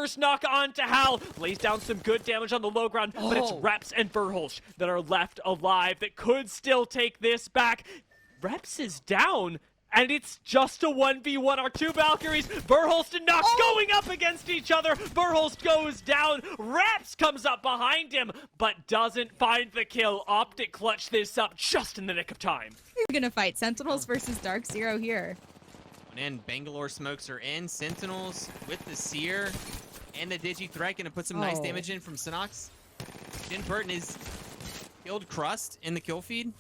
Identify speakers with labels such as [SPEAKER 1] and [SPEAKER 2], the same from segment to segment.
[SPEAKER 1] first knock on to Hal. Lays down some good damage on the low ground, but it's Reps and Verholst that are left alive that could still take this back. Reps is down, and it's just a 1v1. Our two Valkyries, Verholst and Nox, going up against each other. Verholst goes down. Reps comes up behind him, but doesn't find the kill. Optic clutch this up just in the nick of time.
[SPEAKER 2] We're gonna fight Sentinels versus Dark Zero here.
[SPEAKER 3] And Bangalore smokes are in. Sentinels with the Seer and the Digi Threat gonna put some nice damage in from Sinox. Jin Burton is killed Crust in the kill feed.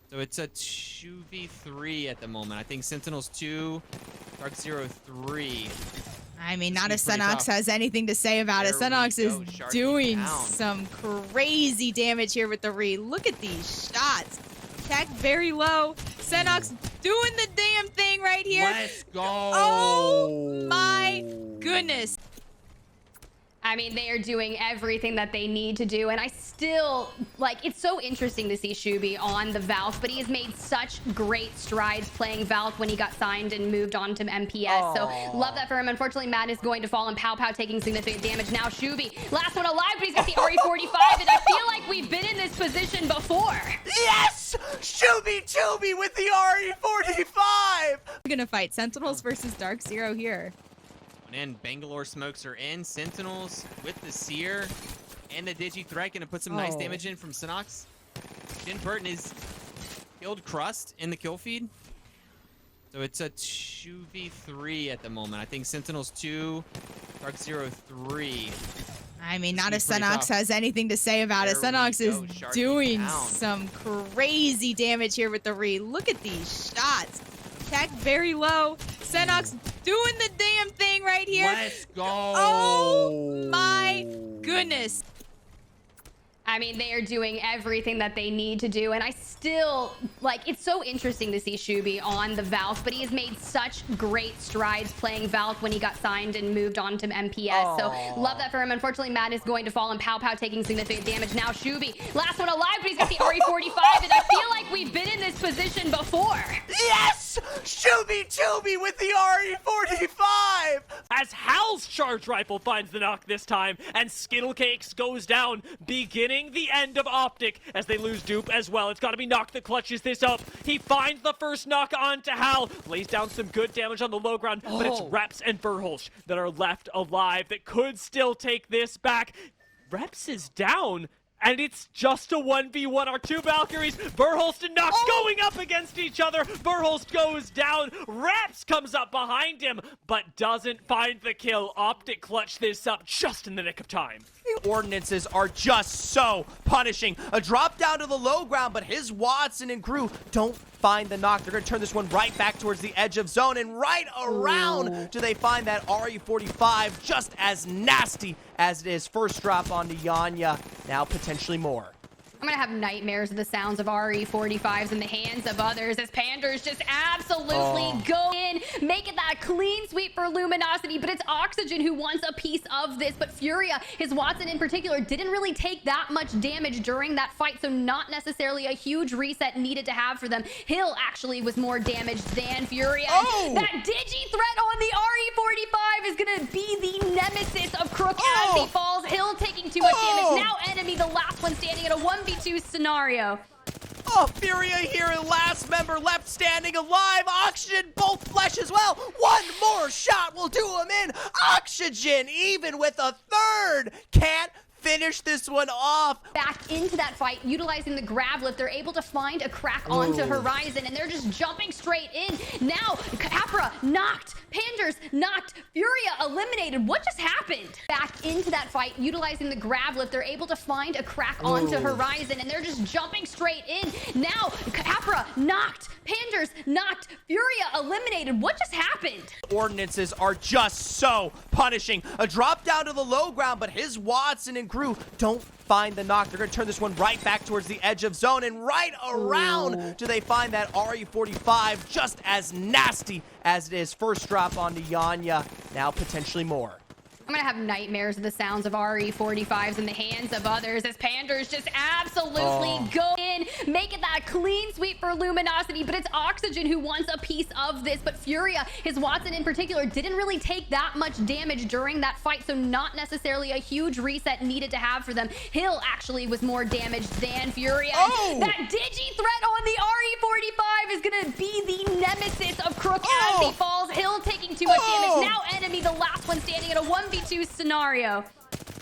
[SPEAKER 3] So it's a 2v3 at the moment. I think Sentinels 2, Dark Zero 3.
[SPEAKER 2] I mean, not if Sinox has anything to say about it. Sinox is doing some crazy damage here with the Re. Look at these shots. Attack very low. Sinox doing the damn thing right here.
[SPEAKER 3] Let's go.
[SPEAKER 2] Oh my goodness.
[SPEAKER 4] I mean, they are doing everything that they need to do, and I still, like, it's so interesting to see Shuby on the Valk, but he has made such great strides playing Valk when he got signed and moved on to MPS, so love that for him. Unfortunately, Matt is going to fall, and Pow Pow taking significant damage. Now Shuby, last one alive, but he's got the RE45, and I feel like we've been in this position before.
[SPEAKER 5] Yes! Shuby Chuby with the RE45!
[SPEAKER 2] We're gonna fight Sentinels versus Dark Zero here.
[SPEAKER 3] And Bangalore smokes are in. Sentinels with the Seer and the Digi Threat gonna put some nice damage in from Sinox. Jin Burton is killed Crust in the kill feed. So it's a 2v3 at the moment. I think Sentinels 2, Dark Zero 3.
[SPEAKER 2] I mean, not if Sinox has anything to say about it. Sinox is doing some crazy damage here with the Re. Look at these shots. Attack very low. Sinox doing the damn thing right here.
[SPEAKER 3] Let's go.
[SPEAKER 2] Oh my goodness.
[SPEAKER 4] I mean, they are doing everything that they need to do, and I still, like, it's so interesting to see Shuby on the Valk, but he has made such great strides playing Valk when he got signed and moved on to MPS, so love that for him. Unfortunately, Matt is going to fall, and Pow Pow taking significant damage. Now Shuby, last one alive, but he's got the RE45, and I feel like we've been in this position before.
[SPEAKER 5] Yes! Shuby Chuby with the RE45!
[SPEAKER 1] As Hal's charge rifle finds the knock this time, and Skittlecakes goes down, beginning the end of Optic as they lose Dupe as well. It's got to be Knock that clutches this up. He finds the first knock on to Hal, lays down some good damage on the low ground, but it's Reps and Verholst that are left alive that could still take this back. Reps is down, and it's just a 1v1. Our two Valkyries, Verholst and Nox, going up against each other. Verholst goes down. Reps comes up behind him, but doesn't find the kill. Optic clutch this up just in the nick of time.
[SPEAKER 5] Ordinances are just so punishing. A drop down to the low ground, but his Watson and crew don't find the knock. They're going to turn this one right back towards the edge of zone, and right around do they find that RE45, just as nasty as it is. First drop onto Yanya, now potentially more.
[SPEAKER 4] I'm gonna have nightmares of the sounds of RE45s in the hands of others as Panders just absolutely go in, making that clean sweep for Luminosity, but it's Oxygen who wants a piece of this, but Furia, his Watson in particular, didn't really take that much damage during that fight, so not necessarily a huge reset needed to have for them. Hill actually was more damaged than Furia. That Digi threat on the RE45 is gonna be the nemesis of Crook as he falls. Hill taking too much damage. Now Enemy, the last one standing at a 1v2 scenario.
[SPEAKER 5] Furia here, and last member left standing alive. Oxygen, both flesh as well. One more shot will do him in. Oxygen, even with a third, can't finish this one off.
[SPEAKER 4] Back into that fight, utilizing the grab lift, they're able to find a crack onto Horizon, and they're just jumping straight in. Now, Capra knocked, Panders knocked, Furia eliminated. What just happened? Back into that fight, utilizing the grab lift, they're able to find a crack onto Horizon, and they're just jumping straight in. Now, Capra knocked, Panders knocked, Furia eliminated. What just happened?
[SPEAKER 5] Ordinances are just so punishing. A drop down to the low ground, but his Watson and crew don't find the knock. They're going to turn this one right back towards the edge of zone, and right around do they find that RE45, just as nasty as it is. First drop onto Yanya, now potentially more.
[SPEAKER 4] I'm gonna have nightmares of the sounds of RE45s in the hands of others as Panders just absolutely go in, in, make it that clean sweep for Luminosity, but it's Oxygen who wants a piece of this. But Furia, his Watson in particular, didn't really take that much damage during that fight, so not necessarily a huge reset needed to have for them. Hill actually was more damaged than Furia. That Digi threat on the RE45 is gonna be the nemesis of Crook as he falls. Hill taking too much damage. Now Enemy, the last one standing in a 1v2 scenario.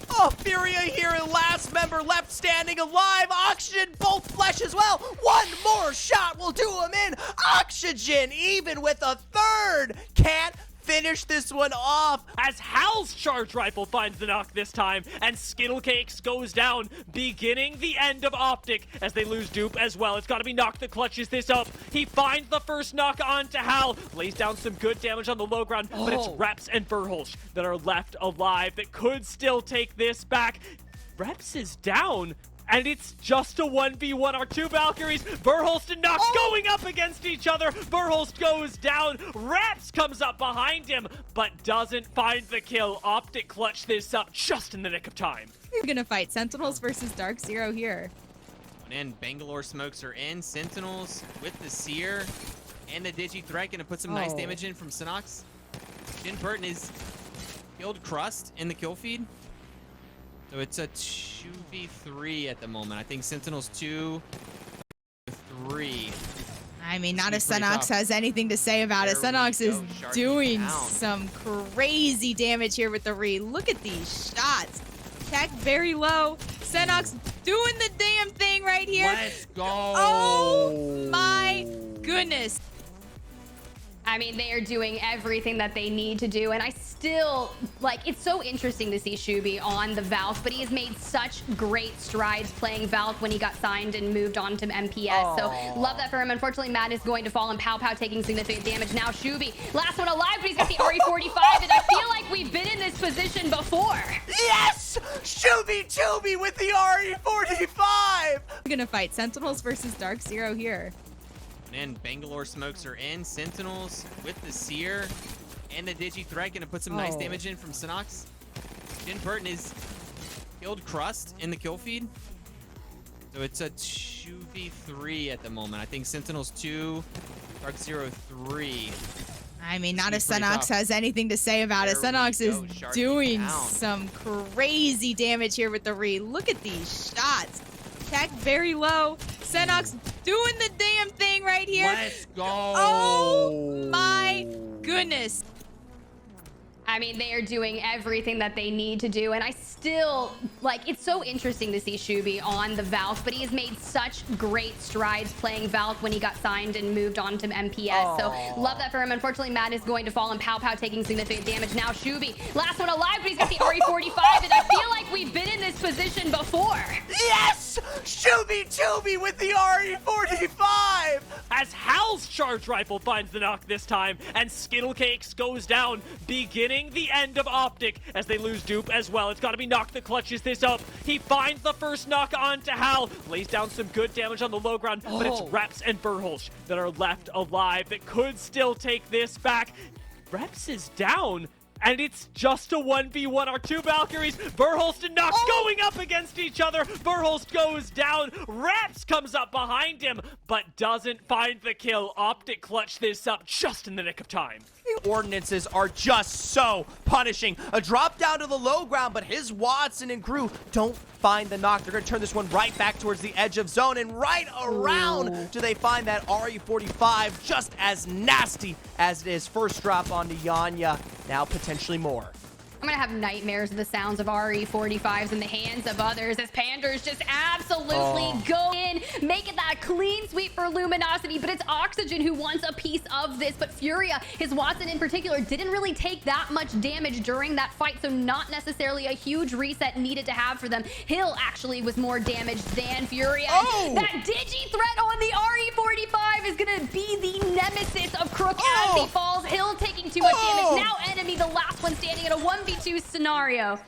[SPEAKER 5] Oh, Furia here, last member left standing alive. Oxygen, both flesh as well. One more shot will do him in. Oxygen, even with a third, can't finish this one off.
[SPEAKER 1] As Hal's charge rifle finds the knock this time, and Skittlecakes goes down, beginning the end of Optic as they lose Dupe as well. It's got to be Knock that clutches this up. He finds the first knock onto Hal, lays down some good damage on the low ground, but it's Reps and Verholz that are left alive that could still take this back. Reps is down, and it's just a 1v1. Our two Valkyries, Verholst and Nox, going up against each other. Verholst goes down. Reps comes up behind him, but doesn't find the kill. Optic clutch this up just in the nick of time.
[SPEAKER 2] We're gonna fight Sentinels versus Dark Zero here.
[SPEAKER 3] And Bangalore smokes are in. Sentinels with the Seer and the Digi threat gonna put some nice damage in from Sinox. Jin Burton is killed Crust in the kill feed. So it's a 2v3 at the moment. I think Sentinels 2, 3.
[SPEAKER 2] I mean, not if Senox has anything to say about it. Senox is doing some crazy damage here with the re. Look at these shots. Tech very low. Senox doing the damn thing right here.
[SPEAKER 3] Let's go.
[SPEAKER 2] Oh my goodness.
[SPEAKER 4] I mean, they are doing everything that they need to do, and I still, like, it's so interesting to see Shubi on the Valk, but he has made such great strides playing Valk when he got signed and moved on to MPS, so love that for him. Unfortunately, Matt is going to fall, and Pow Pow taking significant damage. Now Shubi, last one alive, but he's got the RE45, and I feel like we've been in this position before.
[SPEAKER 5] Yes! Shubi Tubi with the RE45!
[SPEAKER 2] We're gonna fight Sentinels versus Dark Zero here.
[SPEAKER 3] And Bangalore smokes are in. Sentinels with the Seer and the Digi threat gonna put some nice damage in from Sinox. Jin Burton is killed Crust in the kill feed. So it's a 2v3 at the moment. I think Sentinels 2, Dark Zero 3.
[SPEAKER 2] I mean, not if Senox has anything to say about it. Senox is doing some crazy damage here with the re. Look at these shots. Tech very low. Senox doing the damn thing right here.
[SPEAKER 3] Let's go.
[SPEAKER 2] Oh my goodness.
[SPEAKER 4] I mean, they are doing everything that they need to do, and I still, like, it's so interesting to see Shubi on the Valk, but he has made such great strides playing Valk when he got signed and moved on to MPS, so love that for him. Unfortunately, Matt is going to fall, and Pow Pow taking significant damage. Now Shubi, last one alive, but he's got the RE45, and I feel like we've been in this position before.
[SPEAKER 5] Yes! Shubi Tubi with the RE45!
[SPEAKER 1] As Hal's charge rifle finds the knock this time, and Skittlecakes goes down, beginning the end of Optic as they lose Dupe as well. It's got to be Knock that clutches this up. He finds the first knock onto Hal, lays down some good damage on the low ground, but it's Reps and Verholz that are left alive that could still take this back. Reps is down, and it's just a 1v1. Our two Valkyries, Verholst and Nox, going up against each other. Verholst goes down. Reps comes up behind him, but doesn't find the kill. Optic clutch this up just in the nick of time.
[SPEAKER 5] Ordinances are just so punishing. A drop down to the low ground, but his Watson and crew don't find the knock. They're going to turn this one right back towards the edge of zone, and right around do they find that RE45, just as nasty as it is. First drop onto Yanya, now potentially more.
[SPEAKER 4] I'm gonna have nightmares of the sounds of RE45s in the hands of others as Panders just absolutely go in, make it that clean sweep for Luminosity, but it's Oxygen who wants a piece of this. But Furia, his Watson in particular, didn't really take that much damage during that fight, so not necessarily a huge reset needed to have for them. Hill actually was more damaged than Furia. That Digi threat on the RE45 is gonna be the nemesis of Crook as he falls. Hill taking too much damage. Now Enemy, the last one standing in a 1v2 scenario.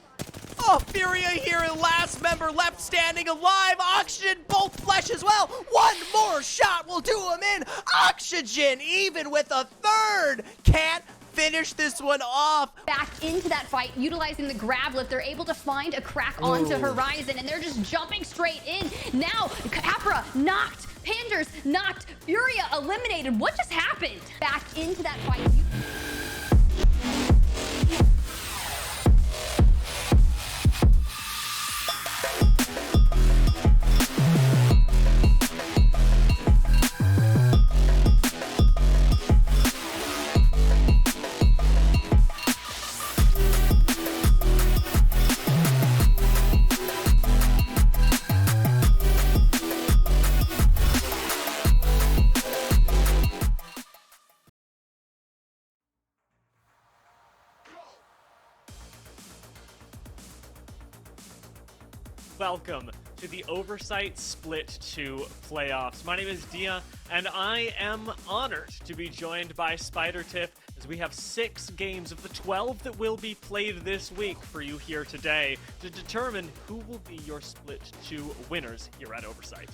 [SPEAKER 5] Furia here, last member left standing alive. Oxygen, both flesh as well. One more shot will do him in. Oxygen, even with a third, can't finish this one off.
[SPEAKER 4] Back into that fight, utilizing the grab lift. They're able to find a crack onto Horizon, and they're just jumping straight in. Now, Capra knocked. Panders knocked. Furia eliminated. What just happened? Back into that fight.
[SPEAKER 1] Welcome to the Oversight Split 2 playoffs. My name is Dia, and I am honored to be joined by Spider Tiff as we have 6 games of the 12 that will be played this week for you here today to determine who will be your Split 2 winners here at Oversight.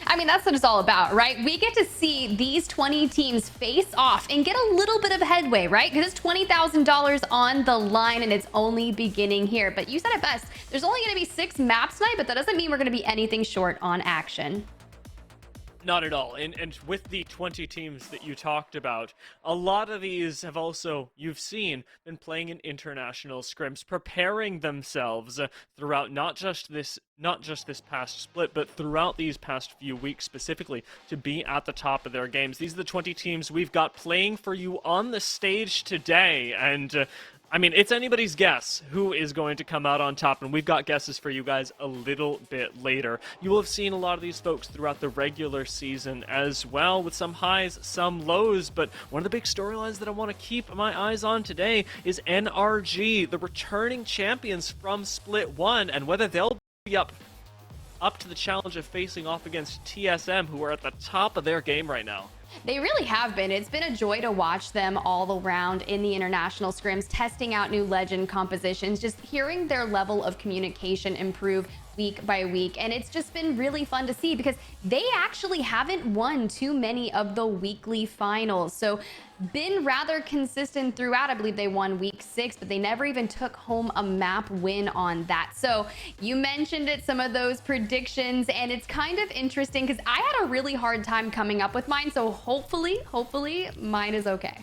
[SPEAKER 4] I mean, that's what it's all about, right? We get to see these 20 teams face off and get a little bit of headway, right? Because it's $20,000 on the line and it's only beginning here. But you said it best. There's only going to be 6 maps tonight, but that doesn't mean we're going to be anything short on action.
[SPEAKER 1] Not at all. And with the 20 teams that you talked about, a lot of these have also, you've seen, been playing in international scrims, preparing themselves throughout not just this past split, but throughout these past few weeks specifically to be at the top of their games. These are the 20 teams we've got playing for you on the stage today, and I mean, it's anybody's guess who is going to come out on top, and we've got guesses for you guys a little bit later. You will have seen a lot of these folks throughout the regular season as well, with some highs, some lows, but one of the big storylines that I want to keep my eyes on today is NRG, the returning champions from Split 1, and whether they'll be up to the challenge of facing off against TSM, who are at the top of their game right now.
[SPEAKER 4] They really have been. It's been a joy to watch them all around in the international scrims, testing out new legend compositions, just hearing their level of communication improve week by week. And it's just been really fun to see because they actually haven't won too many of the weekly finals. So been rather consistent throughout. I believe they won week 6, but they never even took home a map win on that. So you mentioned it, some of those predictions, and it's kind of interesting because I had a really hard time coming up with mine. So hopefully mine is okay.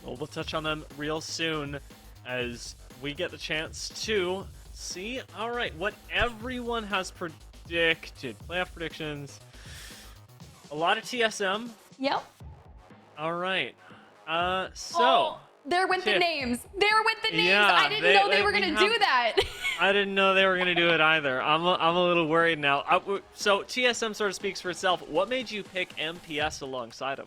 [SPEAKER 1] Well, we'll touch on them real soon as we get the chance to see, all right, what everyone has predicted. Playoff predictions. A lot of TSM.
[SPEAKER 4] Yep.
[SPEAKER 1] All right.
[SPEAKER 4] There went the names. There went the names.
[SPEAKER 1] Yeah,
[SPEAKER 4] I didn't know they were going to do that.
[SPEAKER 1] I didn't know they were going to do it either. I'm a little worried now. So TSM sort of speaks for itself. What made you pick MPS alongside him?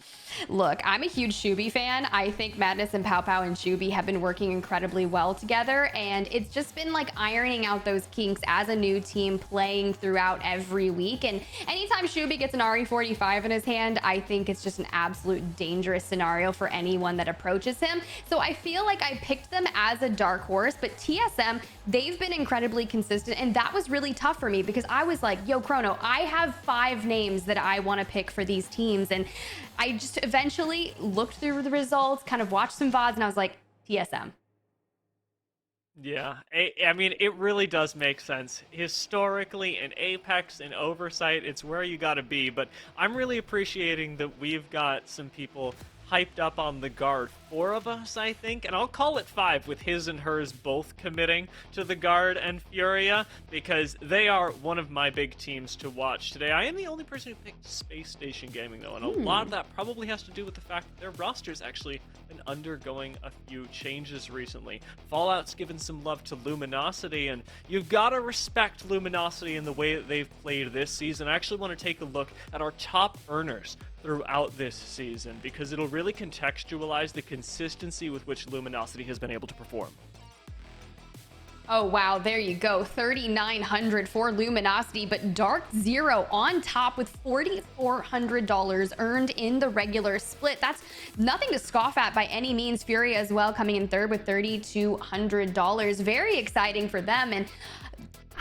[SPEAKER 4] Look, I'm a huge Shubi fan. I think Madness and Pow Pow and Shubi have been working incredibly well together, and it's just been like ironing out those kinks as a new team playing throughout every week. And anytime Shubi gets an RE45 in his hand, I think it's just an absolute dangerous scenario for anyone that approaches him. So I feel like I picked them as a dark horse, but TSM, they've been incredibly consistent, and that was really tough for me because I was like, yo, Chrono, I have 5 names that I want to pick for these teams, and I just eventually looked through the results, kind of watched some VODs, and I was like, TSM.
[SPEAKER 1] Yeah, I mean, it really does make sense. Historically, in Apex and Oversight, it's where you gotta be, but I'm really appreciating that we've got some people hyped up on the guard. 4 of us, I think, and I'll call it 5 with his and hers both committing to the guard and Furia because they are one of my big teams to watch today. I am the only person who picked Space Station Gaming though, and a lot of that probably has to do with the fact that their roster's actually been undergoing a few changes recently. Fallout's given some love to Luminosity, and you've got to respect Luminosity in the way that they've played this season. I actually want to take a look at our top earners throughout this season because it'll really contextualize the consistency with which Luminosity has been able to perform.
[SPEAKER 4] Oh, wow. There you go. 3,900 for Luminosity, but Dark Zero on top with $4,400 earned in the regular split. That's nothing to scoff at by any means. Fury as well coming in third with $3,200. Very exciting for them. And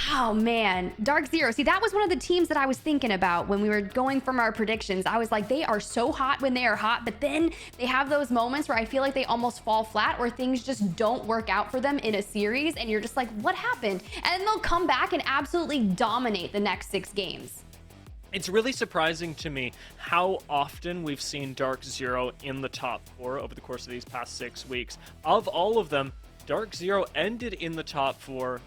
[SPEAKER 4] Oh man, Dark Zero. See, that was one of the teams that I was thinking about when we were going from our predictions. I was like, they are so hot when they are hot, but then they have those moments where I feel like they almost fall flat or things just don't work out for them in a series. And you're just like, what happened? And then they'll come back and absolutely dominate the next 6 games.
[SPEAKER 1] It's really surprising to me how often we've seen Dark Zero in the top 4 over the course of these past 6 weeks. Of all of them, Dark Zero ended in the top 4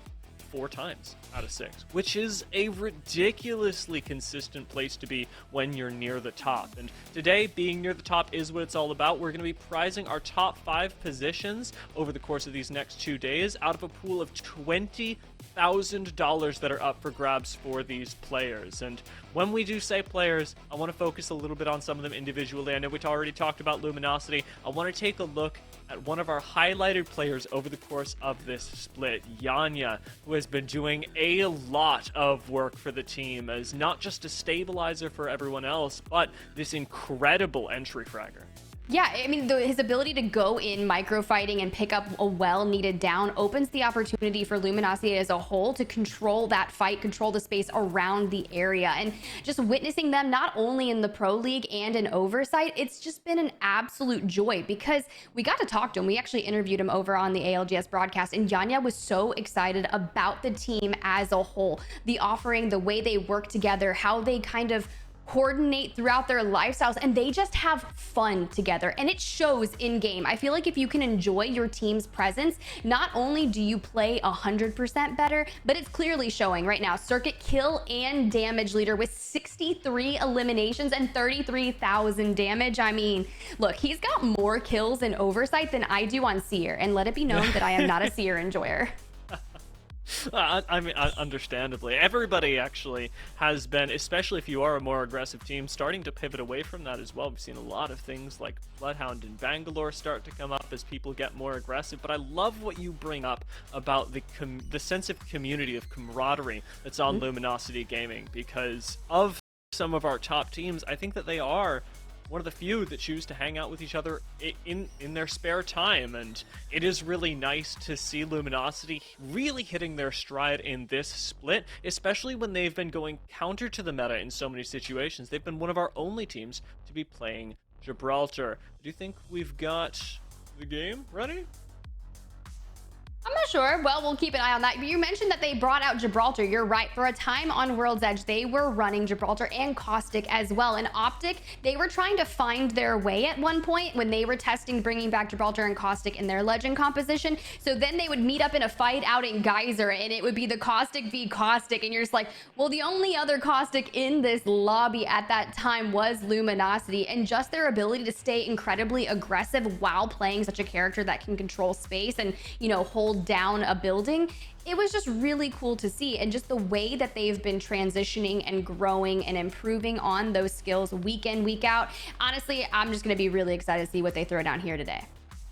[SPEAKER 1] times out of 6, which is a ridiculously consistent place to be when you're near the top. And today, being near the top is what it's all about. We're going to be prizing our top 5 positions over the course of these next 2 days out of a pool of $20,000 that are up for grabs for these players. And when we do say players, I want to focus a little bit on some of them individually. I know we already talked about Luminosity. I want to take a look at one of our highlighted players over the course of this split, Yanya, who has been doing a lot of work for the team as not just a stabilizer for everyone else, but this incredible entry fragger.
[SPEAKER 4] Yeah, I mean, his ability to go in microfighting and pick up a well-needed down opens the opportunity for Luminosity as a whole to control that fight, control the space around the area. And just witnessing them not only in the Pro League and in Oversight, it's just been an absolute joy because we got to talk to him. We actually interviewed him over on the ALGS broadcast, and Yanya was so excited about the team as a whole. The offering, the way they work together, how they kind of coordinate throughout their lifestyles, and they just have fun together, and it shows in game. I feel like if you can enjoy your team's presence, not only do you play 100% better, but it's clearly showing right now. Circuit kill and damage leader with 63 eliminations and 33,000 damage. I mean, look, he's got more kills in Oversight than I do on Seer, and let it be known that I am not a Seer enjoyer.
[SPEAKER 1] I mean, understandably, everybody actually has been, especially if you are a more aggressive team, starting to pivot away from that as well. We've seen a lot of things like Bloodhound and Bangalore start to come up as people get more aggressive, but I love what you bring up about the sense of community, of camaraderie that's on Luminosity Gaming, because of some of our top teams, I think that they are one of the few that choose to hang out with each other in their spare time, and it is really nice to see Luminosity really hitting their stride in this split, especially when they've been going counter to the meta in so many situations. They've been one of our only teams to be playing Gibraltar. Do you think we've got the game ready?
[SPEAKER 4] I'm not sure. Well, we'll keep an eye on that. You mentioned that they brought out Gibraltar. You're right. For a time on World's Edge, they were running Gibraltar and Caustic as well. And Optic, they were trying to find their way at one point when they were testing bringing back Gibraltar and Caustic in their Legend composition. So then they would meet up in a fight out in Geyser, and it would be the Caustic v Caustic. And you're just like, well, the only other Caustic in this lobby at that time was Luminosity. And just their ability to stay incredibly aggressive while playing such a character that can control space and, you know, hold down a building, it was just really cool to see. And just the way that they've been transitioning and growing and improving on those skills week in, week out. Honestly, I'm just going to be really excited to see what they throw down here today.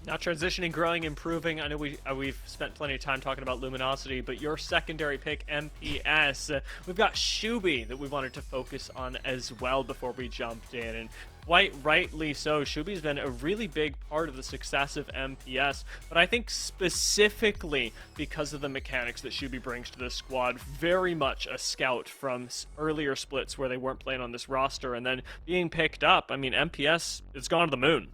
[SPEAKER 1] Now, transitioning, growing, improving. I know we've spent plenty of time talking about Luminosity, but your secondary pick, MPS, we've got Shubi that we wanted to focus on as well before we jumped in. And quite rightly so, Shubi's been a really big part of the success of MPS, but I think specifically because of the mechanics that Shubi brings to the squad, very much a scout from earlier splits where they weren't playing on this roster, and then being picked up. I mean, MPS, it's gone to the moon.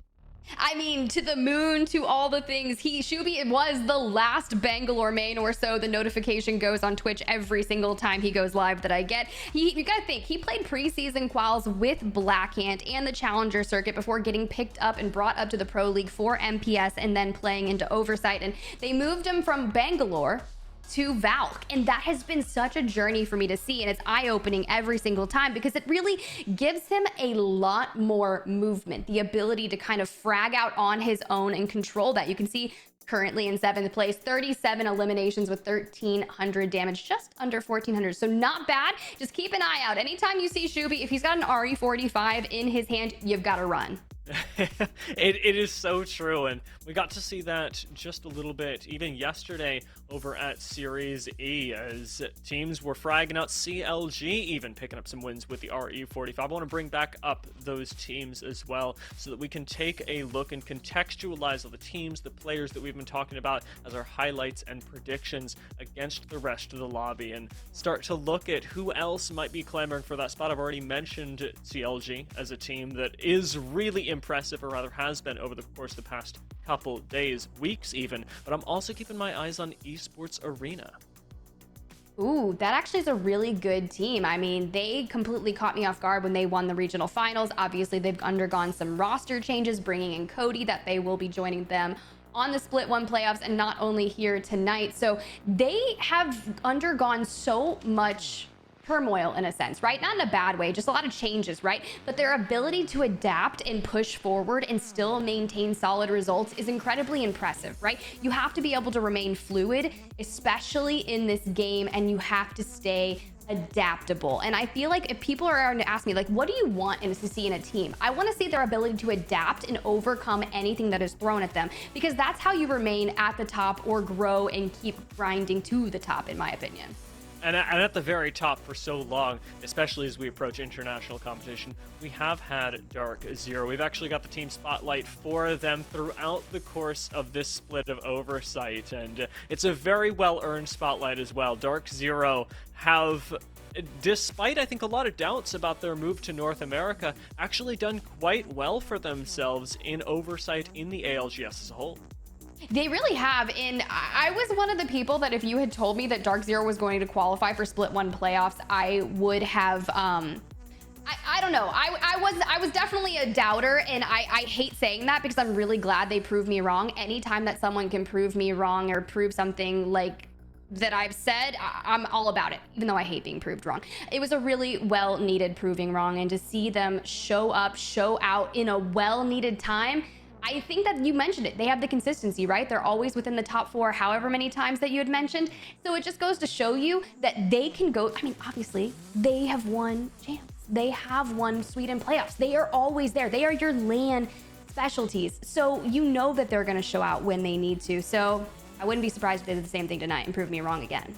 [SPEAKER 4] I mean, to the moon, to all the things. Shubi was the last Bangalore main, or so the notification goes on Twitch every single time he goes live that I get. You gotta think, he played preseason quals with Blackhand and the Challenger circuit before getting picked up and brought up to the Pro League for MPS and then playing into Oversight. And they moved him from Bangalore to Valk, and that has been such a journey for me to see, and it's eye-opening every single time because it really gives him a lot more movement, the ability to kind of frag out on his own and control that. You can see currently in 7th place, 37 eliminations with 1,300 damage, just under 1,400, so not bad. Just keep an eye out. Anytime you see Shubi, if he's got an RE45 in his hand, you've got to run.
[SPEAKER 1] It is so true, and we got to see that just a little bit even yesterday over at Series E, as teams were fragging out CLG, even picking up some wins with the RE45. I want to bring back up those teams as well so that we can take a look and contextualize all the teams, the players that we've been talking about as our highlights and predictions against the rest of the lobby, and start to look at who else might be clamoring for that spot. I've already mentioned CLG as a team that is really impressive, or rather has been over the course of the past couple days, weeks even, but I'm also keeping my eyes on Esports Arena.
[SPEAKER 4] Ooh, that actually is a really good team. I mean, they completely caught me off guard when they won the regional finals. Obviously, they've undergone some roster changes, bringing in Cody, that they will be joining them on the Split 1 playoffs, and not only here tonight. So they have undergone so much turmoil in a sense, right? Not in a bad way, just a lot of changes, right? But their ability to adapt and push forward and still maintain solid results is incredibly impressive, right? You have to be able to remain fluid, especially in this game, and you have to stay adaptable. And I feel like if people are going to ask me, like, what do you want to see in a team? I want to see their ability to adapt and overcome anything that is thrown at them, because that's how you remain at the top or grow and keep grinding to the top, in my opinion.
[SPEAKER 1] And at the very top for so long, especially as we approach international competition, we have had Dark Zero. We've actually got the team spotlight for them throughout the course of this split of Oversight, and it's a very well-earned spotlight as well. Dark Zero have, despite I think a lot of doubts about their move to North America, actually done quite well for themselves in Oversight in the ALGS as a whole.
[SPEAKER 4] They really have, and I was one of the people that if you had told me that Dark Zero was going to qualify for Split 1 playoffs, I would have, I don't know. I was definitely a doubter, and I hate saying that because I'm really glad they proved me wrong. Anytime that someone can prove me wrong or prove something like that I've said, I'm all about it, even though I hate being proved wrong. It was a really well-needed proving wrong, and to see them show up, show out in a well-needed time, I think that you mentioned it. They have the consistency, right? They're always within the top 4, however many times that you had mentioned. So it just goes to show you that they can go. I mean, obviously, they have won champs. They have won Sweden playoffs. They are always there. They are your LAN specialties. So you know that they're going to show out when they need to. So I wouldn't be surprised if they did the same thing tonight and prove me wrong again.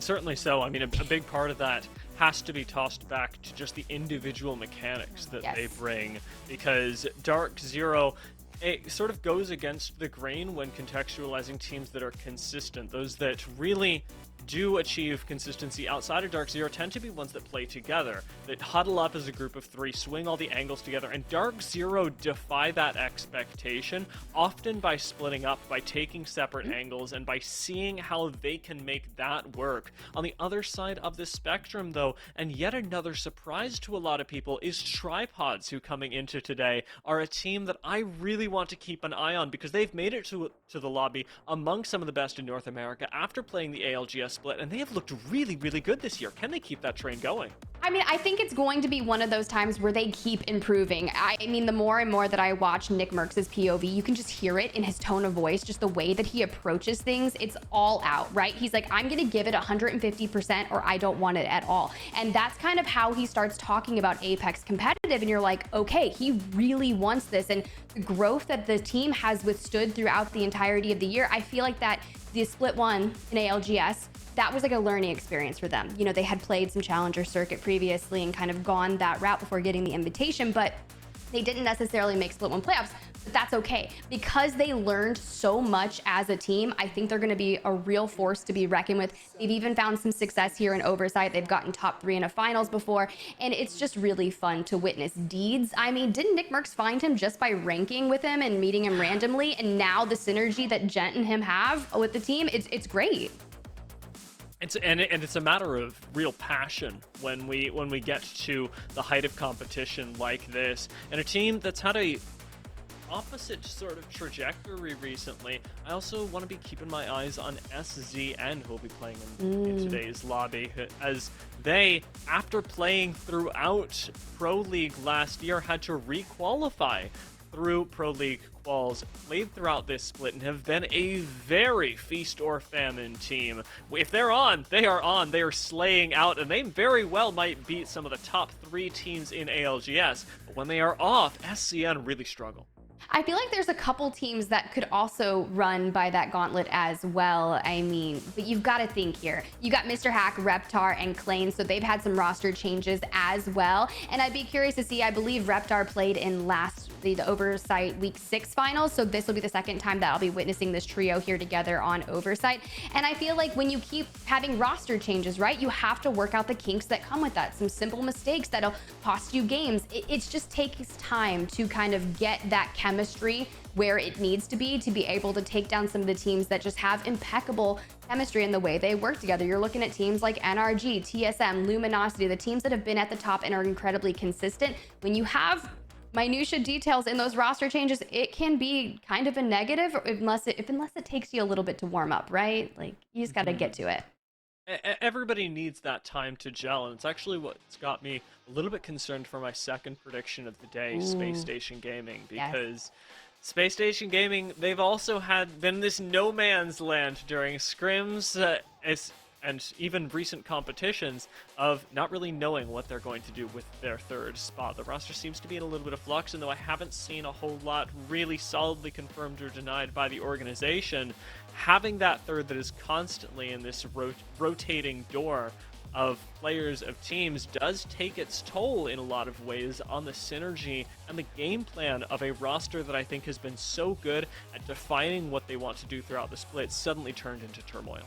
[SPEAKER 1] Certainly so. I mean, a big part of that has to be tossed back to just the individual mechanics that they bring, because Dark Zero, it sort of goes against the grain when contextualizing teams that are consistent. Those that really do achieve consistency outside of Dark Zero tend to be ones that play together, that huddle up as a group of 3, swing all the angles together, and Dark Zero defy that expectation, often by splitting up, by taking separate angles, and by seeing how they can make that work. On the other side of the spectrum, though, and yet another surprise to a lot of people, is Tripods, who coming into today are a team that I really want to keep an eye on, because they've made it to the lobby among some of the best in North America after playing the ALGS split, and they have looked really, really good this year. Can they keep that train going?
[SPEAKER 4] I mean, I think it's going to be one of those times where they keep improving. I mean, the more and more that I watch Nick Merckx's POV, you can just hear it in his tone of voice, just the way that he approaches things. It's all out, right? He's like, I'm going to give it 150% or I don't want it at all. And that's kind of how he starts talking about Apex competitive. And you're like, okay, he really wants this. And the growth that the team has withstood throughout the entirety of the year, I feel like that the Split 1 in ALGS, that was like a learning experience for them. You know, they had played some Challenger circuit previously and kind of gone that route before getting the invitation, but they didn't necessarily make Split 1 playoffs, but that's okay. Because they learned so much as a team, I think they're gonna be a real force to be reckoned with. They've even found some success here in Oversight. They've gotten top 3 in a finals before, and it's just really fun to witness Deeds. I mean, didn't Nick Merckx find him just by ranking with him and meeting him randomly? And now the synergy that Gent and him have with the team, it's great.
[SPEAKER 1] It's a matter of real passion when we get to the height of competition like this, and a team that's had a opposite sort of trajectory recently. I also want to be keeping my eyes on SZN, who will be playing in today's lobby, as they, after playing throughout Pro League last year, had to re-qualify through Pro League quals, played throughout this split, and have been a very feast or famine team. If they're on, they are on. They are slaying out, and they very well might beat some of the top 3 teams in ALGS. But when they are off, SCN really struggle.
[SPEAKER 4] I feel like there's a couple teams that could also run by that gauntlet as well. I mean, but you've got to think here. You got Mr. Hack, Reptar, and Klain, so they've had some roster changes as well. And I'd be curious to see, I believe Reptar played in the Oversight Week 6 finals, so this will be the second time that I'll be witnessing this trio here together on Oversight. And I feel like when you keep having roster changes, right, you have to work out the kinks that come with that. Some simple mistakes that'll cost you games. It just takes time to kind of get that chemistry where it needs to be able to take down some of the teams that just have impeccable chemistry in the way they work together. You're looking at teams like NRG, TSM, Luminosity, the teams that have been at the top and are incredibly consistent. When you have minutia details in those roster changes, it can be kind of a negative unless it takes you a little bit to warm up, right? Like, you just got to get to it.
[SPEAKER 1] Everybody needs that time to gel, and it's actually what's got me a little bit concerned for my second prediction of the day, Space Station Gaming, because Space Station Gaming, they've also been this no man's land during scrims, and even recent competitions of not really knowing what they're going to do with their third spot. The roster seems to be in a little bit of flux, and though I haven't seen a whole lot really solidly confirmed or denied by the organization, having that third that is constantly in this rotating door of players, of teams, does take its toll in a lot of ways on the synergy and the game plan of a roster that I think has been so good at defining what they want to do throughout the split suddenly turned into turmoil.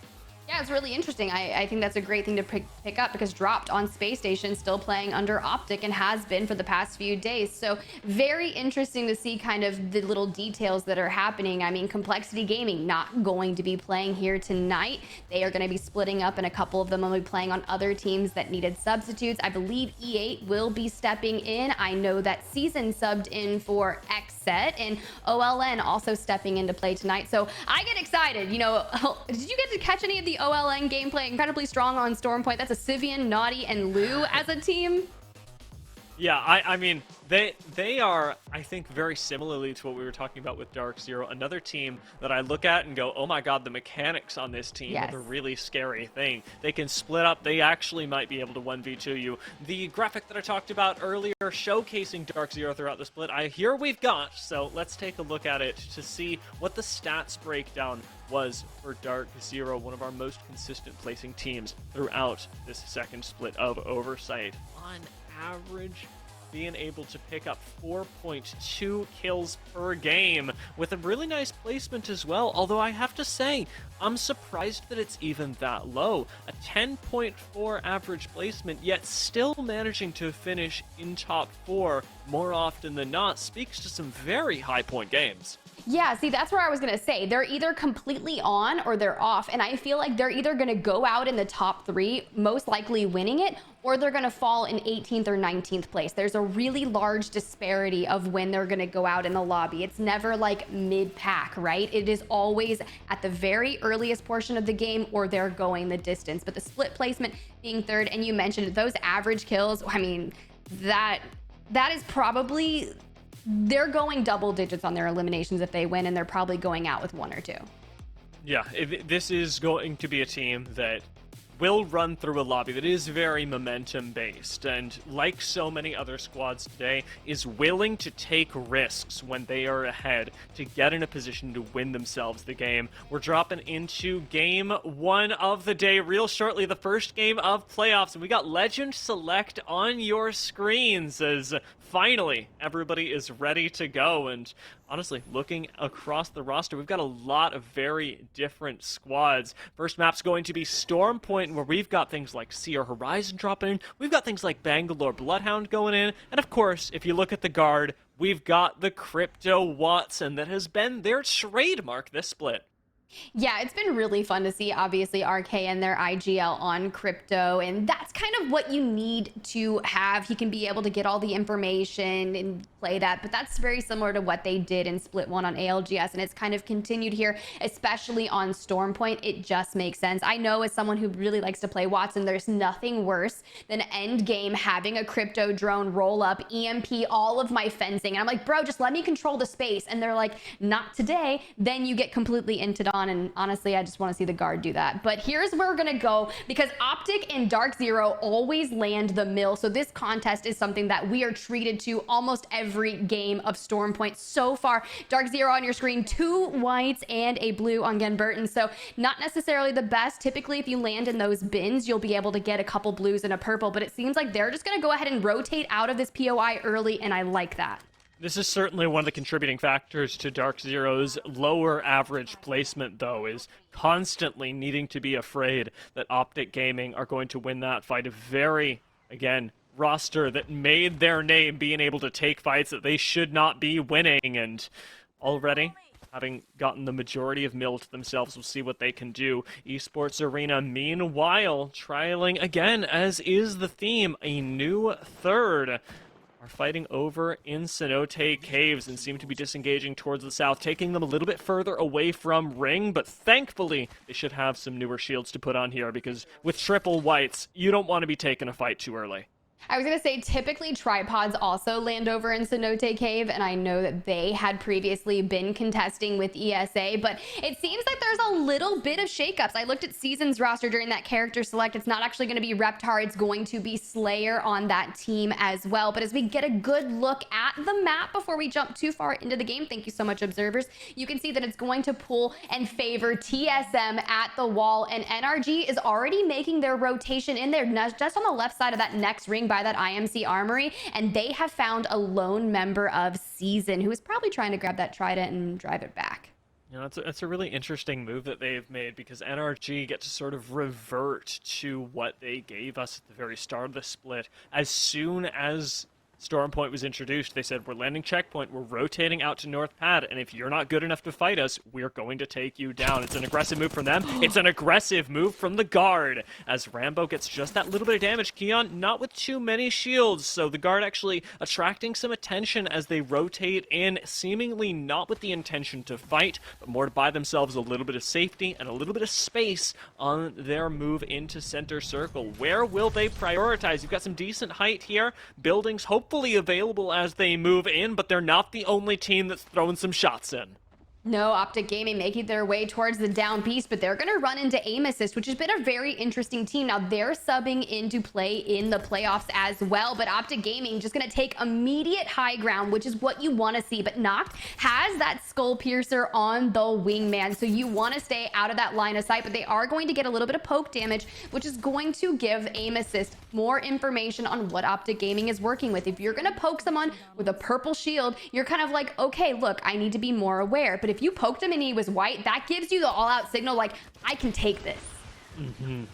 [SPEAKER 4] Yeah, it's really interesting. I think that's a great thing to pick up, because Dropped on Space Station still playing under Optic and has been for the past few days. So very interesting to see kind of the little details that are happening. I mean, Complexity Gaming not going to be playing here tonight. They are going to be splitting up, and a couple of them will be playing on other teams that needed substitutes. I believe E8 will be stepping in. I know that Season subbed in for Xset, and OLN also stepping into play tonight. So I get excited. You know, did you get to catch any of the OLN gameplay? Incredibly strong on Stormpoint. That's a Sivian, Naughty, and Lou as a team.
[SPEAKER 1] Yeah, I mean, they are, I think, very similarly to what we were talking about with Dark Zero. Another team that I look at and go, oh my god, the mechanics on this team are the really scary thing. They can split up. They actually might be able to 1v2 you. The graphic that I talked about earlier showcasing Dark Zero throughout the split, here we've got. So let's take a look at it to see what the stats breakdown was for Dark Zero, one of our most consistent placing teams throughout this second split of Oversight. On average, being able to pick up 4.2 kills per game with a really nice placement as well, although I have to say, I'm surprised that it's even that low. A 10.4 average placement, yet still managing to finish in top 4 more often than not, speaks to some very high point games.
[SPEAKER 4] Yeah, see, that's where I was going to say. They're either completely on or they're off. And I feel like they're either going to go out in the top 3, most likely winning it, or they're going to fall in 18th or 19th place. There's a really large disparity of when they're going to go out in the lobby. It's never like mid-pack, right? It is always at the very earliest portion of the game, or they're going the distance. But the split placement being third, and you mentioned those average kills, I mean, that is probably... They're going double digits on their eliminations if they win, and they're probably going out with 1 or 2.
[SPEAKER 1] Yeah, this is going to be a team that will run through a lobby that is very momentum-based, and like so many other squads today, is willing to take risks when they are ahead to get in a position to win themselves the game. We're dropping into game 1 of the day real shortly, the first game of playoffs, and we got Legend Select on your screens as finally everybody is ready to go. And honestly, looking across the roster, we've got a lot of very different squads. First map's going to be Stormpoint, where we've got things like Seer Horizon dropping in. We've got things like Bangalore Bloodhound going in. And of course, if you look at the guard, we've got the Crypto Watson that has been their trademark this split.
[SPEAKER 4] Yeah, it's been really fun to see, obviously, RK and their IGL on Crypto, and that's kind of what you need to have. He can be able to get all the information and play that, but that's very similar to what they did in Split 1 on ALGS, and it's kind of continued here, especially on Stormpoint. It just makes sense. I know as someone who really likes to play Watson, there's nothing worse than end game having a Crypto drone roll up, EMP all of my fencing, and I'm like, bro, just let me control the space, and they're like, not today. Then you get completely into on, and honestly, I just want to see the guard do that. But here's where we're going to go, because Optic and Dark Zero always land the mill. So this contest is something that we are treated to almost every game of Storm Point so far. Dark Zero on your screen, 2 whites and a blue on Genburton. So not necessarily the best. Typically, if you land in those bins, you'll be able to get a couple blues and a purple, but it seems like they're just going to go ahead and rotate out of this POI early, and I like that.
[SPEAKER 1] This is certainly one of the contributing factors to Dark Zero's lower average placement, though, is constantly needing to be afraid that Optic Gaming are going to win that fight. A very, again, roster that made their name being able to take fights that they should not be winning, and already having gotten the majority of mill to themselves, we'll see what they can do. Esports Arena, meanwhile, trialing again, as is the theme, a new third. Are fighting over in Cenote Caves and seem to be disengaging towards the south, taking them a little bit further away from Ring, but thankfully they should have some newer shields to put on here, because with triple whites, you don't want to be taking a fight too early.
[SPEAKER 4] I was going to say, typically tripods also land over in Cenote Cave, and I know that they had previously been contesting with ESA, but it seems like there's a little bit of shakeups. I looked at Season's roster during that character select. It's not actually going to be Reptar. It's going to be Slayer on that team as well. But as we get a good look at the map before we jump too far into the game, thank you so much, observers, you can see that it's going to pull and favor TSM at the wall, and NRG is already making their rotation in there, just on the left side of that next ring by that IMC Armory, and they have found a lone member of Season who is probably trying to grab that trident and drive it back.
[SPEAKER 1] You know, that's a really interesting move that they've made, because NRG get to sort of revert to what they gave us at the very start of the split. As soon as Storm Point was introduced, they said, we're landing checkpoint, we're rotating out to North Pad, and if you're not good enough to fight us, we're going to take you down. It's an aggressive move from them. It's an aggressive move from the guard, as Rambo gets just that little bit of damage. Keon, not with too many shields, so the guard actually attracting some attention as they rotate in, seemingly not with the intention to fight, but more to buy themselves a little bit of safety and a little bit of space on their move into center circle. Where will they prioritize? You've got some decent height here. Buildings hopefully available as they move in, but they're not the only team that's throwing some shots in.
[SPEAKER 4] No, Optic Gaming making their way towards the down piece, but they're going to run into Aim Assist, which has been a very interesting team. Now, they're subbing into play in the playoffs as well, but Optic Gaming just going to take immediate high ground, which is what you want to see. But Noct has that Skull Piercer on the wingman, so you want to stay out of that line of sight, but they are going to get a little bit of poke damage, which is going to give Aim Assist more information on what Optic Gaming is working with. If you're going to poke someone with a purple shield, you're kind of like, okay, look, I need to be more aware. But if you poked him and he was white, that gives you the all-out signal, like, I can take this.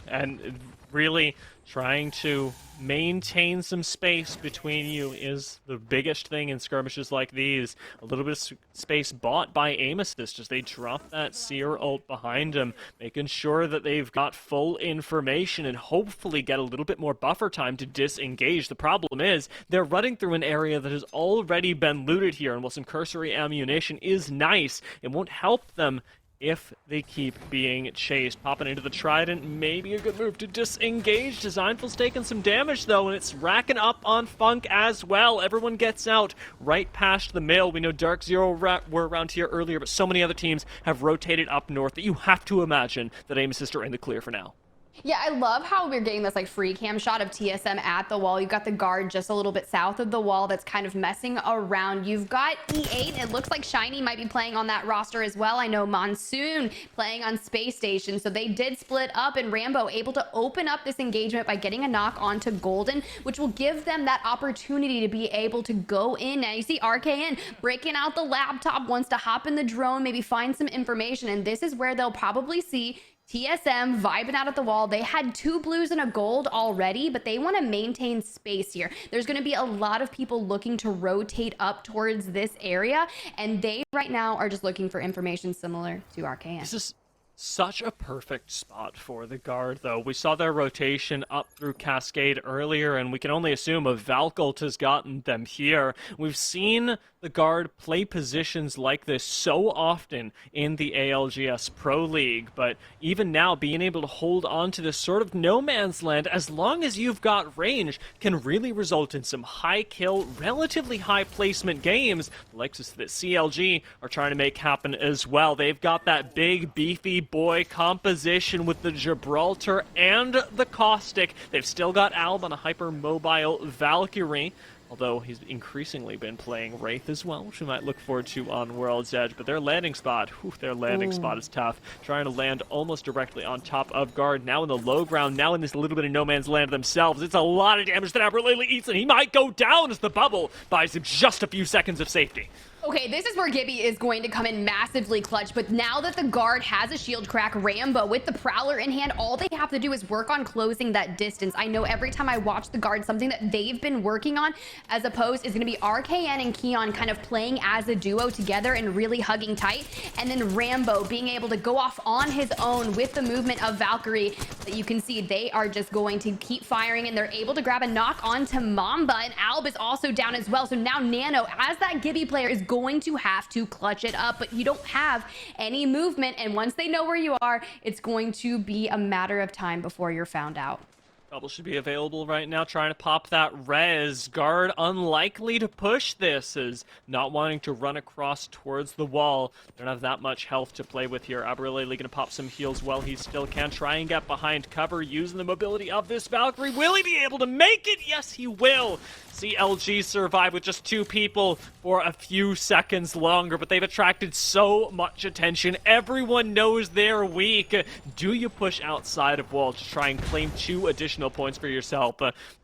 [SPEAKER 1] And really trying to maintain some space between you is the biggest thing in skirmishes like these. A little bit of space bought by Aim Assist as they drop that Seer ult behind him, making sure that they've got full information and hopefully get a little bit more buffer time to disengage. The problem is they're running through an area that has already been looted here, and while some cursory ammunition is nice, it won't help them if they keep being chased. Popping into the Trident, maybe a good move to disengage. Designful's taking some damage, though, and it's racking up on Funk as well. Everyone gets out right past the mill. We know Dark Zero were around here earlier, but so many other teams have rotated up north that you have to imagine that Aim Assist are in the clear for now.
[SPEAKER 4] Yeah, I love how we're getting this like free cam shot of TSM at the wall. You've got the guard just a little bit south of the wall that's kind of messing around. You've got E8. It looks like Shiny might be playing on that roster as well. I know Monsoon playing on Space Station. So they did split up, and Rambo able to open up this engagement by getting a knock onto Golden, which will give them that opportunity to be able to go in. Now you see RKN breaking out the laptop, wants to hop in the drone, maybe find some information. And this is where they'll probably see TSM vibing out at the wall. They had 2 blues and a gold already, but they want to maintain space here. There's going to be a lot of people looking to rotate up towards this area, and they right now are just looking for information similar to RKN.
[SPEAKER 1] Such a perfect spot for the guard, though. We saw their rotation up through Cascade earlier, and we can only assume a Valk ult has gotten them here. We've seen the guard play positions like this so often in the ALGS Pro League, but even now, being able to hold on to this sort of no man's land, as long as you've got range, can really result in some high kill, relatively high placement games, the likes of that CLG are trying to make happen as well. They've got that big, beefy boy composition with the Gibraltar and the Caustic. They've still got Alb on a hyper-mobile Valkyrie, although he's increasingly been playing Wraith as well, which we might look forward to on World's Edge. But their landing spot, spot is tough. Trying to land almost directly on top of guard, now in the low ground, now in this little bit of no man's land themselves. It's a lot of damage that Aberlele eats, and he might go down as the bubble buys him just a few seconds of safety.
[SPEAKER 4] Okay, this is where Gibby is going to come in massively clutch, but now that the guard has a shield crack, Rambo with the Prowler in hand, all they have to do is work on closing that distance. I know every time I watch the guard, something that they've been working on as opposed is going to be RKN and Keon kind of playing as a duo together and really hugging tight, and then Rambo being able to go off on his own with the movement of Valkyrie. That you can see they are just going to keep firing, and they're able to grab a knock onto Mamba, and Alb is also down as well. So now Nano, as that Gibby player, is going to have to clutch it up, but you don't have any movement, and once they know where you are, it's going to be a matter of time before you're found out.
[SPEAKER 1] Double should be available right now, trying to pop that res. Guard unlikely to push this, is not wanting to run across towards the wall. Don't have that much health to play with here. Aberlele going to pop some heals while he still can. Try and get behind cover using the mobility of this Valkyrie. Will he be able to make it? Yes, he will. CLG survive with just 2 people for a few seconds longer, but they've attracted so much attention. Everyone knows they're weak. Do you push outside of wall to try and claim 2 additional points for yourself?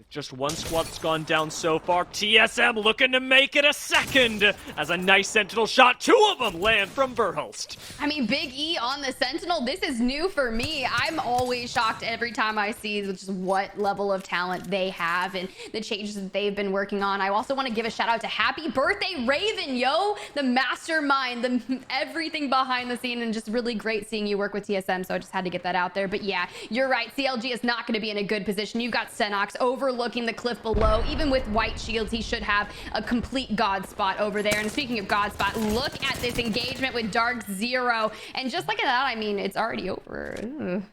[SPEAKER 1] Just one squad that's gone down so far. TSM looking to make it a second as a nice Sentinel shot. 2 of them land from Verhulst.
[SPEAKER 4] I mean, Big E on the Sentinel, this is new for me. I'm always shocked every time I see just what level of talent they have and the changes that they've been working on. I also want to give a shout out to Happy Birthday Raven, yo! The mastermind, everything behind the scene, and just really great seeing you work with TSM, so I just had to get that out there. But yeah, you're right, CLG is not going to be in a good position. You've got Senox overlooking the cliff below. Even with white shields, he should have a complete god spot over there. And speaking of god spot, look at this engagement with Dark Zero. And just like that, I mean, it's already over. Ugh.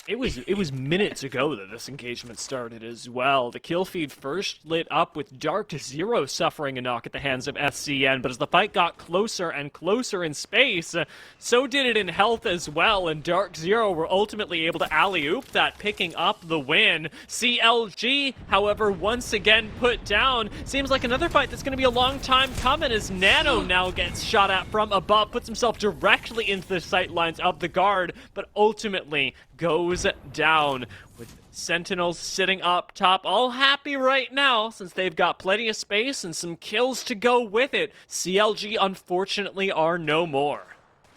[SPEAKER 1] It was minutes ago that this engagement started as well. The kill feed first lit up with Dark Zero suffering a knock at the hands of SCN, but as the fight got closer and closer in space, so did it in health as well, and Dark Zero were ultimately able to alley-oop that, picking up the win. CLG, however, once again put down. Seems like another fight that's going to be a long time coming as Nano now gets shot at from above, puts himself directly into the sightlines of the guard, but ultimately goes down with Sentinels sitting up top, all happy right now since they've got plenty of space and some kills to go with it. CLG unfortunately are no more.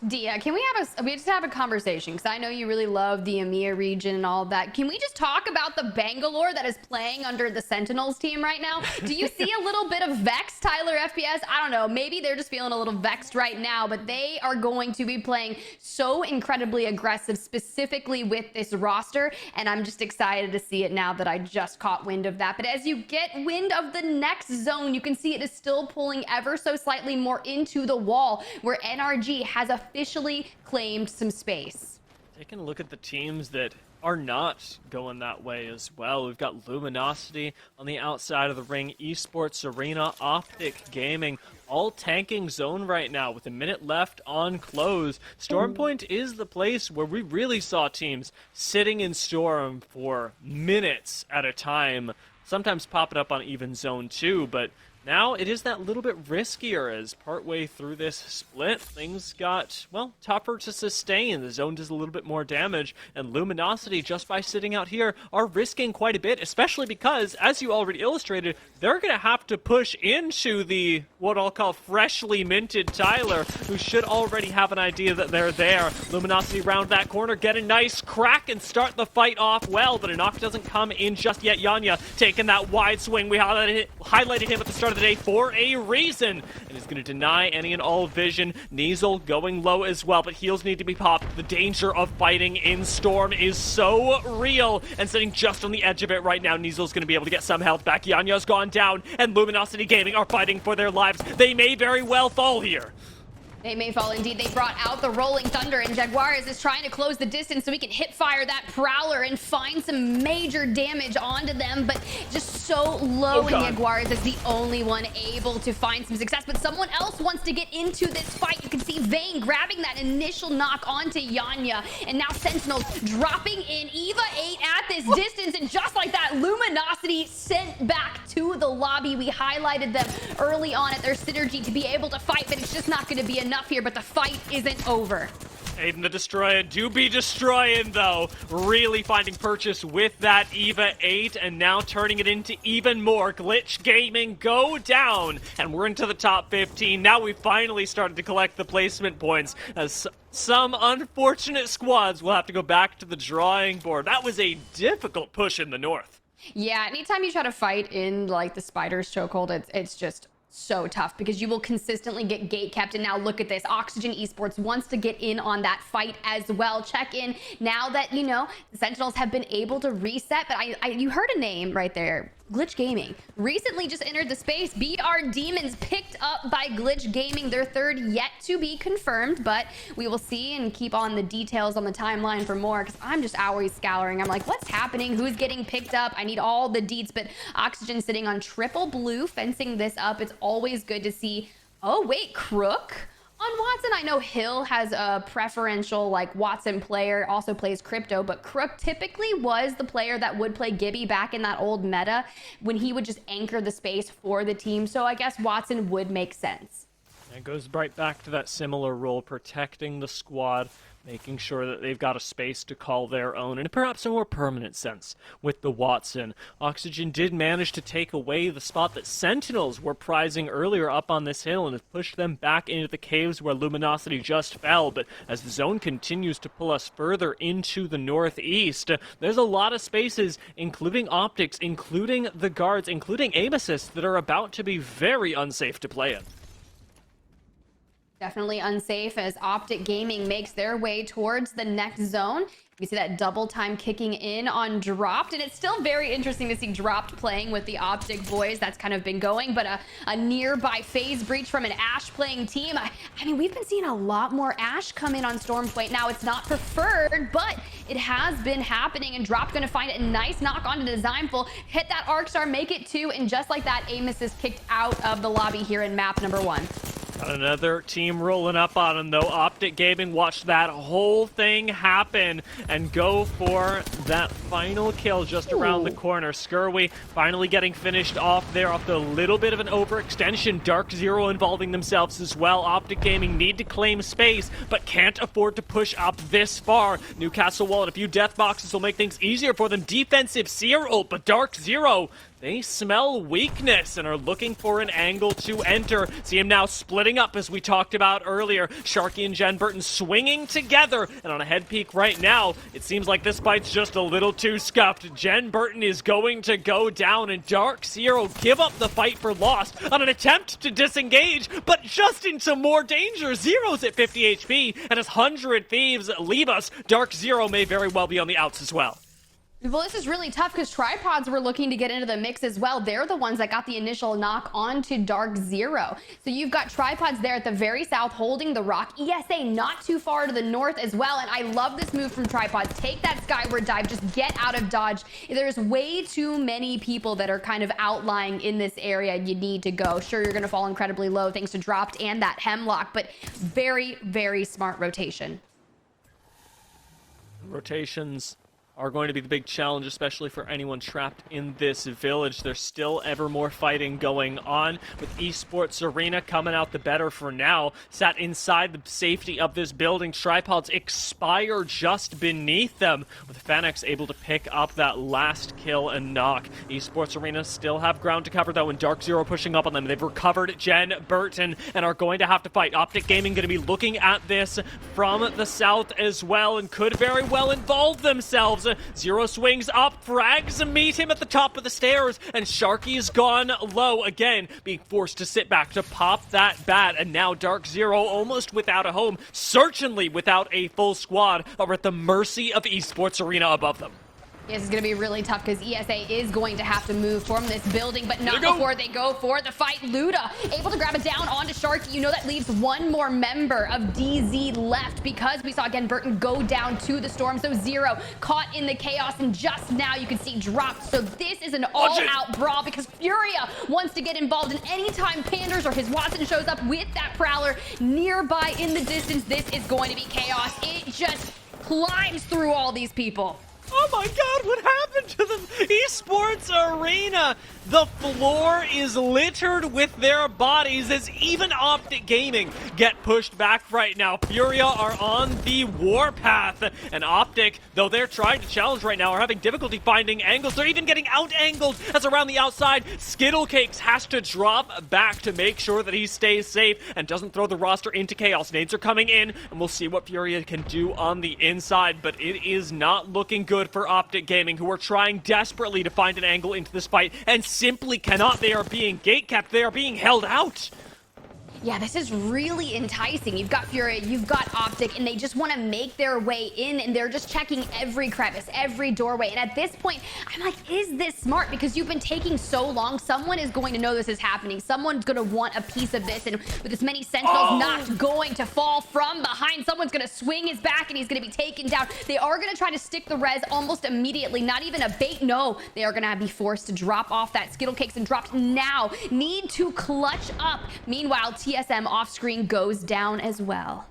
[SPEAKER 4] Dia, can we just have a conversation? Because I know you really love the EMEA region and all of that. Can we just talk about the Bangalore that is playing under the Sentinels team right now? Do you see a little bit of vex, Tyler FPS? I don't know. Maybe they're just feeling a little vexed right now, but they are going to be playing so incredibly aggressive, specifically with this roster, and I'm just excited to see it now that I just caught wind of that. But as you get wind of the next zone, you can see it is still pulling ever so slightly more into the wall, where NRG has officially claimed some space.
[SPEAKER 1] Taking a look at the teams that are not going that way as well. We've got Luminosity on the outside of the ring, Esports Arena, Optic Gaming, all tanking zone right now with a minute left on close. Stormpoint is the place where we really saw teams sitting in Storm for minutes at a time, sometimes popping up on even zone 2, but now it is that little bit riskier as partway through this split, things got, well, tougher to sustain. The zone does a little bit more damage, and Luminosity, just by sitting out here, are risking quite a bit, especially because, as you already illustrated, they're going to have to push into the, what I'll call, freshly minted Tyler, who should already have an idea that they're there. Luminosity round that corner, get a nice crack and start the fight off well, but a knock doesn't come in just yet. Yanya taking that wide swing. We highlighted him at the start of of the day for a reason, and is going to deny any and all vision. Nizel going low as well, but heals need to be popped. The danger of fighting in Storm is so real, and sitting just on the edge of it right now. Nizel's going to be able to get some health back. Yanya's gone down, and Luminosity Gaming are fighting for their lives. They may very well fall here.
[SPEAKER 4] They may fall indeed. They brought out the Rolling Thunder, and Jaguars is trying to close the distance so we can hip fire that Prowler and find some major damage onto them, but just so low, and Jaguars is the only one able to find some success. But someone else wants to get into this fight. You can see Vayne grabbing that initial knock onto Yanya, and now Sentinels dropping in. Eva 8 at this distance, and just like that, Luminosity sent back to the lobby. We highlighted them early on at their synergy to be able to fight, but it's just not going to be enough here, but the fight isn't over.
[SPEAKER 1] Aiden the Destroyer do be destroying, though. Really finding purchase with that Eva 8, and now turning it into even more. Glitch Gaming go down, and we're into the top 15. Now we finally started to collect the placement points, as some unfortunate squads will have to go back to the drawing board. That was a difficult push in the north.
[SPEAKER 4] Yeah, anytime you try to fight in like the Spider's chokehold, it's just so tough because you will consistently get gate kept. And now look at this, Oxygen Esports wants to get in on that fight as well. Check in now that, you know, the Sentinels have been able to reset, but you heard a name right there. Glitch Gaming recently just entered the space. BR Demons picked up by Glitch Gaming, their third yet to be confirmed, but we will see and keep on the details on the timeline for more, because I'm just always scouring. I'm like, what's happening? Who's getting picked up? I need all the deets, but Oxygen sitting on triple blue, fencing this up. It's always good to see. Oh, wait, Crook on Watson. I know Hill has a preferential like Watson player, also plays Crypto, but Crook typically was the player that would play Gibby back in that old meta when he would just anchor the space for the team. So I guess Watson would make sense.
[SPEAKER 1] It goes right back to that similar role, protecting the squad, making sure that they've got a space to call their own, and perhaps a more permanent sense with the Watson. Oxygen did manage to take away the spot that Sentinels were prizing earlier up on this hill, and has pushed them back into the caves where Luminosity just fell. But as the zone continues to pull us further into the northeast, there's a lot of spaces, including optics, including the guards, including aim assists, that are about to be very unsafe to play in.
[SPEAKER 4] Definitely unsafe as Optic Gaming makes their way towards the next zone. You see that double time kicking in on Dropped, and it's still very interesting to see Dropped playing with the Optic boys. That's kind of been going, but a nearby phase breach from an Ashe playing team. I mean, we've been seeing a lot more Ashe come in on Stormpoint. Now, it's not preferred, but it has been happening, and Dropped gonna find a nice knock onto Designful, hit that Arc Star, make it 2, and just like that, aim assist kicked out of the lobby here in map number 1.
[SPEAKER 1] Got another team rolling up on him, though. Optic Gaming watched that whole thing happen and go for that final kill just around the corner. Skirwy finally getting finished off there off the little bit of an overextension. Dark Zero involving themselves as well. Optic Gaming need to claim space, but can't afford to push up this far. Newcastle Wall and a few death boxes will make things easier for them. Defensive Seer ult, but Dark Zero, they smell weakness and are looking for an angle to enter. See him now splitting up as we talked about earlier. Sharky and Jen Burton swinging together, and on a head peek right now, it seems like this fight's just a little too scuffed. Jen Burton is going to go down, and Dark Zero give up the fight for Lost on an attempt to disengage, but just into more danger. Zero's at 50 HP, and as 100 Thieves leave us, Dark Zero may very well be on the outs as well.
[SPEAKER 4] Well, this is really tough because Tripods were looking to get into the mix as well. They're the ones that got the initial knock onto Dark Zero. So you've got Tripods there at the very south holding the rock. ESA not too far to the north as well. And I love this move from Tripods. Take that skyward dive. Just get out of dodge. There's way too many people that are kind of outlying in this area. You need to go. Sure, you're going to fall incredibly low thanks to Dropped and that Hemlock, but very, very smart rotation.
[SPEAKER 1] Rotations are going to be the big challenge, especially for anyone trapped in this village. There's still ever more fighting going on, with Esports Arena coming out the better for now. Sat inside the safety of this building. Tripods expire just beneath them, with Fenix able to pick up that last kill and knock. Esports Arena still have ground to cover, though, and Dark Zero pushing up on them. They've recovered Jen Burton and are going to have to fight. Optic Gaming going to be looking at this from the south as well, and could very well involve themselves falls. Zero swings up, frags meet him at the top of the stairs, and Sharky's gone low again, being forced to sit back to pop that bat. And now Dark Zero, almost without a home, certainly without a full squad, are at the mercy of Esports Arena above them.
[SPEAKER 4] This is going to be really tough because ESA is going to have to move from this building, but not before they go for the fight. Luda able to grab it down onto Sharky. You know that leaves one more member of DZ left because we saw again Burton go down to the storm. So Zero caught in the chaos, and just now you can see dropped. So this is an all-out brawl because Furia wants to get involved, and anytime Panders or his Watson shows up with that Prowler nearby in the distance, this is going to be chaos. It just climbs through all these people.
[SPEAKER 1] Oh my god, what happened to the Esports Arena? The floor is littered with their bodies as even Optic Gaming get pushed back right now. Furia are on the warpath, and Optic, though they're trying to challenge right now, are having difficulty finding angles. They're even getting out-angled as around the outside. Skittlecakes has to drop back to make sure that he stays safe and doesn't throw the roster into chaos. Nades are coming in, and we'll see what Furia can do on the inside, but it is not looking good for Optic Gaming, who are trying desperately to find an angle into this fight and simply cannot. They are being gatekept. They are being held out.
[SPEAKER 4] Yeah, this is really enticing. You've got Furia, you've got Optic, and they just want to make their way in, and they're just checking every crevice, every doorway. And at this point, I'm like, is this smart? Because you've been taking so long, someone is going to know this is happening. Someone's going to want a piece of this, and with as many Sentinels not going to fall from behind, someone's going to swing his back, and he's going to be taken down. They are going to try to stick the res almost immediately, not even a bait. No, they are going to be forced to drop off that Skittlecakes and dropped now. Need to clutch up. Meanwhile, TSM off screen goes down as well.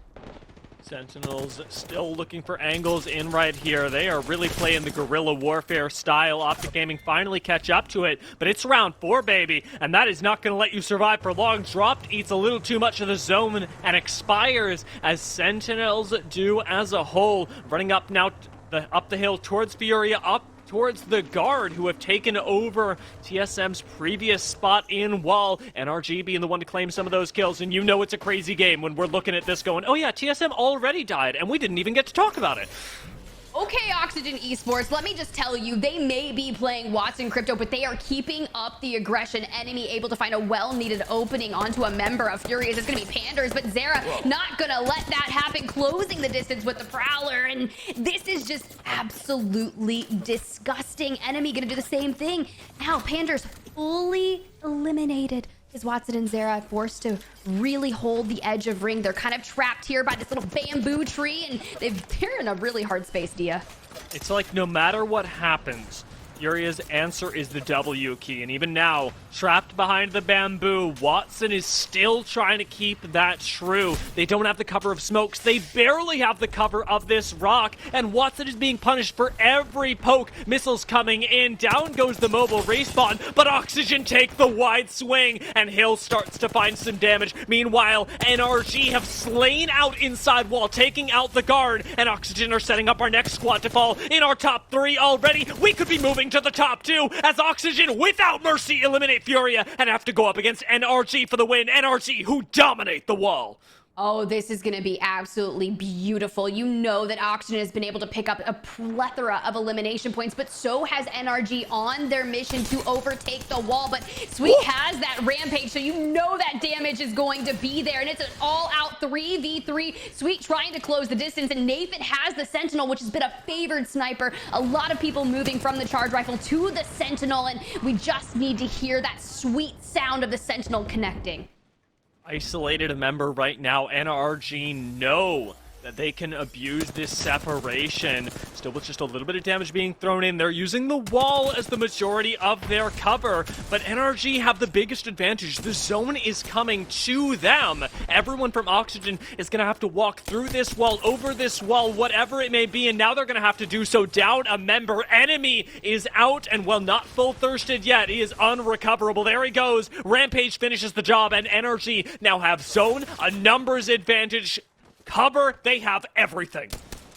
[SPEAKER 1] Sentinels still looking for angles in right here. They are really playing the guerrilla warfare style. Optic Gaming finally catch up to it, but it's round 4, baby, and that is not going to let you survive for long. Dropped eats a little too much of the zone and expires as Sentinels do as a whole. Running up now up the hill towards Furia, up towards the guard, who have taken over TSM's previous spot in wall. NRG being the one to claim some of those kills, and you know it's a crazy game when we're looking at this going, oh yeah, TSM already died, and we didn't even get to talk about it.
[SPEAKER 4] Okay, Oxygen Esports, let me just tell you, they may be playing Watson Crypto, but they are keeping up the aggression. Enemy able to find a well-needed opening onto a member of Furious. It's going to be Panders, but Zera not going to let that happen, closing the distance with the Prowler. And this is just absolutely disgusting. Enemy going to do the same thing. Now, Panders fully eliminated. Is Watson and Zera forced to really hold the edge of ring? They're kind of trapped here by this little bamboo tree, and they're in a really hard space, Dia.
[SPEAKER 1] It's like no matter what happens, Furia's answer is the W key, and even now, trapped behind the bamboo, Watson is still trying to keep that true. They don't have the cover of smokes. They barely have the cover of this rock, and Watson is being punished for every poke. Missiles coming in. Down goes the mobile respawn, but Oxygen take the wide swing, and Hill starts to find some damage. Meanwhile, NRG have slain out inside wall, taking out the guard, and Oxygen are setting up our next squad to fall. In our top 3 already, we could be moving to the top 2 as Oxygen without mercy eliminate Furia and have to go up against NRG for the win. NRG who dominate the wall.
[SPEAKER 4] Oh, this is going to be absolutely beautiful. You know that Oxygen has been able to pick up a plethora of elimination points, but so has NRG on their mission to overtake the wall. But Sweet has that rampage, so you know that damage is going to be there. And it's an all-out 3v3. Sweet trying to close the distance, and Nathan has the Sentinel, which has been a favored sniper. A lot of people moving from the charge rifle to the Sentinel, and we just need to hear that sweet sound of the Sentinel connecting.
[SPEAKER 1] Isolated a member right now. NRG know that they can abuse this separation. Still with just a little bit of damage being thrown in. They're using the wall as the majority of their cover, but NRG have the biggest advantage. The zone is coming to them. Everyone from Oxygen is going to have to walk through this wall, over this wall, whatever it may be, and now they're going to have to do so down a member. Enemy is out, and while not full thirsted yet, he is unrecoverable. There he goes. Rampage finishes the job, and NRG now have zone, a numbers advantage, cover, they have everything.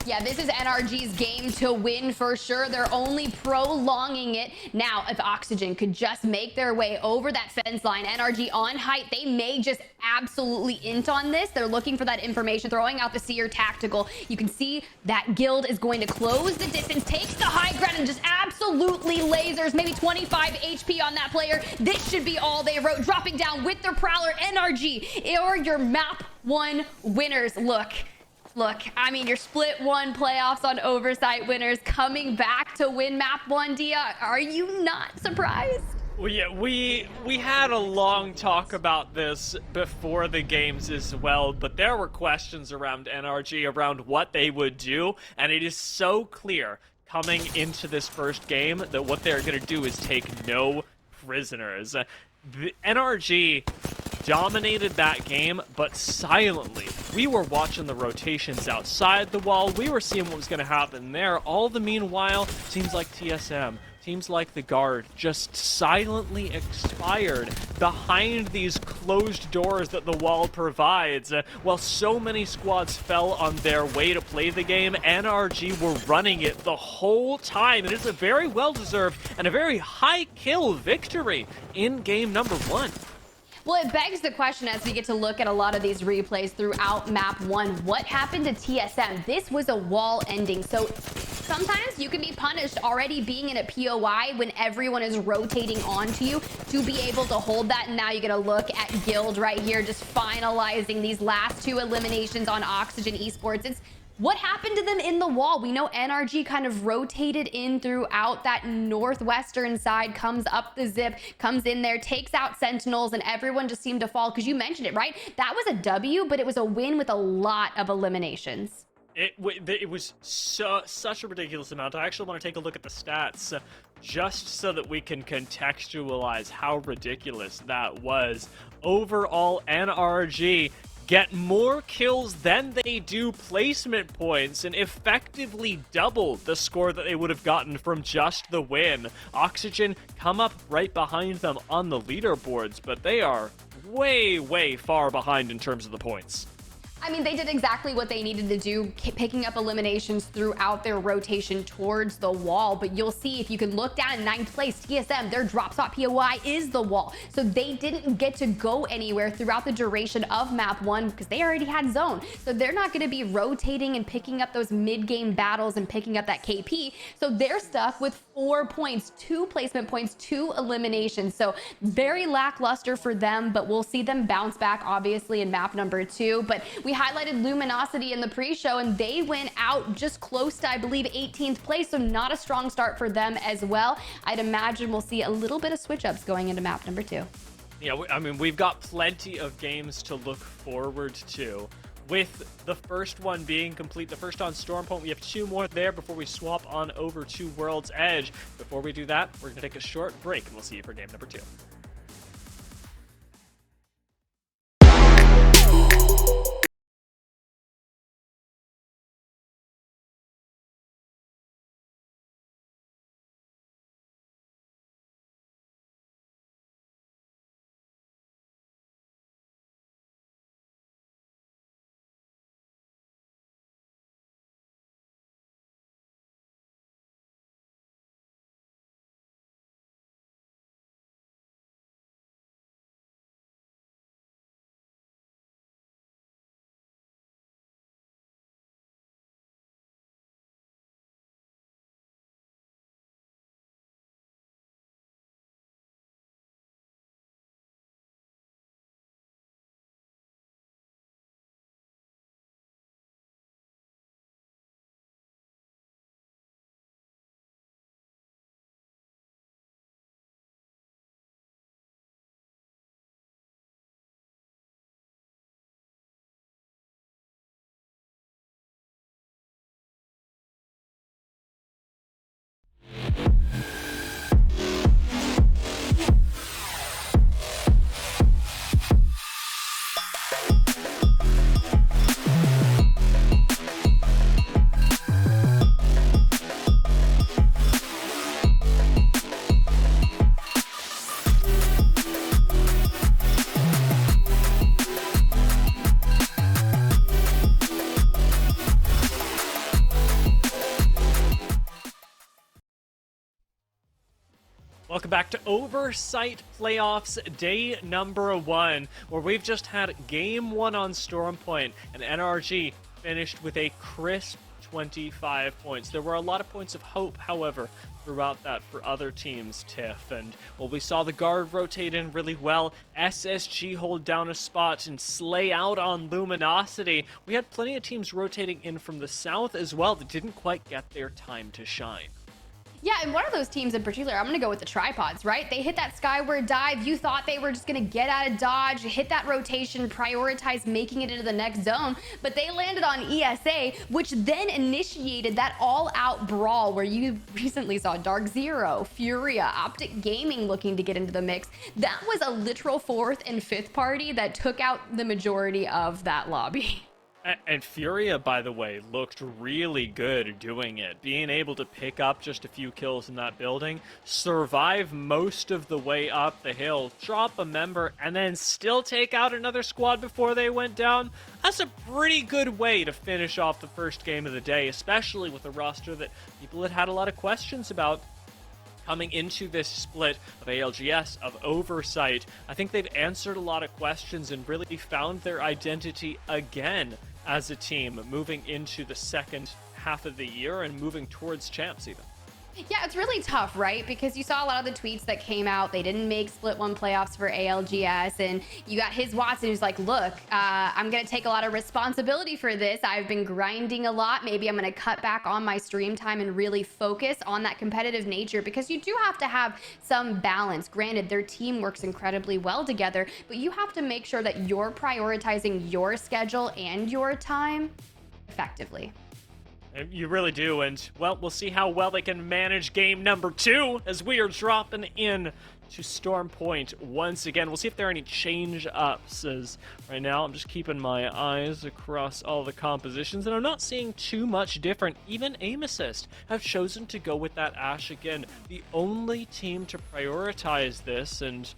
[SPEAKER 4] Yeah, this is NRG's game to win for sure. They're only prolonging it. Now, if Oxygen could just make their way over that fence line, NRG on height, they may just absolutely int on this. They're looking for that information, throwing out the Seer tactical. You can see that Guild is going to close the distance, takes the high ground, and just absolutely lasers. Maybe 25 HP on that player. This should be all they wrote. Dropping down with their Prowler, NRG, or your map 1 winners. Look, I mean, your split 1 playoffs on Oversight winners coming back to win map 1, Dia. Are you not surprised?
[SPEAKER 1] Well, yeah, we had a long talk about this before the games as well, but there were questions around NRG, around what they would do, and it is so clear coming into this first game that what they're going to do is take no prisoners. The NRG dominated that game, but silently. We were watching the rotations outside the wall. We were seeing what was going to happen there. All the meanwhile, teams like TSM, teams like the Guard, just silently expired behind these closed doors that the wall provides. While so many squads fell on their way to play the game, NRG were running it the whole time. It is a very well-deserved and a very high kill victory in game number 1.
[SPEAKER 4] Well, it begs the question as we get to look at a lot of these replays throughout map 1. What happened to TSM? This was a wall ending. So sometimes you can be punished already being in a POI when everyone is rotating onto you to be able to hold that. And now you get a look at Guild right here, just finalizing these last 2 eliminations on Oxygen Esports. It's what happened to them in the wall? We know NRG kind of rotated in throughout that northwestern side, comes up the zip, comes in there, takes out Sentinels, and everyone just seemed to fall. Because you mentioned it, right? That was a W, but it was a win with a lot of eliminations.
[SPEAKER 1] It was such a ridiculous amount. I actually want to take a look at the stats just so that we can contextualize how ridiculous that was. Overall, NRG get more kills than they do placement points and effectively double the score that they would have gotten from just the win. Oxygen come up right behind them on the leaderboards, but they are way far behind in terms of the points.
[SPEAKER 4] I mean, they did exactly what they needed to do, picking up eliminations throughout their rotation towards the wall. But you'll see if you can look down in 9th place, TSM, their drop spot POI is the wall. So they didn't get to go anywhere throughout the duration of map 1 because they already had zone. So they're not going to be rotating and picking up those mid-game battles and picking up that KP. So they're stuck with 4 points, 2 placement points, 2 eliminations. So very lackluster for them, but we'll see them bounce back, obviously, in map number 2. But we highlighted Luminosity in the pre-show, and they went out just close to, I believe, 18th place, so not a strong start for them as well. I'd imagine we'll see a little bit of switch-ups going into map number 2.
[SPEAKER 1] Yeah, I mean, we've got plenty of games to look forward to. With the first one being complete, the first on Stormpoint, we have 2 more there before we swap on over to World's Edge. Before we do that, we're going to take a short break, and we'll see you for game number 2. Welcome back to Oversight Playoffs Day number 1, where we've just had Game 1 on Stormpoint, and NRG finished with a crisp 25 points. There were a lot of points of hope, however, throughout that for other teams, Tiff. And while we saw the guard rotate in really well, SSG hold down a spot and slay out on Luminosity, we had plenty of teams rotating in from the south as well that didn't quite get their time to shine.
[SPEAKER 4] Yeah, and one of those teams in particular, I'm going to go with the Tripods, right? They hit that skyward dive. You thought they were just going to get out of dodge, hit that rotation, prioritize making it into the next zone, but they landed on ESA, which then initiated that all-out brawl where you recently saw Dark Zero, Furia, Optic Gaming looking to get into the mix. That was a literal 4th and 5th party that took out the majority of that lobby.
[SPEAKER 1] And Furia, by the way, looked really good doing it. Being able to pick up just a few kills in that building, survive most of the way up the hill, drop a member, and then still take out another squad before they went down. That's a pretty good way to finish off the first game of the day, especially with a roster that people had a lot of questions about coming into this split of ALGS, of Oversight. I think they've answered a lot of questions and really found their identity again as a team, moving into the second half of the year and moving towards champs even.
[SPEAKER 4] Yeah, it's really tough, right? Because you saw a lot of the tweets that came out. They didn't make Split 1 playoffs for ALGS. And you got his Watson who's like, look, I'm going to take a lot of responsibility for this. I've been grinding a lot. Maybe I'm going to cut back on my stream time and really focus on that competitive nature, because you do have to have some balance. Granted, their team works incredibly well together, but you have to make sure that you're prioritizing your schedule and your time effectively.
[SPEAKER 1] You really do, and, well, we'll see how well they can manage game number 2 as we are dropping in to Stormpoint once again. We'll see if there are any change-ups, as right now I'm just keeping my eyes across all the compositions, and I'm not seeing too much different. Even Aim Assist have chosen to go with that Ashe again, the only team to prioritize this, and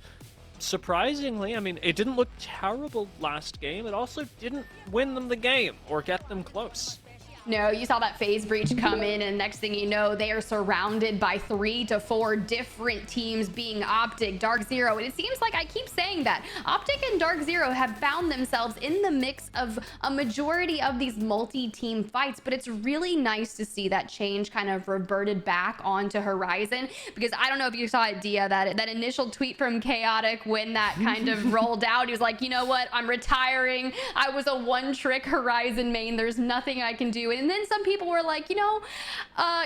[SPEAKER 1] surprisingly, I mean, it didn't look terrible last game. It also didn't win them the game or get them close.
[SPEAKER 4] No, you saw that phase breach come in, and next thing you know, they are surrounded by 3 to 4 different teams, being Optic, Dark Zero, and it seems like I keep saying that Optic and Dark Zero have found themselves in the mix of a majority of these multi-team fights, but it's really nice to see that change kind of reverted back onto Horizon, because I don't know if you saw it, Dia, that initial tweet from Chaotic when that kind of rolled out. He was like, you know what, I'm retiring. I was a one-trick Horizon main. There's nothing I can do. And then some people were like, you know,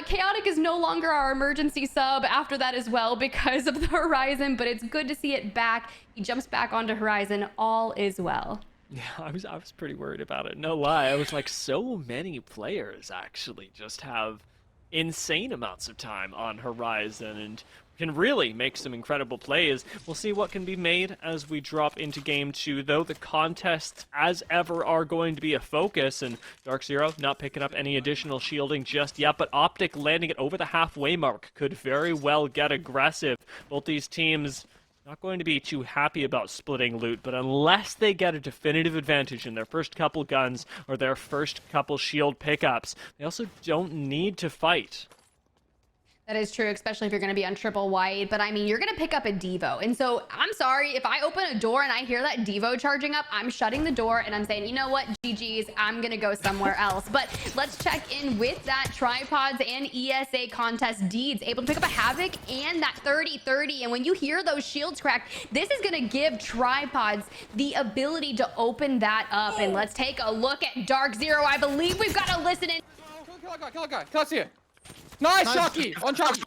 [SPEAKER 4] Chaotic is no longer our emergency sub after that as well because of the Horizon, but it's good to see it back. He jumps back onto Horizon. All is well.
[SPEAKER 1] Yeah, I was pretty worried about it. No lie. I was like, so many players actually just have insane amounts of time on Horizon and can really make some incredible plays. We'll see what can be made as we drop into game 2, though. The contests, as ever, are going to be a focus, and Dark Zero not picking up any additional shielding just yet, but Optic landing it over the halfway mark could very well get aggressive. Both these teams not going to be too happy about splitting loot, but unless they get a definitive advantage in their first couple guns or their first couple shield pickups, they also don't need to fight.
[SPEAKER 4] That is true, especially if you're going to be on triple white. But I mean, you're going to pick up a Devo. And so I'm sorry, if I open a door and I hear that Devo charging up, I'm shutting the door and I'm saying, you know what, GG's, I'm going to go somewhere else. But let's check in with that Tripods and ESA contest Deeds. Able to pick up a Havoc and that 30-30. And when you hear those shields crack, this is going to give Tripods the ability to open that up. And let's take a look at Dark Zero. I believe we've got to listen in.
[SPEAKER 6] Kill a guy. Kill us here. Nice, Shocky! On charge!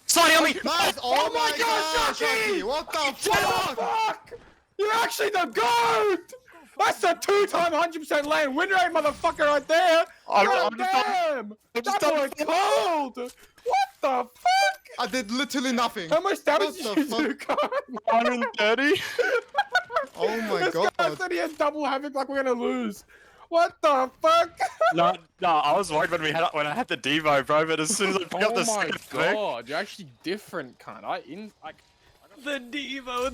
[SPEAKER 7] Sliding on me!
[SPEAKER 6] Nice! Oh my god, Shocky!
[SPEAKER 7] What the
[SPEAKER 6] fuck? You're actually the GOAT! That's a 2-time 100% lane win rate, motherfucker, right there! God damn! That boy cold! What the fuck?
[SPEAKER 7] I did literally nothing.
[SPEAKER 6] How much damage did you do, God?
[SPEAKER 7] 130? Oh my god.
[SPEAKER 6] This guy said he has double Havoc like we're gonna lose. What the fuck?
[SPEAKER 8] No, I was worried when I had the Devo, bro, but as soon as I picked up the
[SPEAKER 6] Oh my
[SPEAKER 8] second thing,
[SPEAKER 6] god, you're actually different, cunt. I
[SPEAKER 1] The Devo,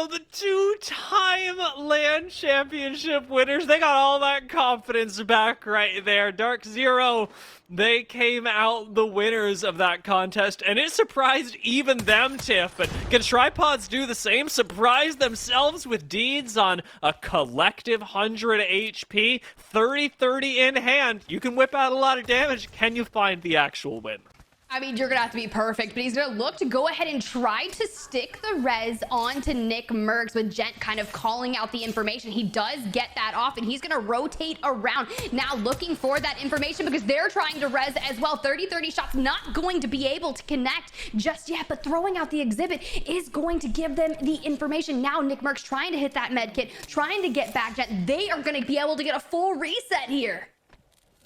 [SPEAKER 1] the two-time LAN championship winners. They got all that confidence back right there. Dark Zero, they came out the winners of that contest, and it surprised even them, Tiff. But can Tripods do the same? Surprise themselves with deeds on a collective 100 HP, 30-30 in hand. You can whip out a lot of damage. Can you find the actual win?
[SPEAKER 4] I mean, you're going to have to be perfect, but he's going to look to go ahead and try to stick the res onto Nick Mercs with Gent kind of calling out the information. He does get that off, and he's going to rotate around now looking for that information because they're trying to res as well. 30-30 shots not going to be able to connect just yet, but throwing out the exhibit is going to give them the information. Now Nick Mercs trying to hit that med kit, trying to get back Gent. They are going to be able to get a full reset here.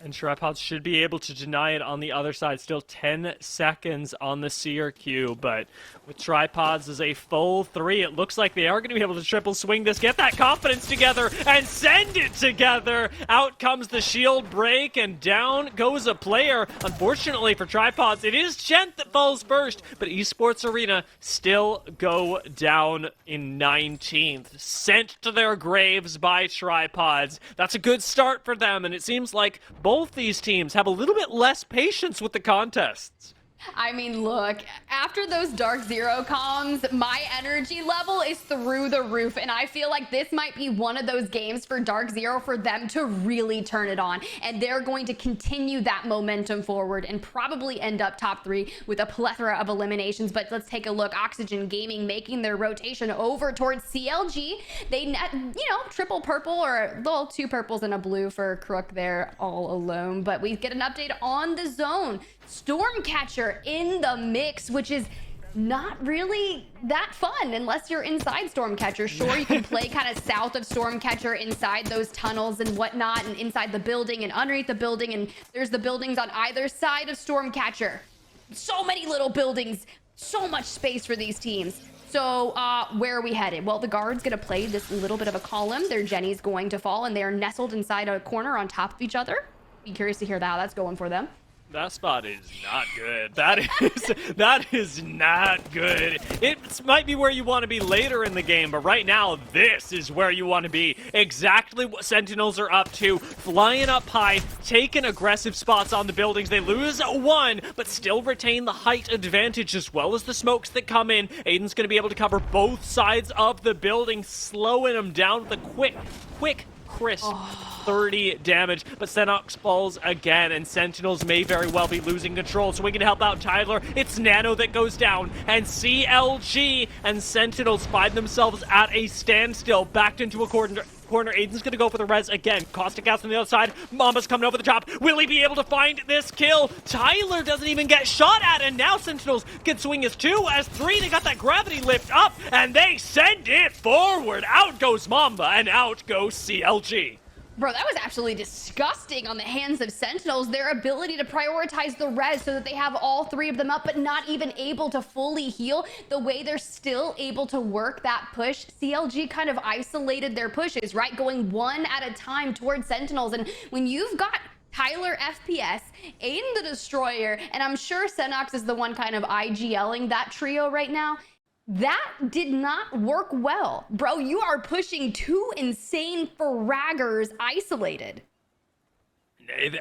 [SPEAKER 1] And Tripods should be able to deny it on the other side. Still 10 seconds on the Seer queue, but with Tripods as a full 3, it looks like they are going to be able to triple swing this, get that confidence together, and send it together. Out comes the shield break, and down goes a player. Unfortunately for Tripods, it is Gent that falls first, but Esports Arena still go down in 19th. Sent to their graves by Tripods. That's a good start for them, and it seems like both these teams have a little bit less patience with the contests.
[SPEAKER 4] I mean, look, after those Dark Zero comms, my energy level is through the roof, and I feel like this might be one of those games for Dark Zero for them to really turn it on, and they're going to continue that momentum forward and probably end up top 3 with a plethora of eliminations. But let's take a look. Oxygen Gaming making their rotation over towards CLG. They net, triple purple, or a little 2 purples and a blue for Crook there all alone. But we get an update on the zone. Stormcatcher in the mix, which is not really that fun unless you're inside Stormcatcher. Sure, you can play kind of south of Stormcatcher inside those tunnels and whatnot, and inside the building and underneath the building, and there's the buildings on either side of Stormcatcher. So many little buildings, so much space for these teams. So where are we headed? Well, the guard's gonna play this little bit of a column. Their Jenny's going to fall, and they're nestled inside a corner on top of each other. Be curious to hear how that's going for them.
[SPEAKER 1] That spot is not good. That is not good. It might be where you want to be later in the game, but right now, this is where you want to be. Exactly what Sentinels are up to. Flying up high, taking aggressive spots on the buildings. They lose 1, but still retain the height advantage as well as the smokes that come in. Aiden's going to be able to cover both sides of the building, slowing them down with a quick, crisp 30 damage, but Senox falls again, and Sentinels may very well be losing control, so we can help out Tyler. It's Nano that goes down, and CLG and Sentinels find themselves at a standstill, backed into a corner. Aiden's gonna go for the res again. Caustic Gas on the other side. Mamba's coming over the top. Will he be able to find this kill? Tyler doesn't even get shot at, and now Sentinels can swing as 2, as 3. They got that gravity lift up, and they send it forward. Out goes Mamba, and out goes CLG.
[SPEAKER 4] Bro, that was absolutely disgusting on the hands of Sentinels. Their ability to prioritize the res so that they have all 3 of them up, but not even able to fully heal. The way they're still able to work that push, CLG kind of isolated their pushes, right? Going 1 at a time towards Sentinels. And when you've got Tyler FPS, Aiden the Destroyer, and I'm sure Senox is the one kind of IGLing that trio right now, that did not work well. Bro, you are pushing 2 insane fraggers isolated.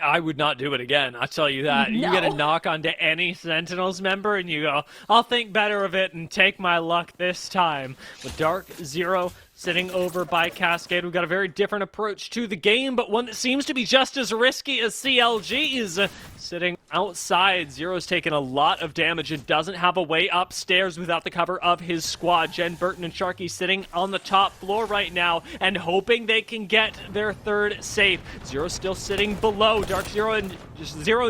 [SPEAKER 1] I would not do it again, I'll tell you that.
[SPEAKER 4] No.
[SPEAKER 1] You get a knock onto any Sentinels member and you go, I'll think better of it and take my luck this time. With Dark Zero sitting over by Cascade, we've got a very different approach to the game, but one that seems to be just as risky as CLG's. Sitting outside, Zero's taken a lot of damage and doesn't have a way upstairs without the cover of his squad. Jen, Burton, and Sharky sitting on the top floor right now and hoping they can get their 3rd safe. Zero's still sitting below. Dark Zero and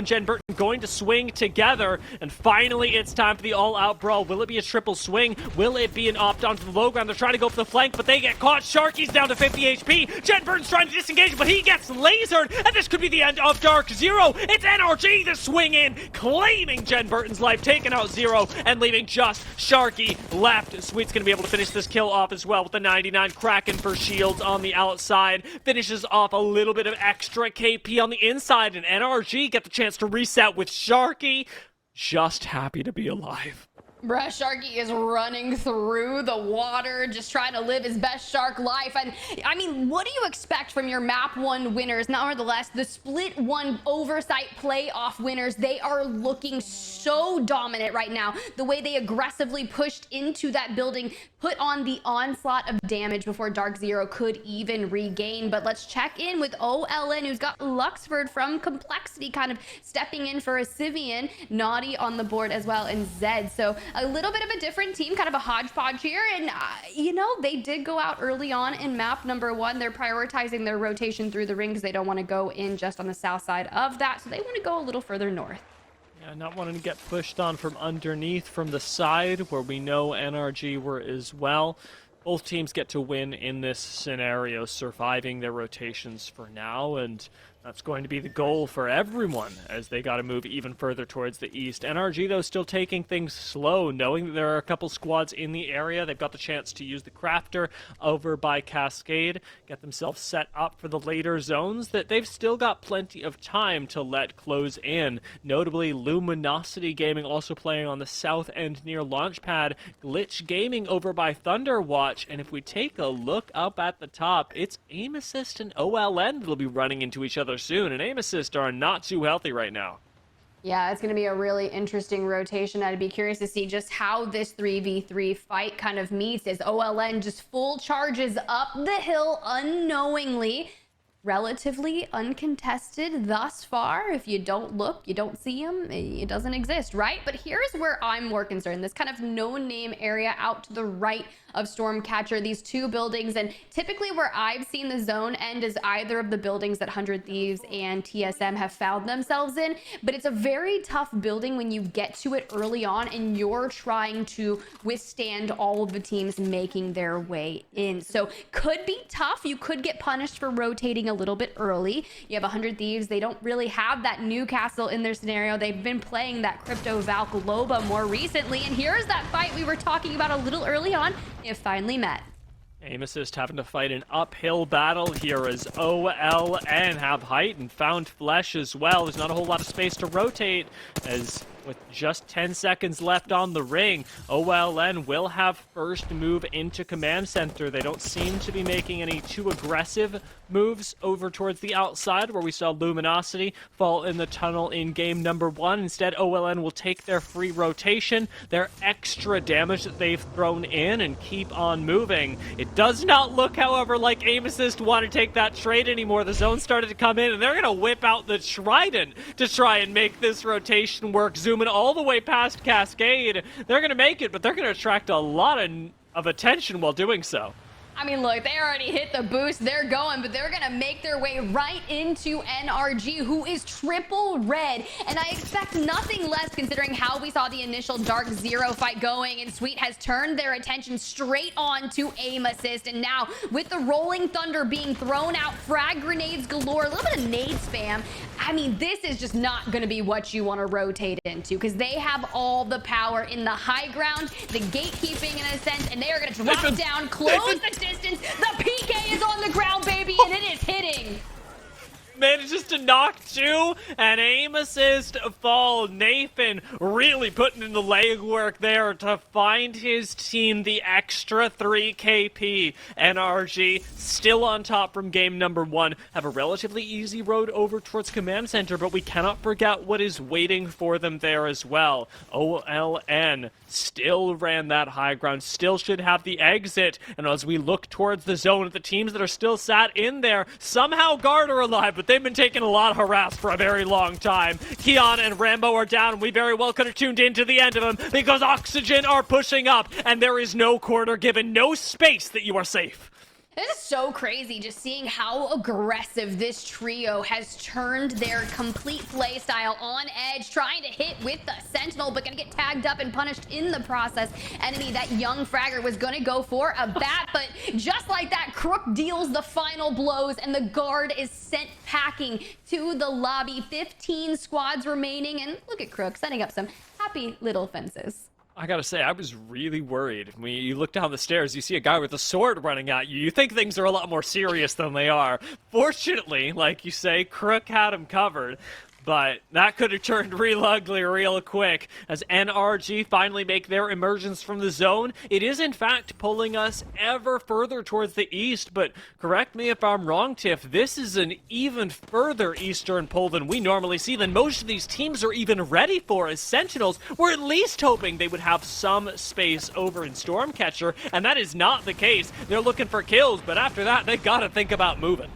[SPEAKER 1] Jen Burton going to swing together, and finally it's time for the all-out brawl. Will it be a triple swing? Will it be an opt onto the low ground? They're trying to go for the flank, but they get caught. Sharky's down to 50 HP. Jen Burton's trying to disengage, but he gets lasered, and this could be the end of Dark Zero. It's NRG the swing in, claiming Jen Burton's life, taking out Zero, and leaving just Sharky left. Sweet's gonna be able to finish this kill off as well with the 99, cracking for shields on the outside. Finishes off a little bit of extra KP on the inside, and NRG get the chance to reset with Sharky. Just happy to be alive.
[SPEAKER 4] Bruh, Sharky is running through the water, just trying to live his best shark life. And I mean, what do you expect from your map 1 winners? Nevertheless, the split 1 Oversight playoff winners, they are looking so dominant right now. The way they aggressively pushed into that building, put on the onslaught of damage before Dark Zero could even regain. But let's check in with OLN, who's got Luxford from Complexity kind of stepping in for a Sivian, Naughty on the board as well, and Zed. So a little bit of a different team, kind of a hodgepodge here. And, you know, they did go out early on in map number 1. They're prioritizing their rotation through the ring because they don't want to go in just on the south side of that. So they want to go a little further north.
[SPEAKER 1] Yeah, not wanting to get pushed on from underneath, from the side, where we know NRG were as well. Both teams get to win in this scenario, surviving their rotations for now, and that's going to be the goal for everyone as they got to move even further towards the east. NRG, though, still taking things slow, knowing that there are a couple squads in the area. They've got the chance to use the Crafter over by Cascade, get themselves set up for the later zones that they've still got plenty of time to let close in. Notably, Luminosity Gaming also playing on the south end near Launchpad, Glitch Gaming over by Thunderwatch, and if we take a look up at the top, it's Aim Assist and OLN that'll be running into each other soon, and Aim Assist are not too healthy right now.
[SPEAKER 4] Yeah, it's going to be a really interesting rotation. I'd be curious to see just how this 3v3 fight kind of meets as OLN just full charges up the hill unknowingly. Relatively uncontested thus far. If you don't look, you don't see him, it doesn't exist, right? But here's where I'm more concerned. This kind of no-name area out to the right of Stormcatcher, these 2 buildings, and typically where I've seen the zone end is either of the buildings that 100 Thieves and TSM have found themselves in, but it's a very tough building when you get to it early on and you're trying to withstand all of the teams making their way in. So could be tough. You could get punished for rotating a little bit early. You have 100 Thieves. They don't really have that Newcastle in their scenario. They've been playing that Crypto Valk Loba more recently, and here's that fight we were talking about a little early on. It finally met.
[SPEAKER 1] Aim Assist having to fight an uphill battle here as OLN have height and found flesh as well. There's not a whole lot of space to rotate as with just 10 seconds left on the ring, OLN will have first move into Command Center. They don't seem to be making any too aggressive moves over towards the outside where we saw Luminosity fall in the tunnel in game number 1. Instead, OLN will take their free rotation, their extra damage that they've thrown in, and keep on moving. It does not look, however, like Aim Assist want to take that trade anymore. The zone started to come in, and they're going to whip out the Trident to try and make this rotation work. Zooming all the way past Cascade. They're going to make it, but they're going to attract a lot of attention while doing so.
[SPEAKER 4] I mean, look, they already hit the boost. They're going, but they're going to make their way right into NRG, who is triple red. And I expect nothing less considering how we saw the initial Dark Zero fight going. And Sweet has turned their attention straight on to Aim Assist. And now, with the Rolling Thunder being thrown out, frag grenades galore, a little bit of nade spam. I mean, this is just not going to be what you want to rotate into because they have all the power in the high ground, the gatekeeping in a sense, and they are going to drop down, close the distance. The PK is on the ground, baby, and it is hitting.
[SPEAKER 1] Manages to knock 2 and Aim Assist fall. Nathan really putting in the legwork there to find his team the extra 3 KP. NRG still on top from game number 1. Have a relatively easy road over towards Command Center, but we cannot forget what is waiting for them there as well. OLN still ran that high ground, still should have the exit, and as we look towards the zone, the teams that are still sat in there, somehow Guard are alive, but they've been taking a lot of harass for a very long time. Keon and Rambo are down, and we very well could have tuned in to the end of them because Oxygen are pushing up, and there is no quarter given, no space that you are safe.
[SPEAKER 4] This is so crazy just seeing how aggressive this trio has turned their complete play style on edge, trying to hit with the Sentinel, but gonna get tagged up and punished in the process. Enemy, that young fragger, was gonna go for a bat, but just like that, Crook deals the final blows, and the Guard is sent packing to the lobby. 15 squads remaining, and look at Crook setting up some happy little fences.
[SPEAKER 1] I gotta say, I was really worried. When you look down the stairs, you see a guy with a sword running at you. You think things are a lot more serious than they are. Fortunately, like you say, Crook had him covered. but that could have turned real ugly real quick as NRG finally make their emergence from the zone. It is in fact pulling us ever further towards the east, but correct me if I'm wrong, Tiff, this is an even further eastern pull than we normally see, than most of these teams are even ready for, as Sentinels were at least hoping they would have some space over in Stormcatcher, and that is not the case. They're looking for kills, but after that, they gotta think about moving.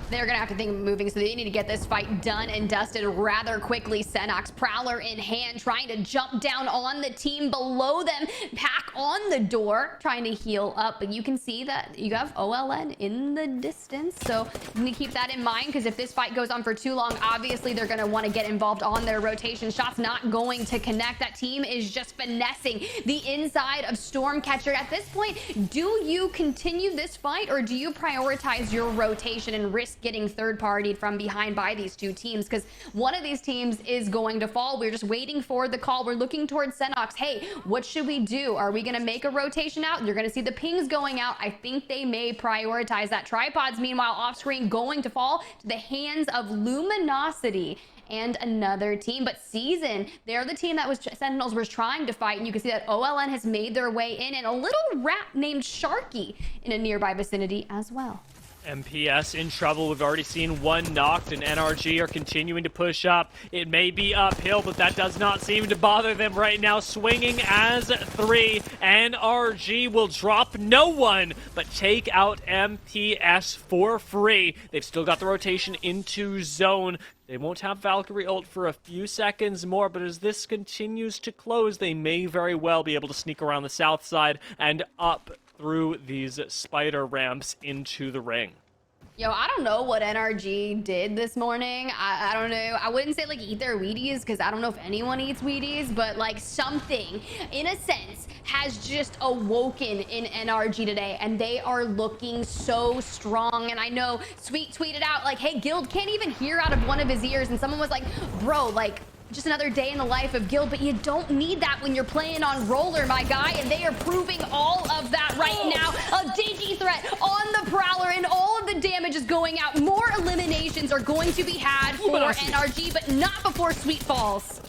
[SPEAKER 4] They're going to have to think of moving, so they need to get this fight done and dusted rather quickly. Senox, Prowler in hand, trying to jump down on the team below them. Pack on the door, trying to heal up. But you can see that you have OLN in the distance, so you need to keep that in mind, because if this fight goes on for too long, obviously they're going to want to get involved on their rotation. Shots not going to connect. That team is just finessing the inside of Stormcatcher. At this point, do you continue this fight, or do you prioritize your rotation and risk getting third-partied from behind by these two teams? Because one of these teams is going to fall. We're just waiting for the call. We're looking towards Senox. Hey, what should we do? Are we going to make a rotation out? You're going to see the pings going out. I think they may prioritize that. Tripods, meanwhile, off-screen going to fall to the hands of Luminosity and another team. But Season, they're the team that was Sentinels was trying to fight, and you can see that OLN has made their way in, and a little rat named Sharky in a nearby vicinity as well.
[SPEAKER 1] MPS in trouble. We've already seen one knocked, and NRG are continuing to push up. It may be uphill, but that does not seem to bother them right now. Swinging as 3. NRG will drop no one, but take out MPS for free. They've still got the rotation into zone. They won't have Valkyrie ult for a few seconds more, but as this continues to close, they may very well be able to sneak around the south side and up through these spider ramps into the ring.
[SPEAKER 4] Yo, I don't know what NRG did this morning. I don't know. I wouldn't say like eat their Wheaties, because I don't know if anyone eats Wheaties, but like something in a sense has just awoken in NRG today, and they are looking so strong. And I know Sweet tweeted out like, hey, Guild can't even hear out of one of his ears, and someone was like, bro, like just another day in the life of Guild, but you don't need that when you're playing on Roller, my guy, and they are proving all of that right now. A digi threat on the Prowler, and all of the damage is going out. More eliminations are going to be had for NRG, but not before Sweet falls.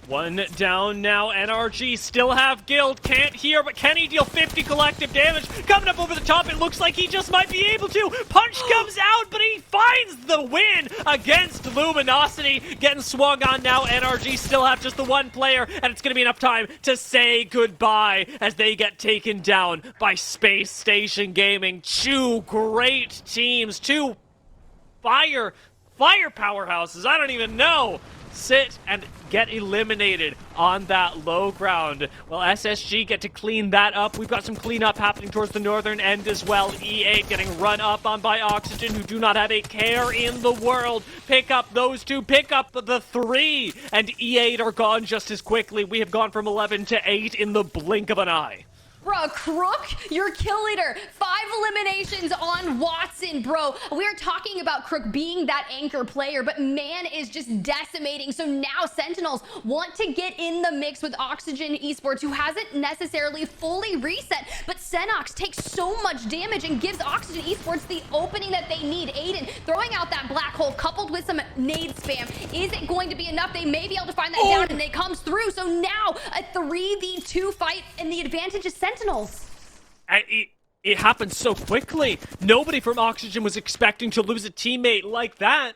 [SPEAKER 1] One down now. NRG still have Guild. Can't hear, but can he deal 50 collective damage? Coming up over the top, it looks like he just might be able to. Punch comes out, but he finds the win against Luminosity. Getting swung on now. NRG still have just the one player, and it's going to be enough time to say goodbye as they get taken down by Space Station Gaming. Two great teams. Two fire powerhouses. I don't even know. Sit and get eliminated on that low ground. Well, SSG get to clean that up. We've got some cleanup happening towards the northern end as well. E8 getting run up on by Oxygen, who do not have a care in the world. Pick up those two, pick up the 3, and E8 are gone just as quickly. We have gone from 11 to 8 in the blink of an eye.
[SPEAKER 4] Bro, Crook, your kill leader. 5 eliminations on Watson, bro. We're talking about Crook being that anchor player, but man is just decimating. So now Sentinels want to get in the mix with Oxygen Esports, who hasn't necessarily fully reset, but Senox takes so much damage and gives Oxygen Esports the opening that they need. Aiden throwing out that black hole coupled with some nade spam. Is it going to be enough? They may be able to find that down, and it comes through. So now a 3v2 fight, and the advantage is Sentinels.
[SPEAKER 1] It happened so quickly. Nobody from Oxygen was expecting to lose a teammate like that.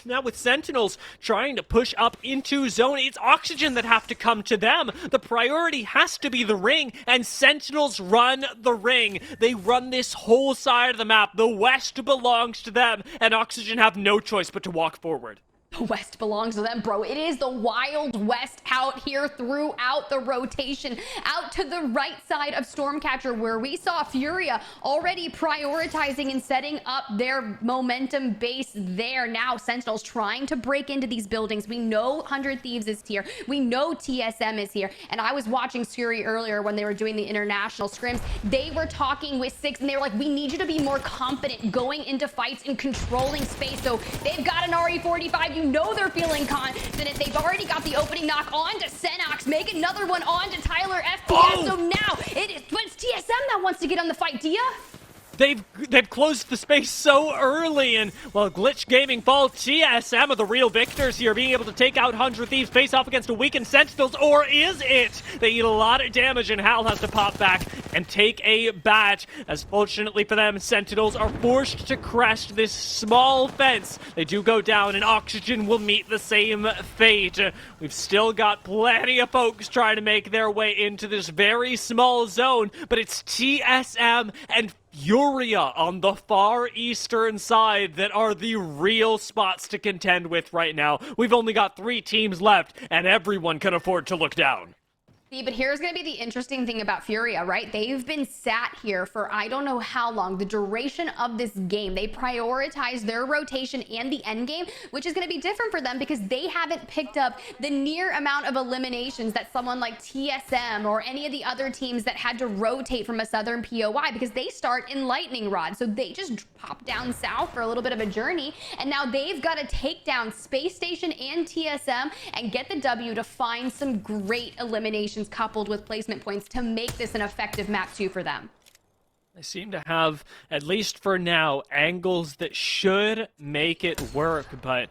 [SPEAKER 1] Now with Sentinels trying to push up into zone, it's Oxygen that have to come to them. The priority has to be the ring, and Sentinels run the ring. They run this whole side of the map. The West belongs to them, and Oxygen have no choice but to walk forward.
[SPEAKER 4] The West belongs to them, bro. It is the Wild West out here throughout the rotation. Out to the right side of Stormcatcher, where we saw Furia already prioritizing and setting up their momentum base there. Now Sentinels trying to break into these buildings. We know 100 Thieves is here. We know TSM is here. And I was watching Suri earlier when they were doing the international scrims. They were talking with 6, and they were like, we need you to be more confident going into fights and controlling space. So they've got an RE45. You know they're feeling confident. They've already got the opening knock on to Senox. Make another one on to Tyler FPS. So now it's TSM that wants to get on the fight, Dia.
[SPEAKER 1] they've closed the space so early, and well, Glitch Gaming fall. TSM are the real victors here, being able to take out 100 Thieves face off against a weakened Sentinels, or is it? They eat a lot of damage, and Hal has to pop back and take a badge, as fortunately for them, Sentinels are forced to crest this small fence. They do go down, and Oxygen will meet the same fate. We've still got plenty of folks trying to make their way into this very small zone, but it's TSM and Furia on the far eastern side that are the real spots to contend with right now. We've only got 3 teams left, and everyone can afford to look down.
[SPEAKER 4] See, but here's going to be the interesting thing about Furia, right? They've been sat here for I don't know how long, the duration of this game. They prioritize their rotation and the end game, which is going to be different for them because they haven't picked up the near amount of eliminations that someone like TSM or any of the other teams that had to rotate from a Southern POI, because they start in Lightning Rod. So they just pop down south for a little bit of a journey, and now they've got to take down Space Station and TSM and get the W to find some great eliminations coupled with placement points to make this an effective map 2 for them.
[SPEAKER 1] They seem to have, at least for now, angles that should make it work, but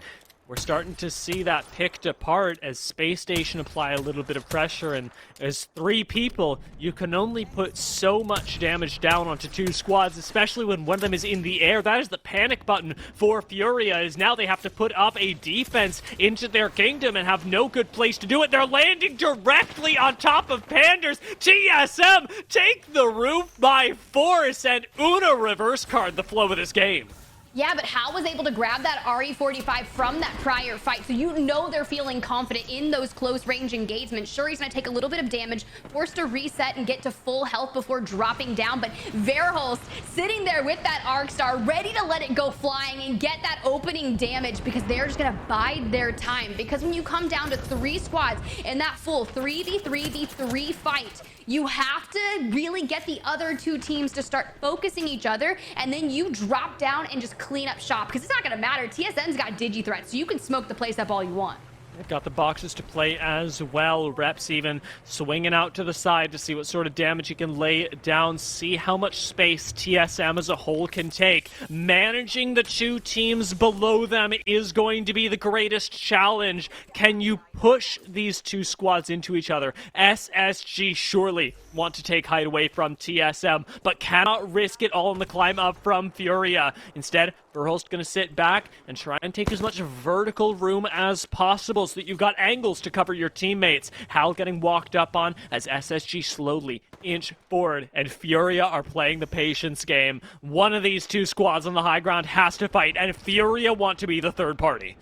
[SPEAKER 1] we're starting to see that picked apart as Space Station apply a little bit of pressure, and as 3 people, you can only put so much damage down onto 2 squads, especially when one of them is in the air. That is the panic button for Furia, is now they have to put up a defense into their kingdom and have no good place to do it. They're landing directly on top of Panders. TSM take the roof by force, and Una reverse card the flow of this game.
[SPEAKER 4] Yeah, but Hal was able to grab that RE45 from that prior fight, so you know they're feeling confident in those close range engagements. Sure, he's going to take a little bit of damage, forced to reset and get to full health before dropping down, but Verholst sitting there with that Arc Star, ready to let it go flying and get that opening damage, because they're just going to bide their time. Because when you come down to 3 squads in that full 3v3v3 fight, you have to really get the other 2 teams to start focusing each other, and then you drop down and just clean up shop, because it's not going to matter. TSN's got digi threats, so you can smoke the place up all you want.
[SPEAKER 1] They've got the boxes to play as well. Reps even swinging out to the side to see what sort of damage he can lay down, see how much space TSM as a whole can take. Managing the 2 teams below them is going to be the greatest challenge. Can you push these 2 squads into each other? SSG surely want to take height away from TSM, but cannot risk it all in the climb up from Furia. Instead, Verholst going to sit back and try and take as much vertical room as possible so that you've got angles to cover your teammates. Hal getting walked up on as SSG slowly inch forward, and Furia are playing the patience game. One of these 2 squads on the high ground has to fight, and Furia want to be the third party.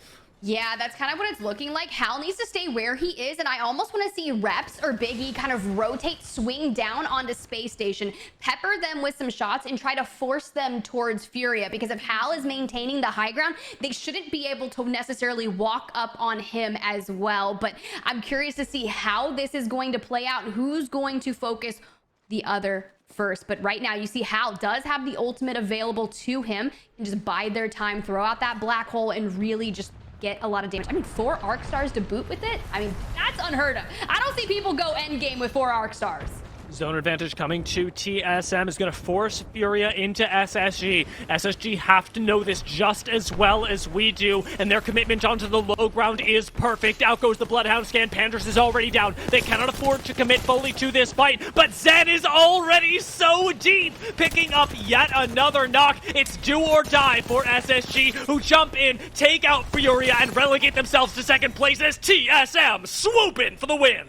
[SPEAKER 4] Yeah, that's kind of what it's looking like. Hal needs to stay where he is, and I almost want to see Reps or Biggie kind of rotate, swing down onto Space Station, pepper them with some shots, and try to force them towards Furia, because if Hal is maintaining the high ground, they shouldn't be able to necessarily walk up on him as well. But I'm curious to see how this is going to play out and who's going to focus the other first. But right now, you see Hal does have the ultimate available to him. He can just bide their time, throw out that black hole, and really just get a lot of damage. I mean, 4 Arc Stars to boot with it? I mean, that's unheard of. I don't see people go end game with 4 Arc Stars.
[SPEAKER 1] Zone advantage coming to TSM is going to force Furia into SSG. SSG have to know this just as well as we do, and their commitment onto the low ground is perfect. Out goes the Bloodhound scan. Panders is already down. They cannot afford to commit fully to this fight, but Zen is already so deep, picking up yet another knock. It's do or die for SSG, who jump in, take out Furia, and relegate themselves to second place as TSM swoop in for the win.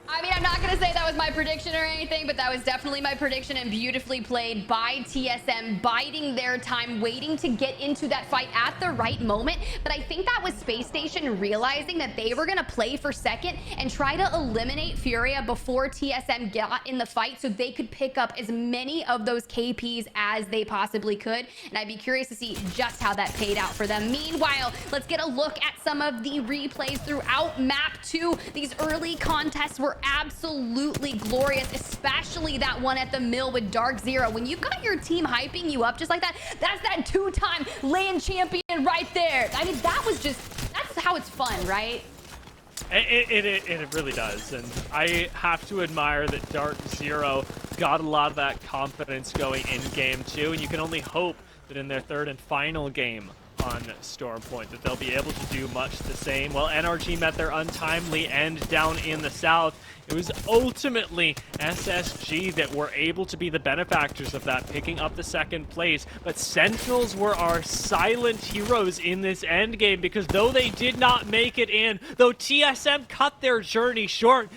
[SPEAKER 4] I mean, I'm not going to say that was my prediction or anything, but that was definitely my prediction, and beautifully played by TSM, biding their time, waiting to get into that fight at the right moment. But I think that was Space Station realizing that they were going to play for second and try to eliminate Furia before TSM got in the fight, so they could pick up as many of those KPs as they possibly could. And I'd be curious to see just how that paid out for them. Meanwhile, let's get a look at some of the replays throughout map 2. These early contests were absolutely glorious, especially that one at the mill with Dark Zero. When you've got your team hyping you up just like that, that's that 2-time land champion right there. I mean, that's how it's fun, right?
[SPEAKER 1] It really does, and I have to admire that Dark Zero got a lot of that confidence going in Game 2, and you can only hope that in their third and final game on Storm Point that they'll be able to do much the same. Well, NRG met their untimely end down in the south. It was ultimately SSG that were able to be the benefactors of that, picking up the second place. But Sentinels were our silent heroes in this end game, because though they did not make it in, though TSM cut their journey short,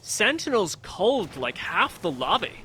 [SPEAKER 1] Sentinels culled like half the lobby.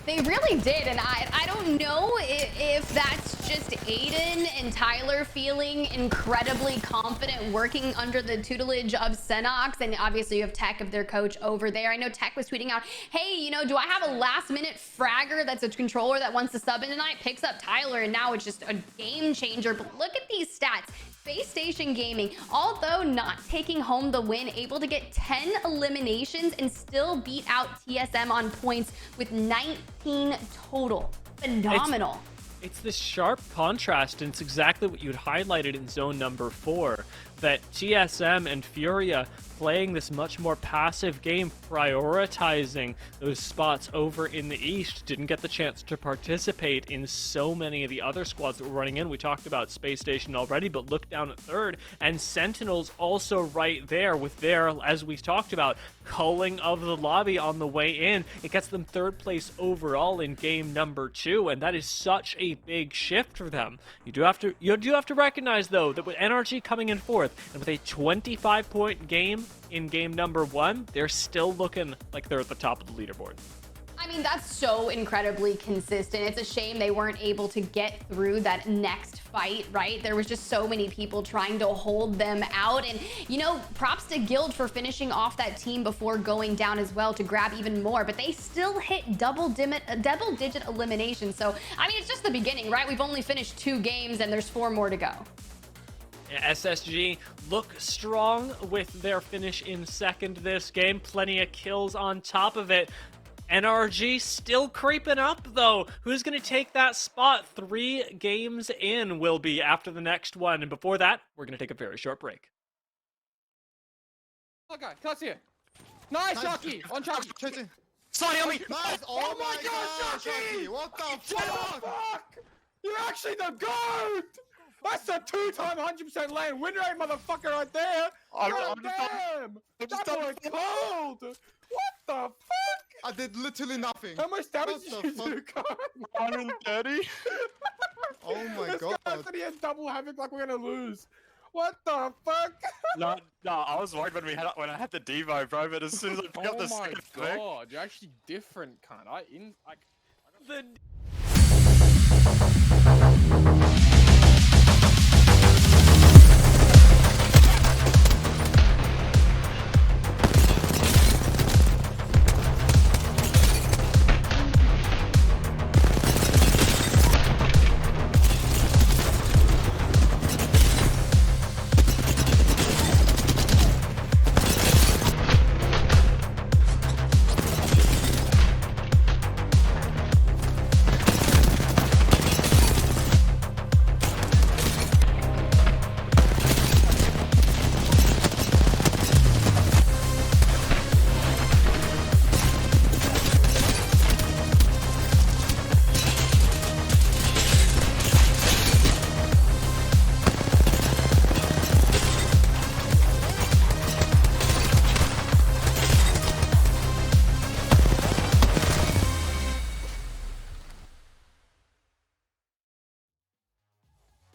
[SPEAKER 4] They really did, and I don't know if that's just Aiden and Tyler feeling incredibly confident working under the tutelage of Senox, and obviously you have Tech of their coach over there. I know Tech was tweeting out, hey, you know, do I have a last-minute fragger that's a controller that wants to sub in tonight? Picks up Tyler, and now it's just a game changer. But look at these stats. Space Station Gaming, although not taking home the win, able to get 10 eliminations and still beat out TSM on points with 19 total. Phenomenal.
[SPEAKER 1] It's this sharp contrast, and it's exactly what you had highlighted in zone number 4, that TSM and Furia playing this much more passive game, prioritizing those spots over in the east, didn't get the chance to participate in so many of the other squads that were running in. We talked about Space Station already, but look down at third, and Sentinels also right there with their, as we talked about, culling of the lobby on the way in. It gets them third place overall in game number 2, and that is such a big shift for them. You do have to recognize, though, that with NRG coming in fourth, and with a 25-point game in game number 1, they're still looking like they're at the top of the leaderboard.
[SPEAKER 4] I mean, that's so incredibly consistent. It's a shame they weren't able to get through that next fight, right? There was just so many people trying to hold them out. And, you know, props to Guild for finishing off that team before going down as well to grab even more. But they still hit double-digit elimination. So, I mean, it's just the beginning, right? We've only finished 2 games and there's 4 more to go.
[SPEAKER 1] SSG look strong with their finish in second this game. Plenty of kills on top of it. NRG still creeping up, though. Who's going to take that spot? 3 games in will be after the next one. And before that, we're going to take a very short break.
[SPEAKER 6] Okay, cuts here. Nice, Shocky! On Shocky!
[SPEAKER 7] Sorry, on me! Nice!
[SPEAKER 6] Oh my god, Shocky!
[SPEAKER 7] What the
[SPEAKER 6] What the fuck? You're actually the GOAT! That's a 2-time 100% lane win rate, motherfucker, right there! God damn! That boy cold! What the fuck?
[SPEAKER 7] I did literally nothing.
[SPEAKER 6] How much damage
[SPEAKER 7] What
[SPEAKER 6] did
[SPEAKER 7] the
[SPEAKER 6] you do,
[SPEAKER 7] fuck?
[SPEAKER 6] God?
[SPEAKER 8] 130?
[SPEAKER 7] Oh my
[SPEAKER 6] This
[SPEAKER 7] god.
[SPEAKER 6] guy said he had double havoc like we're gonna lose. What the fuck?
[SPEAKER 8] No, I was worried when I had the Devo, bro. But as soon as I picked up the
[SPEAKER 6] Oh my
[SPEAKER 8] second thing,
[SPEAKER 6] god, you're actually different, cunt.
[SPEAKER 1] The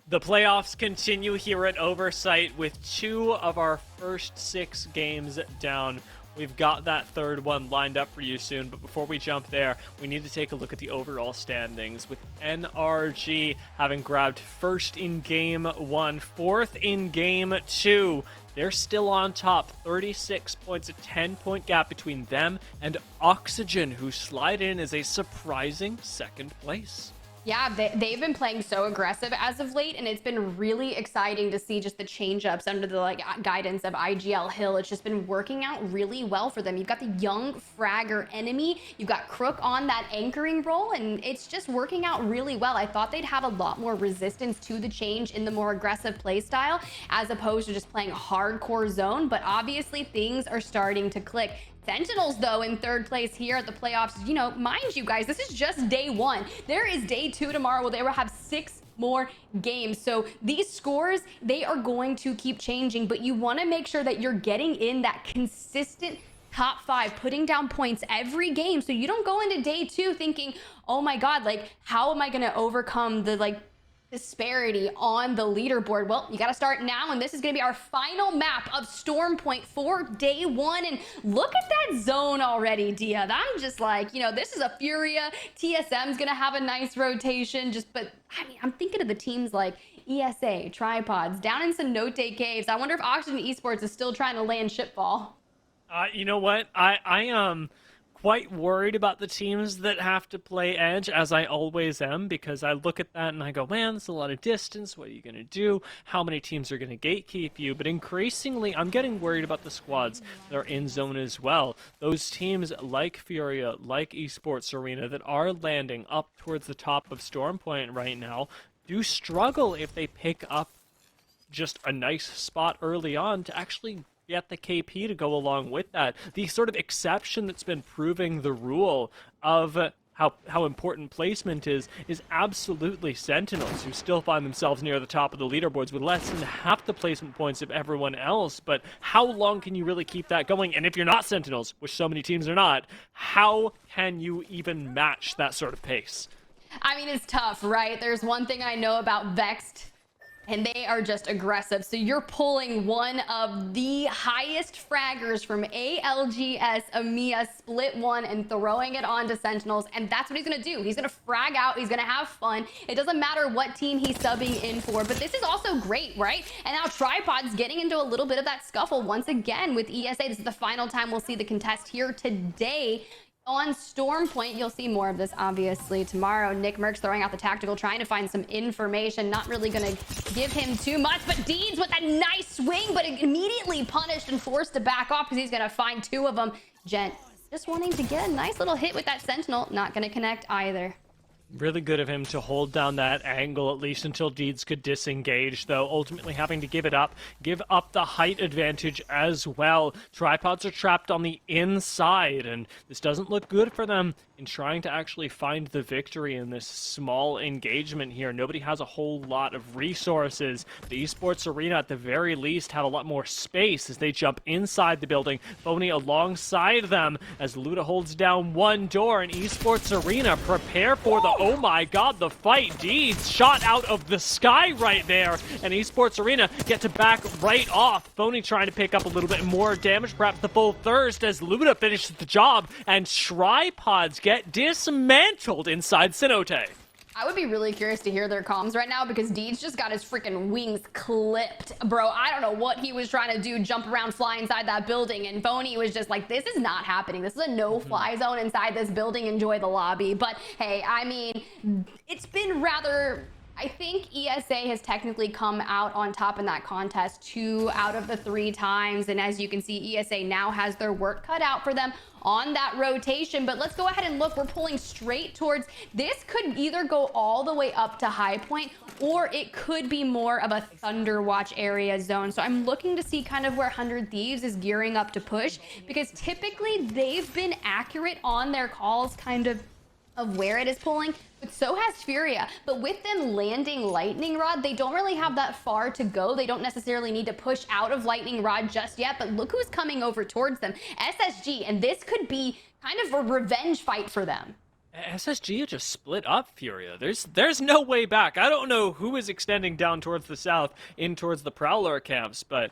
[SPEAKER 1] The playoffs continue here at Oversight with 2 of our first 6 games down. We've got that third one lined up for you soon, but before we jump there, we need to take a look at the overall standings, with NRG having grabbed first in game 1, fourth in game 2. They're still on top, 36 points, a 10-point gap between them and Oxygen, who slide in as a surprising second place.
[SPEAKER 4] Yeah, they've been playing so aggressive as of late, and it's been really exciting to see just the change-ups under the guidance of IGL Hill. It's just been working out really well for them. You've got the young fragger enemy, you've got Crook on that anchoring role, and it's just working out really well. I thought they'd have a lot more resistance to the change in the more aggressive play style, as opposed to just playing hardcore zone, but obviously things are starting to click. Sentinels, though, in third place here at the playoffs. You know, mind you guys, this is just day one. There is day 2 tomorrow where they will have 6 more games. So these scores, they are going to keep changing, but you want to make sure that you're getting in that consistent top 5, putting down points every game. So you don't go into day 2 thinking, oh my God, like, how am I going to overcome the disparity on the leaderboard? Well, you got to start now, and this is going to be our final map of Storm Point for day 1. And look at that zone already, Dia. I'm just like, you know, this is a Furia. TSM's going to have a nice rotation. But I mean, I'm thinking of the teams like ESA, Tripods, down in Cenote Caves. I wonder if Oxygen Esports is still trying to land Shipfall.
[SPEAKER 1] You know what? I am quite worried about the teams that have to play Edge, as I always am, because I look at that and I go, man, there's a lot of distance. What are you going to do? How many teams are going to gatekeep you? But increasingly, I'm getting worried about the squads that are in zone as well. Those teams like Furia, like Esports Arena, that are landing up towards the top of Storm Point right now, do struggle if they pick up just a nice spot early on to actually get the KP to go along with that. The sort of exception that's been proving the rule of how important placement is absolutely Sentinels, who still find themselves near the top of the leaderboards with less than half the placement points of everyone else. But how long can you really keep that going? And if you're not Sentinels, which so many teams are not, how can you even match that sort of pace?
[SPEAKER 4] I mean, it's tough, right? There's one thing I know about Vexed, and they are just aggressive. So you're pulling one of the highest fraggers from ALGS EMEA Split 1 and throwing it onto Sentinels, and that's what he's gonna do. He's gonna frag out, he's gonna have fun. It doesn't matter what team he's subbing in for, but this is also great, right? And now Tripod's getting into a little bit of that scuffle once again with ESA. This is the final time we'll see the contest here today on Storm Point. You'll see more of this obviously tomorrow. Nick Merckx throwing out the tactical, trying to find some information. Not really gonna give him too much, but Deeds with that nice swing, but immediately punished and forced to back off because he's gonna find 2 of them. Gent just wanting to get a nice little hit with that Sentinel. Not gonna connect either.
[SPEAKER 1] Really good of him to hold down that angle, at least until Deeds could disengage, though ultimately having to give up the height advantage as well. Tripods are trapped on the inside, and this doesn't look good for them in trying to actually find the victory in this small engagement here. Nobody has a whole lot of resources. The Esports Arena, at the very least, had a lot more space as they jump inside the building. Phony alongside them as Luda holds down one door, and Esports Arena prepare for the, oh my god, the fight. Deeds shot out of the sky right there, and Esports Arena get to back right off. Phony trying to pick up a little bit more damage, perhaps the full thirst, as Luda finishes the job, and Tripods get dismantled inside Cenote.
[SPEAKER 4] I would be really curious to hear their comms right now, because Deeds just got his freaking wings clipped. Bro, I don't know what he was trying to do, jump around, fly inside that building, and Phony was just like, this is not happening. This is a no-fly zone inside this building. Enjoy the lobby. But hey, I mean, it's been rather... I think ESA has technically come out on top in that contest 2 out of the 3 times. And as you can see, ESA now has their work cut out for them on that rotation. But let's go ahead and look. We're pulling straight towards... This could either go all the way up to High Point, or it could be more of a Thunderwatch area zone. So I'm looking to see kind of where 100 Thieves is gearing up to push, because typically they've been accurate on their calls kind of where it is pulling, but so has Furia. But with them landing Lightning Rod, they don't really have that far to go. They don't necessarily need to push out of Lightning Rod just yet, but look who's coming over towards them. SSG, and this could be kind of a revenge fight for them.
[SPEAKER 1] SSG just split up Furia. There's no way back. I don't know who is extending down towards the south, in towards the Prowler camps, but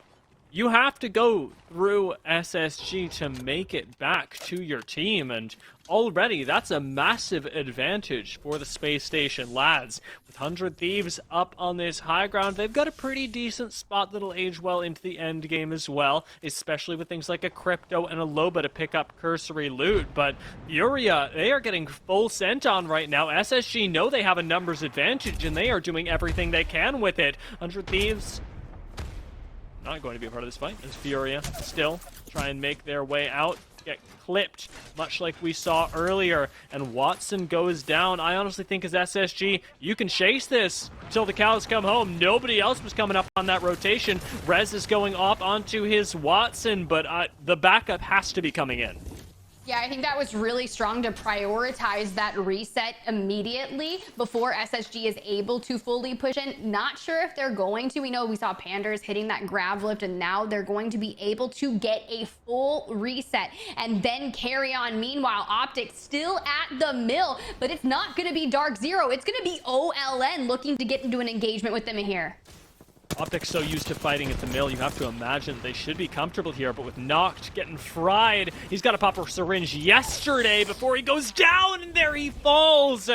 [SPEAKER 1] you have to go through SSG to make it back to your team, and already that's a massive advantage for the space station lads. With 100 Thieves up on this high ground, they've got a pretty decent spot that'll age well into the end game as well, especially with things like a Crypto and a Loba to pick up cursory loot. But Furia, they are getting full sent on right now. SSG know they have a numbers advantage, and they are doing everything they can with it. 100 Thieves not going to be a part of this fight, as Furia still try and make their way out, get clipped, much like we saw earlier, and Watson goes down. I honestly think as SSG, you can chase this until the cows come home. Nobody else was coming up on that rotation. Rez is going off onto his Watson, but the backup has to be coming in.
[SPEAKER 4] Yeah, I think that was really strong to prioritize that reset immediately before SSG is able to fully push in. Not sure if they're going to. We know we saw Panders hitting that grab lift, and now they're going to be able to get a full reset and then carry on. Meanwhile, Optic still at the mill, but it's not going to be Dark Zero. It's going to be OLN looking to get into an engagement with them here.
[SPEAKER 1] Optic's so used to fighting at the mill, you have to imagine they should be comfortable here, but with Noct getting fried, he's got to pop a syringe yesterday before he goes down, and there he falls.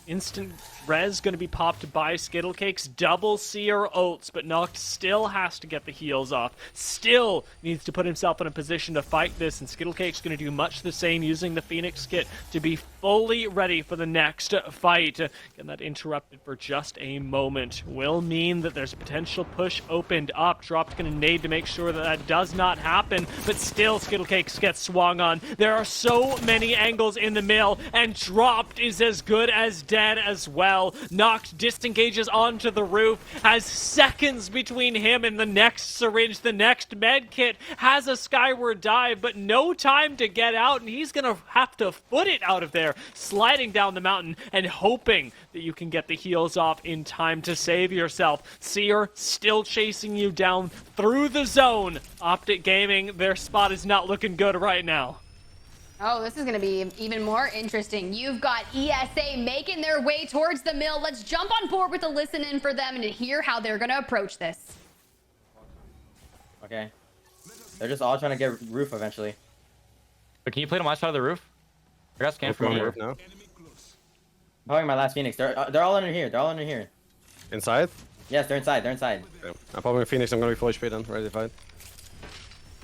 [SPEAKER 1] Instant res going to be popped by Skittlecakes, double Seer ults, but Noct still has to get the heals off, still needs to put himself in a position to fight this, and Skittlecake's going to do much the same, using the Phoenix kit to be fully ready for the next fight. Getting that interrupted for just a moment will mean that there's a potential push opened up. Drop's going to need to make sure that that does not happen, but still Skittlecakes gets swung on. There are so many angles in the mill, and Dropped is as good as dead as well. Noct disengages onto the roof, has seconds between him and the next syringe. The next med kit has a skyward dive, but no time to get out, and he's gonna have to foot it out of there, sliding down the mountain and hoping that you can get the heals off in time to save yourself. Seer still chasing you down through the zone. Optic Gaming, their spot is not looking good right now.
[SPEAKER 4] Oh, this is going to be even more interesting. You've got ESA making their way towards the mill. Let's jump on board with a listen in for them and to hear how they're going to approach this.
[SPEAKER 9] Okay. They're just all trying to get roof eventually.
[SPEAKER 10] But can you play on my side of the roof? I got scanned from here.
[SPEAKER 7] now.
[SPEAKER 9] Probably my last Phoenix. They're all under here. They're all under here.
[SPEAKER 7] Inside?
[SPEAKER 9] Yes, they're inside. They're inside.
[SPEAKER 7] Okay. I'm popping a Phoenix. I'm gonna be full HP then, ready to fight.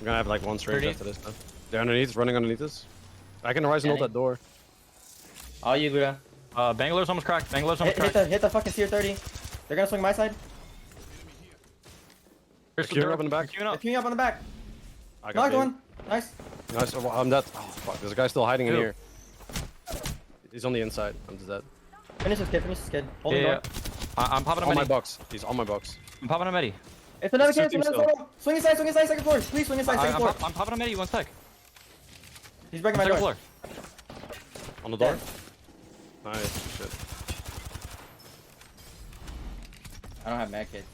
[SPEAKER 7] I'm gonna have like one syringe
[SPEAKER 10] 30.
[SPEAKER 7] after this. Though. They're underneath, running underneath us. I can rise and hold that door.
[SPEAKER 9] All you, Luda.
[SPEAKER 10] Bangalore's almost cracked. Bangalore's almost cracked.
[SPEAKER 9] Hit the fucking Seer 30. They're gonna swing my side.
[SPEAKER 7] Queuing up in the back.
[SPEAKER 10] Queuing
[SPEAKER 9] They're
[SPEAKER 10] up.
[SPEAKER 9] queuing up on the back.
[SPEAKER 7] I got
[SPEAKER 9] Knocked one. Nice.
[SPEAKER 7] Nice. Oh, I'm dead. Oh, fuck. There's a guy still hiding in
[SPEAKER 10] Who?
[SPEAKER 7] here. He's on the inside. I'm just dead.
[SPEAKER 9] Finish this kid. Finish this kid. Hold the
[SPEAKER 10] Yeah.
[SPEAKER 9] door.
[SPEAKER 10] I'm popping a
[SPEAKER 7] On my
[SPEAKER 10] medi.
[SPEAKER 7] box. He's on my box.
[SPEAKER 10] I'm popping a medi.
[SPEAKER 9] It's another
[SPEAKER 7] It's
[SPEAKER 9] kid. It's
[SPEAKER 7] two
[SPEAKER 9] another
[SPEAKER 7] teams
[SPEAKER 9] solo. Swing inside, second floor. Please swing inside, second floor.
[SPEAKER 10] I'm popping a medi. One sec.
[SPEAKER 9] He's breaking my
[SPEAKER 10] Second
[SPEAKER 9] door.
[SPEAKER 10] floor.
[SPEAKER 7] On the door.
[SPEAKER 9] Dead.
[SPEAKER 7] Nice. Shit.
[SPEAKER 9] I don't have mad kit.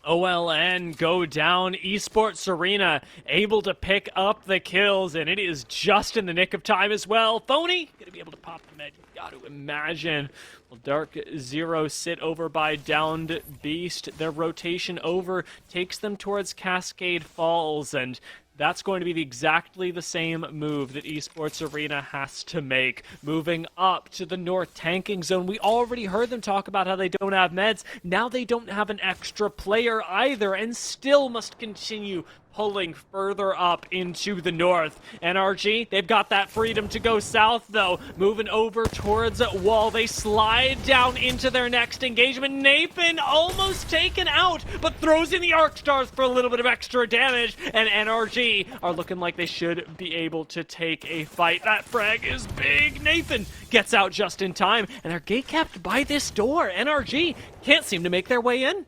[SPEAKER 1] OLN go down. Esports Arena able to pick up the kills, and it is just in the nick of time as well. Phony gonna be able to pop the med. You've got to imagine. Well, Dark Zero sit over by Downed Beast. Their rotation over takes them towards Cascade Falls, and that's going to be exactly the same move that Esports Arena has to make. Moving up to the north tanking zone. We already heard them talk about how they don't have meds. Now they don't have an extra player either, and still must continue pulling further up into the north. NRG, they've got that freedom to go south, though. Moving over towards Wall. They slide down into their next engagement. Nathan almost taken out, but throws in the Arc Stars for a little bit of extra damage, and NRG are looking like they should be able to take a fight. That frag is big. Nathan gets out just in time, and they're gate-capped by this door. NRG can't seem to make their way in.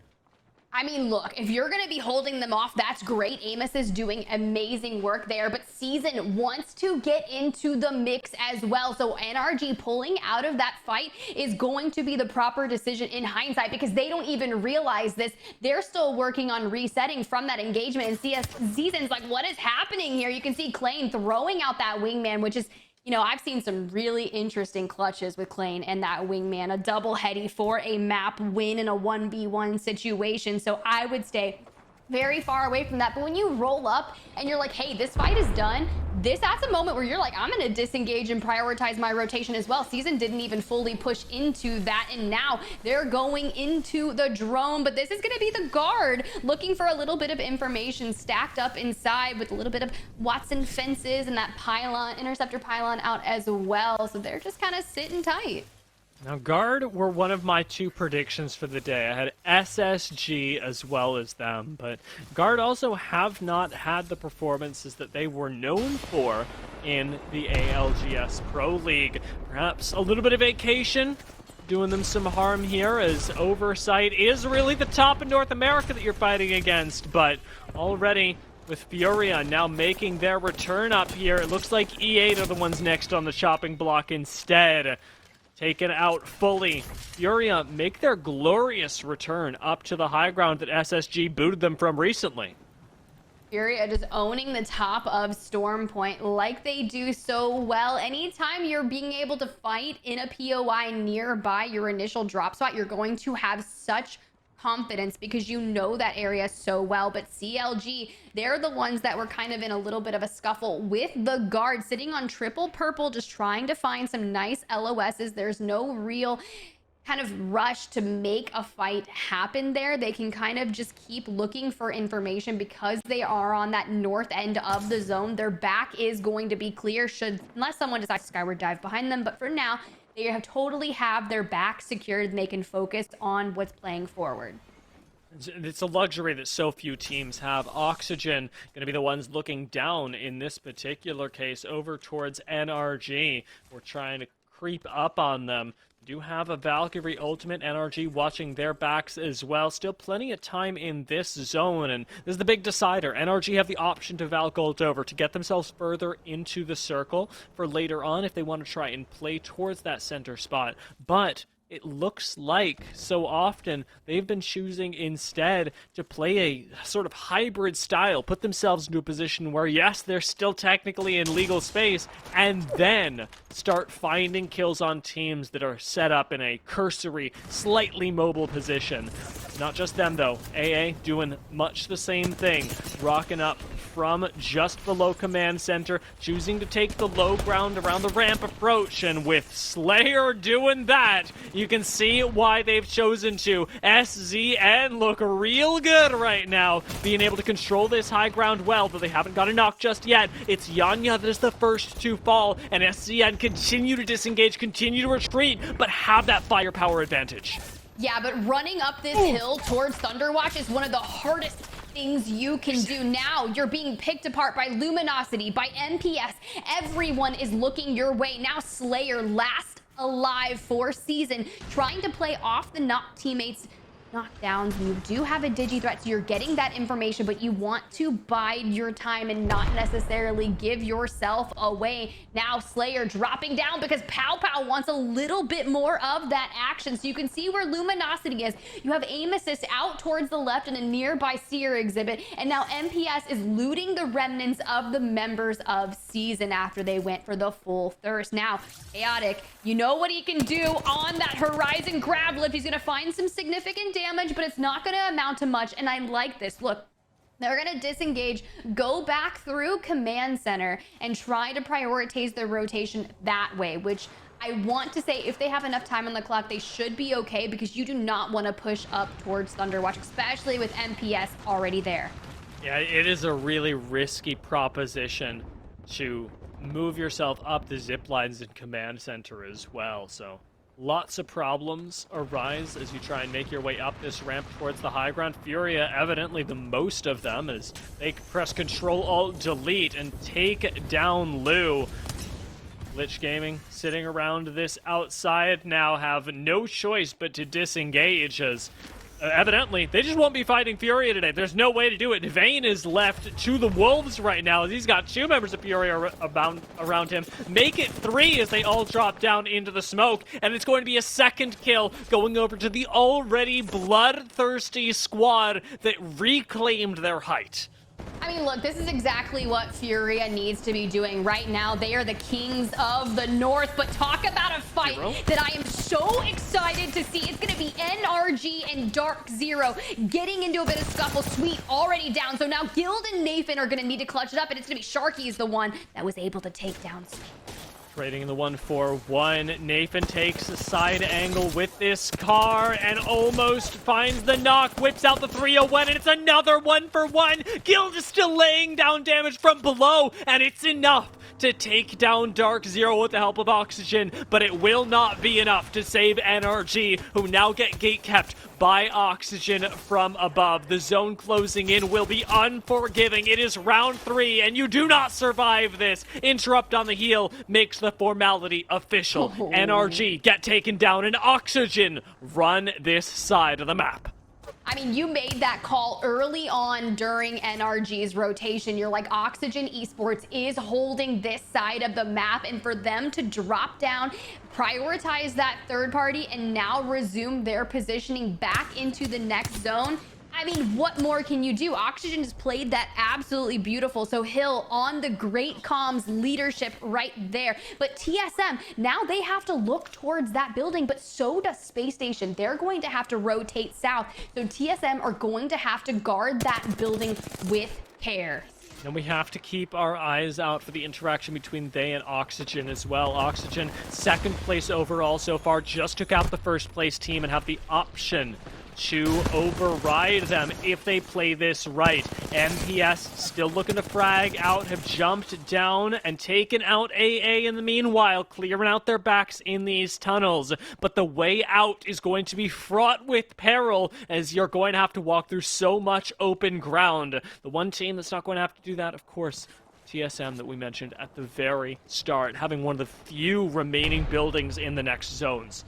[SPEAKER 4] I mean, look, if you're going to be holding them off, that's great. Amos is doing amazing work there, but Season wants to get into the mix as well. So NRG pulling out of that fight is going to be the proper decision in hindsight, because they don't even realize this. They're still working on resetting from that engagement, and Season's like, what is happening here? You can see Klein throwing out that wingman, which is You know, I've seen some really interesting clutches with Klain and that wingman, a double heady for a map win in a 1v1 situation. So I would stay very far away from that. But when you roll up and you're like, hey, this fight is done, that's a moment where you're like, I'm going to disengage and prioritize my rotation as well. Season didn't even fully push into that, and now they're going into the drone. But this is going to be the guard looking for a little bit of information stacked up inside with a little bit of Watson fences and that pylon, interceptor pylon out as well. So they're just kind of sitting tight.
[SPEAKER 1] Now, Guard were one of my 2 predictions for the day. I had SSG as well as them, but Guard also have not had the performances that they were known for in the ALGS Pro League. Perhaps a little bit of vacation doing them some harm here, as Oversight is really the top in North America that you're fighting against, but already with Furia now making their return up here, it looks like E8 are the ones next on the chopping block instead. Taken out fully. Furia make their glorious return up to the high ground that SSG booted them from recently.
[SPEAKER 4] Furia just owning the top of Storm Point like they do so well. Anytime you're being able to fight in a POI nearby your initial drop spot, you're going to have such confidence because you know that area so well. But CLG, they're the ones that were kind of in a little bit of a scuffle with the guard sitting on triple purple, just trying to find some nice LOSs. There's no real kind of rush to make a fight happen there. They can kind of just keep looking for information because they are on that north end of the zone. Their back is going to be clear unless someone decides to skyward dive behind them. But for now, they totally have their back secured and they can focus on what's playing forward.
[SPEAKER 1] It's a luxury that so few teams have. Oxygen going to be the ones looking down in this particular case over towards NRG. We're trying to creep up on them. Do have a Valkyrie ultimate, NRG watching their backs as well. Still plenty of time in this zone, and this is the big decider. NRG have the option to Valk ult over to get themselves further into the circle for later on if they want to try and play towards that center spot. But it looks like so often they've been choosing instead to play a sort of hybrid style, put themselves into a position where, yes, they're still technically in legal space, and then start finding kills on teams that are set up in a cursory, slightly mobile position. Not just them, though. AA doing much the same thing, rocking up from just below command center, choosing to take the low ground around the ramp approach, and with Slayer doing that, you can see why they've chosen to. SZN look real good right now, being able to control this high ground well, though they haven't got a knock just yet. It's Yanya that is the first to fall, and SZN continue to disengage, continue to retreat, but have that firepower advantage.
[SPEAKER 4] Yeah, but running up this hill towards Thunderwatch is one of the hardest things you can do. Now you're being picked apart by Luminosity, by MPS. Everyone is looking your way. Now Slayer, last alive for season, trying to play off the knocked teammates' knockdowns. You do have a digi threat, so you're getting that information, but you want to bide your time and not necessarily give yourself away. Now Slayer dropping down because Pow Pow wants a little bit more of that action. So you can see where Luminosity is. You have aim assist out towards the left in a nearby Seer exhibit, and now MPS is looting the remnants of the members of season after they went for the full thirst. Now Chaotic, you know what he can do on that Horizon grab lift. He's gonna find some significant damage, but it's not going to amount to much. And I like this. Look, they're going to disengage, go back through command center, and try to prioritize their rotation that way, which I want to say if they have enough time on the clock, they should be okay, because you do not want to push up towards Thunderwatch, especially with MPS already there.
[SPEAKER 1] Yeah, it is a really risky proposition to move yourself up the zip lines in command center as well, so lots of problems arise as you try and make your way up this ramp towards the high ground. Furia, evidently the most of them, as they press Control Alt Delete and take down Lou. Lich Gaming sitting around this outside now have no choice but to disengage, as evidently they just won't be fighting Furia today. There's no way to do it. Vayne is left to the wolves right now, as he's got 2 members of Furia around him. Make it 3 as they all drop down into the smoke, and it's going to be a second kill going over to the already bloodthirsty squad that reclaimed their height.
[SPEAKER 4] I mean, look, this is exactly what Furia needs to be doing right now. They are the kings of the north, but talk about a fight that I am so excited to see. It's going to be NRG and Dark Zero getting into a bit of scuffle. Sweet already down, so now Guild and Nathan are going to need to clutch it up, and it's going to be Sharky is the one that was able to take down Sweet.
[SPEAKER 1] Trading in the 1-4-1. Nathan takes a side angle with this car and almost finds the knock. Whips out the 301, and it's another 1-for-1. Guild is still laying down damage from below, and it's enough to take down Dark Zero with the help of Oxygen, but it will not be enough to save NRG, who now get gate kept by Oxygen from above. The zone closing in will be unforgiving. It is round 3, and you do not survive this. Interrupt on the heel makes the formality official. NRG get taken down, and Oxygen run this side of the map.
[SPEAKER 4] I mean, you made that call early on during NRG's rotation. You're like, Oxygen Esports is holding this side of the map, and for them to drop down, prioritize that third party, and now resume their positioning back into the next zone. I mean, what more can you do? Oxygen has played that absolutely beautiful. So Hill on the great comms leadership right there. But TSM, now they have to look towards that building, but so does Space Station. They're going to have to rotate south. So TSM are going to have to guard that building with care.
[SPEAKER 1] And we have to keep our eyes out for the interaction between they and Oxygen as well. Oxygen, second place overall so far, just took out the first place team and have the option to override them if they play this right. MPS still looking to frag out, have jumped down and taken out AA in the meanwhile, clearing out their backs in these tunnels. But the way out is going to be fraught with peril, as you're going to have to walk through so much open ground. The one team that's not going to have to do that, of course, TSM that we mentioned at the very start, having one of the few remaining buildings in the next zones.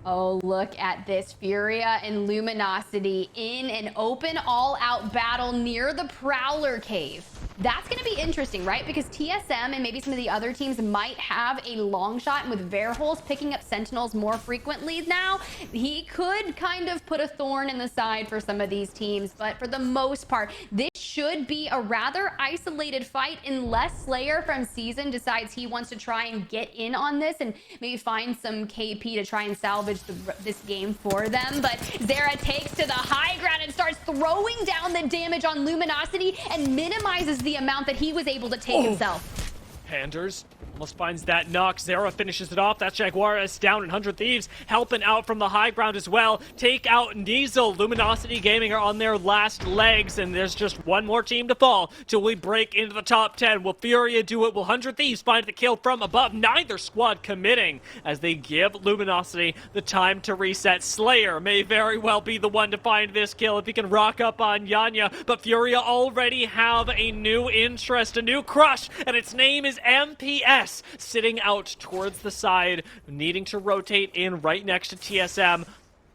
[SPEAKER 4] Oh, look at this. Furia and Luminosity in an open all-out battle near the Prowler Cave. That's going to be interesting, right? Because TSM and maybe some of the other teams might have a long shot, and with Verholz picking up Sentinels more frequently now, he could kind of put a thorn in the side for some of these teams. But for the most part, this should be a rather isolated fight unless Slayer from Season decides he wants to try and get in on this and maybe find some KP to try and salvage this game for them. But Zera takes to the high ground and starts throwing down the damage on Luminosity and minimizes the amount that he was able to take himself.
[SPEAKER 1] Panders almost finds that knock. Zera finishes it off. That's Jaguares down, and 100 Thieves helping out from the high ground as well. Take out Nizel. Luminosity Gaming are on their last legs, and there's just one more team to fall till we break into the top 10. Will Furia do it? Will 100 Thieves find the kill from above? Neither squad committing as they give Luminosity the time to reset. Slayer may very well be the one to find this kill if he can rock up on Yanya, but Furia already have a new interest, a new crush, and its name is MPS. Sitting out towards the side, needing to rotate in right next to TSM,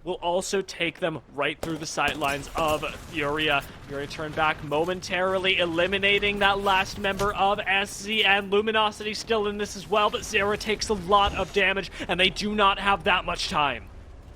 [SPEAKER 1] will also take them right through the sidelines of Furia. Furia turn back momentarily, eliminating that last member of SZ, and Luminosity still in this as well, but Zera takes a lot of damage, and they do not have that much time.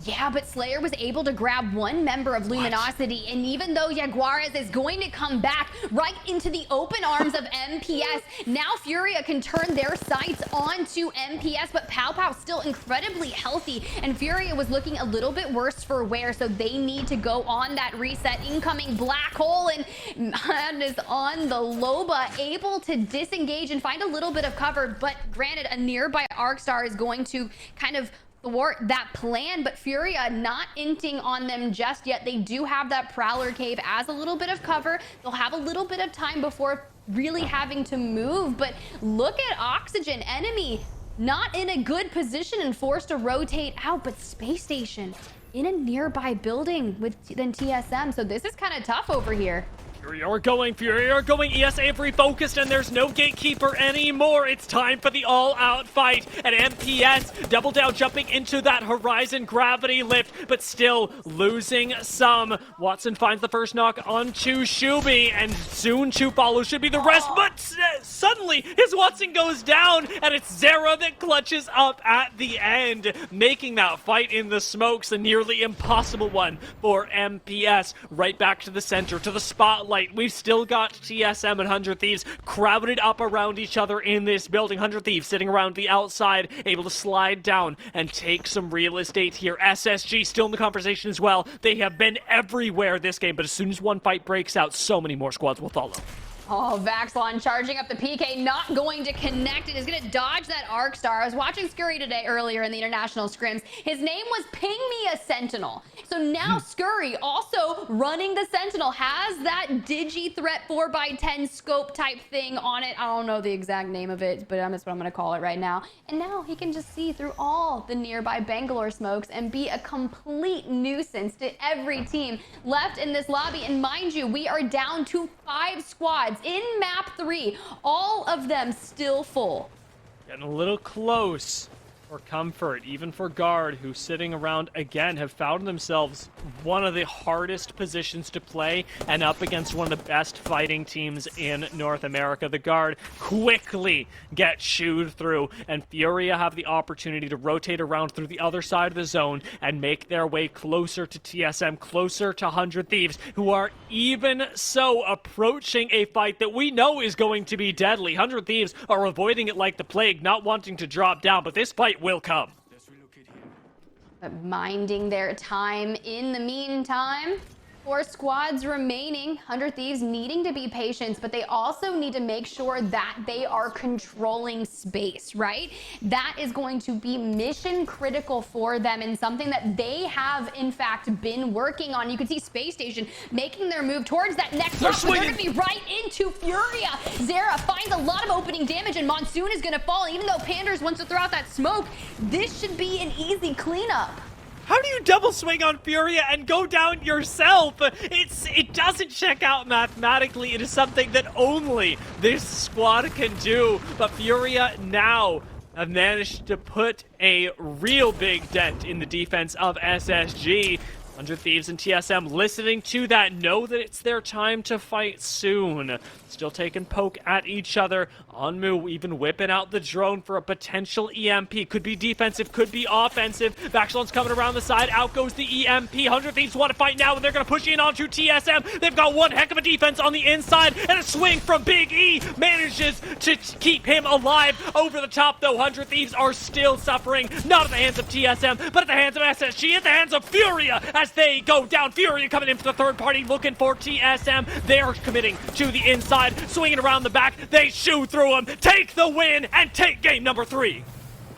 [SPEAKER 4] Yeah, but Slayer was able to grab one member of Luminosity, and even though Jaguares is going to come back right into the open arms of MPS, now Furia can turn their sights onto MPS, but Pow Pow still incredibly healthy, and Furia was looking a little bit worse for wear, so they need to go on that reset. Incoming black hole, and Madness on the Loba, able to disengage and find a little bit of cover, but granted, a nearby Arcstar is going to kind of thwart that plan, but Furia not inting on them just yet. They do have that Prowler Cave as a little bit of cover. They'll have a little bit of time before really having to move, but look at Oxygen. Enemy not in a good position and forced to rotate out, but Space Station in a nearby building than TSM, so this is kind of tough over here.
[SPEAKER 1] Furia are going ES Avery focused, and there's no gatekeeper anymore. It's time for the all-out fight, and MPS double down, jumping into that Horizon gravity lift, but still losing some. Watson finds the first knock onto Shubi, and soon to follow should be the rest, but suddenly his Watson goes down, and it's Zera that clutches up at the end, making that fight in the smokes a nearly impossible one for MPS. Right back to the center, to the spotlight. fight. We've still got TSM and 100 Thieves crowded up around each other in this building. 100 Thieves sitting around the outside, able to slide down and take some real estate here. SSG still in the conversation as well. They have been everywhere this game, but as soon as one fight breaks out, so many more squads will follow.
[SPEAKER 4] Oh, Vaxlon charging up the PK, not going to connect it. Is going to dodge that Arc Star. I was watching Scurry today earlier in the international scrims. His name was Ping Me a Sentinel. So now Scurry, also running the Sentinel, has that Digi Threat 4x10 scope type thing on it. I don't know the exact name of it, but that's what I'm going to call it right now. And now he can just see through all the nearby Bangalore smokes and be a complete nuisance to every team left in this lobby. And mind you, we are down to 5 squads in map 3, all of them still full.
[SPEAKER 1] Getting a little close for comfort, even for Guard, who sitting around again have found themselves one of the hardest positions to play and up against one of the best fighting teams in North America. The Guard quickly get shooed through, and Furia have the opportunity to rotate around through the other side of the zone and make their way closer to TSM, closer to 100 Thieves, who are even so approaching a fight that we know is going to be deadly. 100 Thieves are avoiding it like the plague, not wanting to drop down, but this fight will come.
[SPEAKER 4] But minding their time in the meantime. 4 squads remaining. 100 Thieves needing to be patient, but they also need to make sure that they are controlling space, right? That is going to be mission critical for them and something that they have, in fact, been working on. You can see Space Station making their move towards that next drop, but they're going to be right into Furia. Zera finds a lot of opening damage, and Monsoon is going to fall. Even though Panders wants to throw out that smoke, this should be an easy cleanup.
[SPEAKER 1] How do you double swing on Furia and go down yourself? It doesn't check out mathematically. It is something that only this squad can do. But Furia now have managed to put a real big dent in the defense of SSG. 100 Thieves and TSM listening to that, know that it's their time to fight soon. Still taking poke at each other. Onmu even whipping out the drone for a potential EMP. Could be defensive, could be offensive. Vaxlon's coming around the side. Out goes the EMP. 100 Thieves want to fight now, and they're going to push in onto TSM. They've got one heck of a defense on the inside, and a swing from Big E manages to keep him alive. Over the top, though, 100 Thieves are still suffering. Not at the hands of TSM, but at the hands of SSG, at the hands of Furia, as they go down. Furia coming in for the third party, looking for TSM. They're committing to the inside, swinging around the back. They shoot through him, take the win, and take game number 3.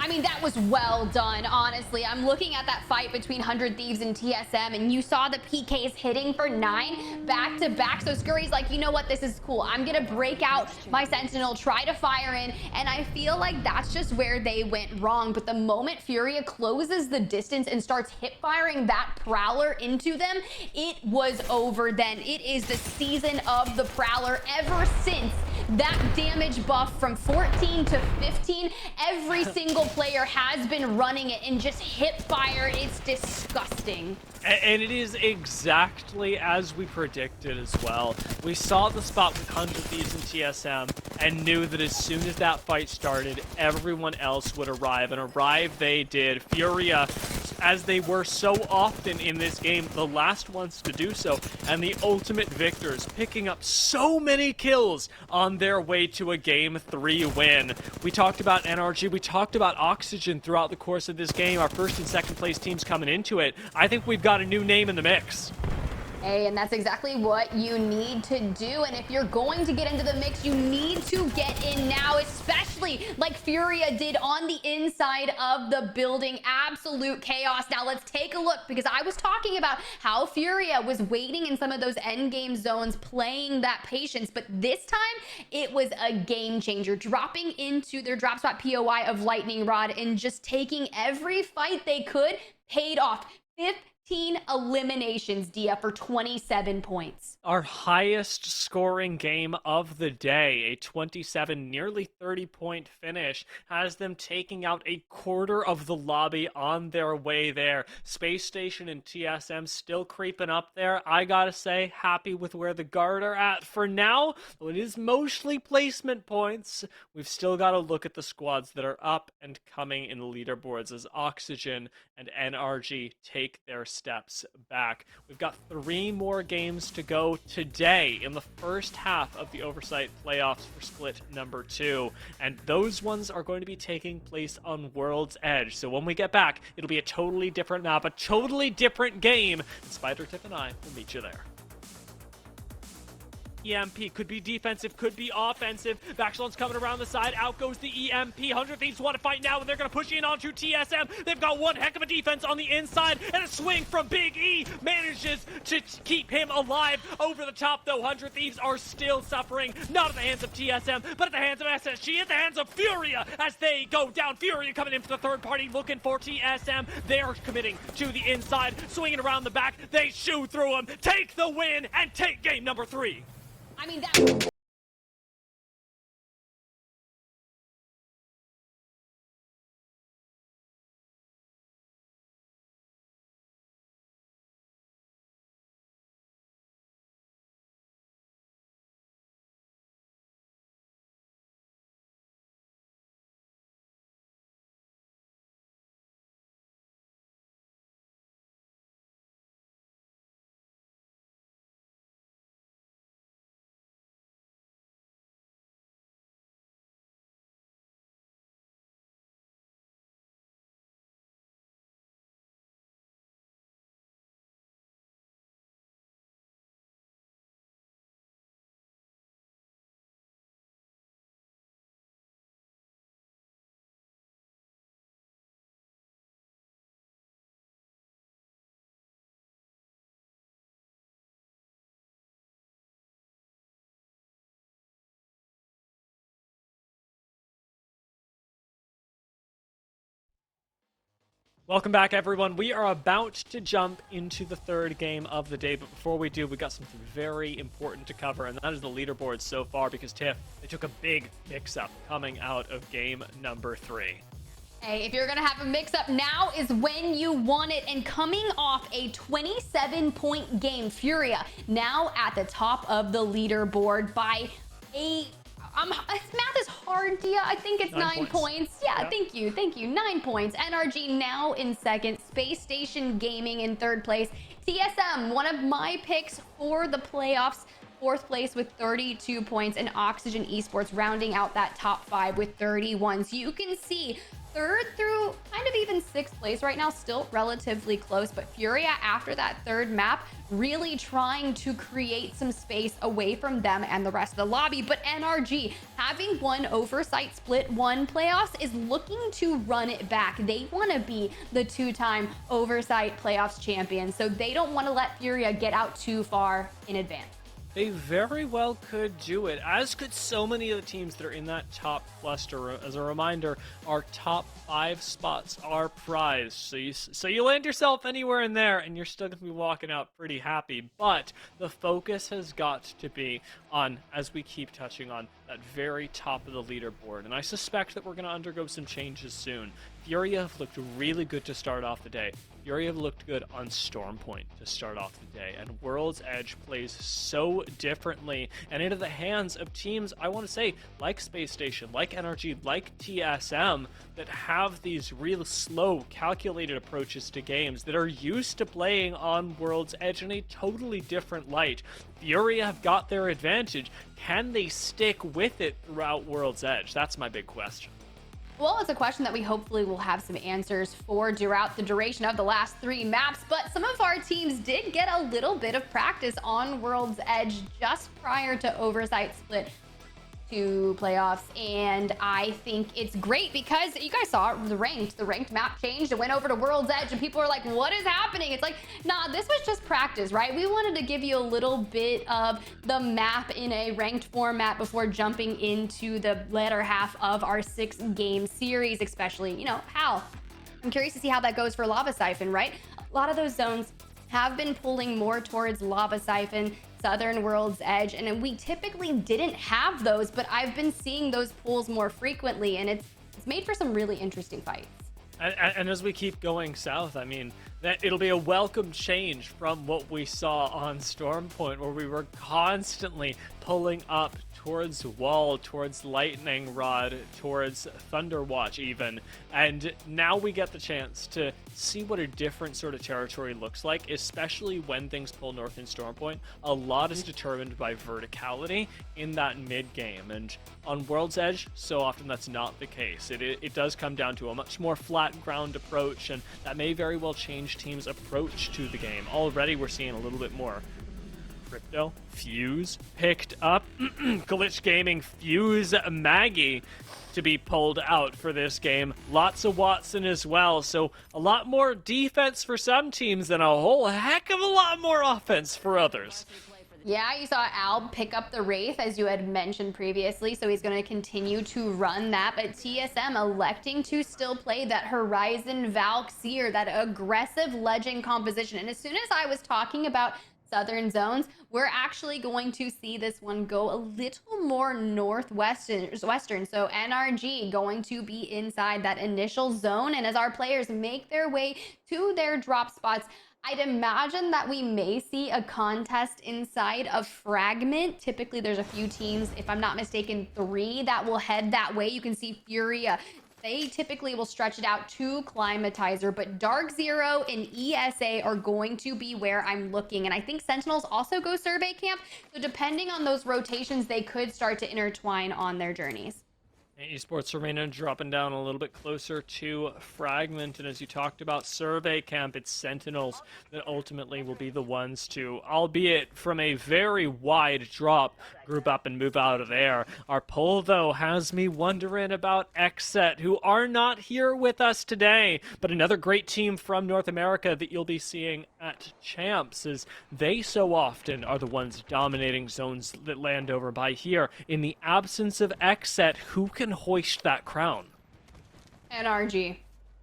[SPEAKER 4] I mean, that was well done, honestly. I'm looking at that fight between 100 Thieves and TSM, and you saw the PKs hitting for 9 back-to-back. So Scurry's like, you know what? This is cool. I'm going to break out my Sentinel, try to fire in, and I feel like that's just where they went wrong. But the moment Furia closes the distance and starts hip-firing that Prowler into them, it was over then. It is the season of the Prowler ever since that damage buff from 14 to 15. Every single player has been running it and just hip fire. It's disgusting.
[SPEAKER 1] And it is exactly as we predicted as well. We saw the spot with 100 Thieves and TSM and knew that as soon as that fight started, everyone else would arrive, and arrive they did. Furia, as they were so often in this game, the last ones to do so, and the ultimate victors, picking up so many kills on their way to a Game 3 win. We talked about NRG, we talked about Oxygen throughout the course of this game, our first and second place teams coming into it. I think we've got a new name in the mix.
[SPEAKER 4] Hey, and that's exactly what you need to do. And if you're going to get into the mix, you need to get in now, especially like Furia did on the inside of the building. Absolute chaos. Now let's take a look, because I was talking about how Furia was waiting in some of those end game zones, playing that patience, but this time it was a game changer, dropping into their drop spot POI of Lightning Rod and just taking every fight they could. Paid off. 15 eliminations, Dia, for 27 points.
[SPEAKER 1] Our highest scoring game of the day, a 27, nearly 30-point finish, has them taking out a quarter of the lobby on their way there. Space Station and TSM still creeping up there. I gotta say, happy with where the Guard are at for now. Though it is mostly placement points, we've still got to look at the squads that are up and coming in the leaderboards as Oxygen and NRG take their steps back. We've got 3 more games to go today in the first half of the Oversight playoffs for split number 2, and those ones are going to be taking place on World's Edge. So when we get back, it'll be a totally different map, a totally different game, and Spider Tip and I will meet you there. EMP could be defensive, could be offensive. Baxlon's coming around the side. Out goes the EMP. 100 Thieves want to fight now, and they're going to push in onto TSM. They've got one heck of a defense on the inside, and a swing from Big E manages to keep him alive. Over the top, though, 100 Thieves are still suffering. Not at the hands of TSM, but at the hands of SSG, at the hands of Furia as they go down. Furia coming in for the third party, looking for TSM. They are committing to the inside, swinging around the back. They shoot through him, take the win, and take game number 3.
[SPEAKER 4] I mean, that...
[SPEAKER 1] Welcome back, everyone. We are about to jump into the third game of the day, but before we do, we got something very important to cover, and that is the leaderboard so far, because Tiff, they took a big mix-up coming out of game number 3.
[SPEAKER 4] Hey, if you're gonna have a mix-up, now is when you want it. And coming off a 27-point game, Furia now at the top of the leaderboard by a... math is hard, Dia. I think it's 9 points. Yeah, thank you. 9 points. NRG now in second. Space Station Gaming in third place. TSM, one of my picks for the playoffs, 4th place with 32 points. And Oxygen Esports rounding out that top 5 with 31. So you can see 3rd through kind of even 6th place right now, still relatively close, but Furia after that 3rd map really trying to create some space away from them and the rest of the lobby. But NRG, having won Oversight Split 1 playoffs, is looking to run it back. They want to be the 2-time Oversight playoffs champion, so they don't want to let Furia get out too far in advance.
[SPEAKER 1] They very well could do it, as could so many of the teams that are in that top cluster. As a reminder, our top 5 spots are prized, so you land yourself anywhere in there, and you're still going to be walking out pretty happy. But the focus has got to be on, as we keep touching on, that very top of the leaderboard, and I suspect that we're going to undergo some changes soon. Furia have looked really good to start off the day. Furia have looked good on Stormpoint to start off the day, and World's Edge plays so differently and into the hands of teams, I want to say, like Space Station, like NRG, like TSM, that have these real slow, calculated approaches to games that are used to playing on World's Edge in a totally different light. Furia have got their advantage. Can they stick with it throughout World's Edge? That's my big question.
[SPEAKER 4] Well, it's a question that we hopefully will have some answers for throughout the duration of the last 3 maps, but some of our teams did get a little bit of practice on World's Edge just prior to Oversight Split 2 playoffs, and I think it's great because you guys saw the ranked map changed. It went over to World's Edge, and people are like, what is happening? It's like, nah, this was just practice, right? We wanted to give you a little bit of the map in a ranked format before jumping into the latter half of our 6-game series, especially, you know, Hal. I'm curious to see how that goes for Lava Siphon, right? A lot of those zones have been pulling more towards Lava Siphon, Southern World's Edge, and we typically didn't have those, but I've been seeing those pulls more frequently, and it's made for some really interesting fights.
[SPEAKER 1] And as we keep going south, I mean, That it'll be a welcome change from what we saw on Stormpoint, where we were constantly pulling up towards Wall, towards Lightning Rod, towards Thunderwatch even. And now we get the chance to see what a different sort of territory looks like, especially when things pull north in Stormpoint. A lot is determined by verticality in that mid-game. And on World's Edge, so often that's not the case. It does come down to a much more flat ground approach, and that may very well change teams' approach to the game. Already we're seeing a little bit more Crypto, Fuse picked up, Glitch Gaming, Fuse, Maggie to be pulled out for this game. Lots of Watson as well, so a lot more defense for some teams and a whole heck of a lot more offense for others.
[SPEAKER 4] Yeah, you saw Alb pick up the Wraith, as you had mentioned previously, so he's going to continue to run that, but TSM electing to still play that Horizon Valkyr, that aggressive legend composition. And as soon as I was talking about southern zones, we're actually going to see this one go a little more northwestern. So NRG going to be inside that initial zone, and as our players make their way to their drop spots, I'd imagine that we may see a contest inside of Fragment. Typically there's a few teams, if I'm not mistaken 3, that will head that way. You can see Furia. They typically will stretch it out to Climatizer, but Dark Zero and ESA are going to be where I'm looking. And I think Sentinels also go Survey Camp. So depending on those rotations, they could start to intertwine on their journeys.
[SPEAKER 1] Esports Arena dropping down a little bit closer to Fragment, and as you talked about Survey Camp, it's Sentinels that ultimately will be the ones to, albeit from a very wide drop, group up and move out of there. Our poll, though, has me wondering about Xset, who are not here with us today, but another great team from North America that you'll be seeing at Champs, as they so often are the ones dominating zones that land over by here. In the absence of Xset, who can hoist that crown?
[SPEAKER 4] NRG.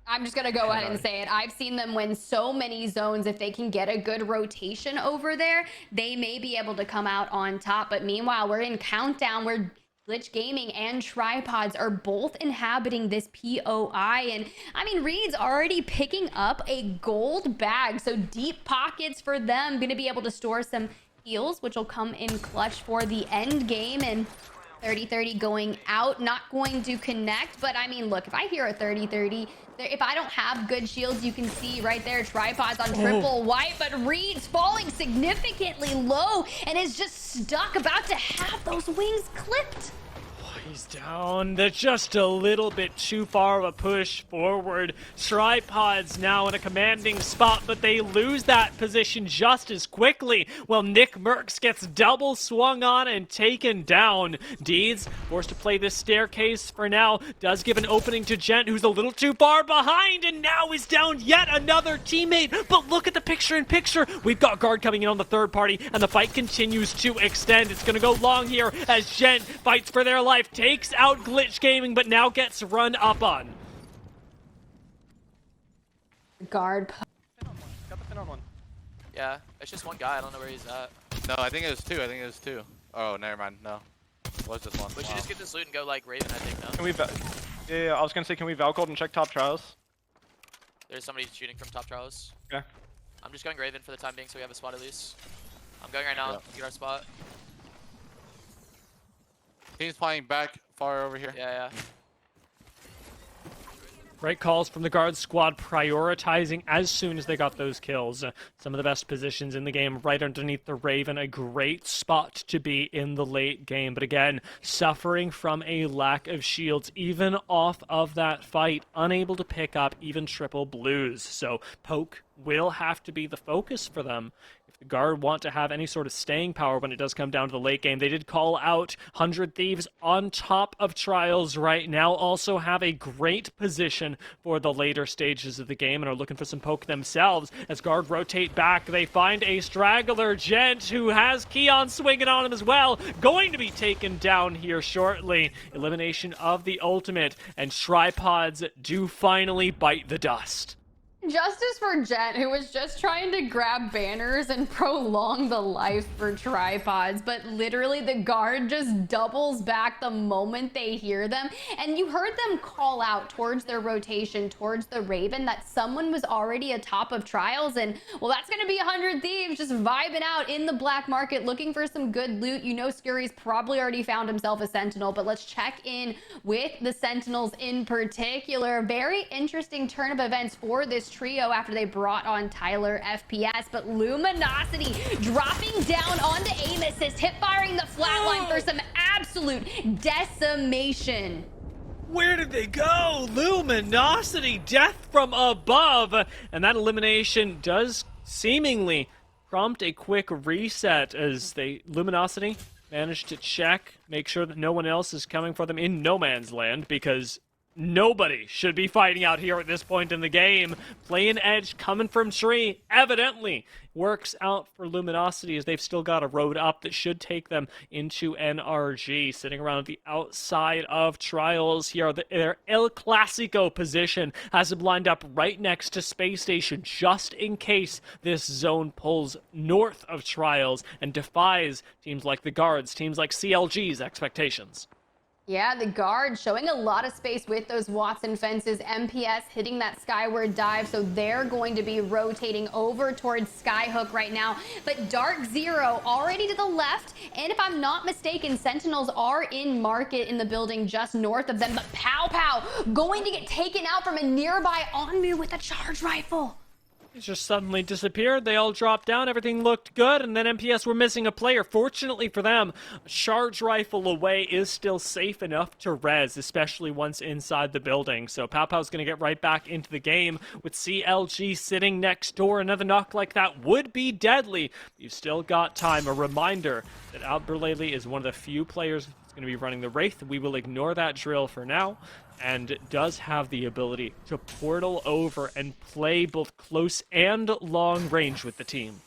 [SPEAKER 4] I'm just gonna go ahead and say it. I've seen them win so many zones. If they can get a good rotation over there, they may be able to come out on top. But meanwhile, we're in Countdown where Glitch Gaming and Tripods are both inhabiting this POI. And I mean, Reed's already picking up a gold bag. So deep pockets for them. Gonna be able to store some heals, which will come in clutch for the end game. And 30-30 going out, not going to connect. But I mean, look, if I hear a 30-30, if I don't have good shields, you can see right there, Tripods on triple white, but Reed's falling significantly low and is just stuck, about to have those wings clipped.
[SPEAKER 1] He's down. They're just a little bit too far of a push forward. Tripods now in a commanding spot, but they lose that position just as quickly. Well, Nick Merckx gets double swung on and taken down. Deeds forced to play this staircase for now. Does give an opening to Gent, who's a little too far behind, and now is down yet another teammate. But look at the picture-in-picture. We've got Guard coming in on the third party, and the fight continues to extend. It's going to go long here as Gent fights for their life. Takes out Glitch Gaming, but now gets run up on.
[SPEAKER 4] Guard.
[SPEAKER 8] Got the pin on one.
[SPEAKER 11] Yeah, it's just one guy. I don't know where he's at.
[SPEAKER 12] No, I think it was 2. I think it was 2. Oh, never mind. No. It was just 1.
[SPEAKER 11] We should just get this loot and go like Raven, I think, no?
[SPEAKER 8] Can we yeah, I was gonna say, can we Valcold and check top trials?
[SPEAKER 11] There's somebody shooting from top trials.
[SPEAKER 8] Okay.
[SPEAKER 11] I'm just going Raven for the time being so we have a spot at least. I'm going right now to get our spot.
[SPEAKER 12] Team's playing back far over here.
[SPEAKER 11] Yeah.
[SPEAKER 1] Great calls from the Guard squad, prioritizing as soon as they got those kills. Some of the best positions in the game right underneath the Raven. A great spot to be in the late game. But again, suffering from a lack of shields, even off of that fight. Unable to pick up even triple blues. So Poke will have to be the focus for them. The Guard want to have any sort of staying power when it does come down to the late game. They did call out 100 Thieves on top of Trials right now. Also have a great position for the later stages of the game and are looking for some poke themselves. As Guard rotate back, they find a straggler, Gent, who has Keon swinging on him as well. Going to be taken down here shortly. Elimination of the ultimate, and Tripods do finally bite the dust.
[SPEAKER 4] Justice for Jet, who was just trying to grab banners and prolong the life for tripods, but literally the guard just doubles back the moment they hear them. And you heard them call out towards their rotation, towards the Raven, that someone was already atop of Trials. And well, that's going to be 100 Thieves just vibing out in the black market, looking for some good loot. You know, Scurry's probably already found himself a Sentinel, but let's check in with the Sentinels in particular. Very interesting turn of events for this trio after they brought on Tyler FPS, but Luminosity dropping down onto aim assist, hip firing the flatline for some absolute decimation.
[SPEAKER 1] Where did they go? Luminosity, death from above, and that elimination does seemingly prompt a quick reset as Luminosity managed to check, make sure that no one else is coming for them in no man's land, because nobody should be fighting out here at this point in the game. Playing edge coming from tree evidently works out for Luminosity as they've still got a road up that should take them into NRG. Sitting around the outside of Trials here, their El Clasico position has them lined up right next to Space Station just in case this zone pulls north of Trials and defies teams like the Guards, teams like CLG's expectations.
[SPEAKER 4] Yeah, the guard showing a lot of space with those Watson fences. MPS hitting that skyward dive, so they're going to be rotating over towards Skyhook right now. But Dark Zero already to the left, and if I'm not mistaken, Sentinels are in market in the building just north of them. But Pow Pow going to get taken out from a nearby Onmu with a charge rifle.
[SPEAKER 1] It just suddenly disappeared. They all dropped down. Everything looked good, and then MPS were missing a player. Fortunately for them, a charge rifle away is still safe enough to res, especially once inside the building. So Pow Pow's going to get right back into the game with CLG sitting next door. Another knock like that would be deadly. You've still got time. A reminder that Alberlele is one of the few players that's going to be running the Wraith. We will ignore that drill for now, and does have the ability to portal over and play both close and long range with the team.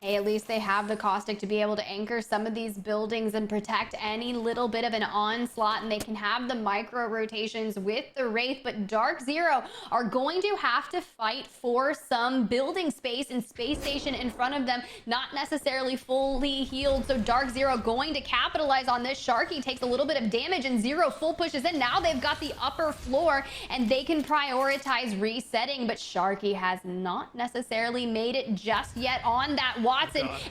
[SPEAKER 4] Hey, at least they have the caustic to be able to anchor some of these buildings and protect any little bit of an onslaught, and they can have the micro rotations with the Wraith. But Dark Zero are going to have to fight for some building space and Space Station in front of them, not necessarily fully healed. So Dark Zero going to capitalize on this. Sharky takes a little bit of damage, and Zero full pushes in. Now they've got the upper floor and they can prioritize resetting, but Sharky has not necessarily made it just yet on that Watson.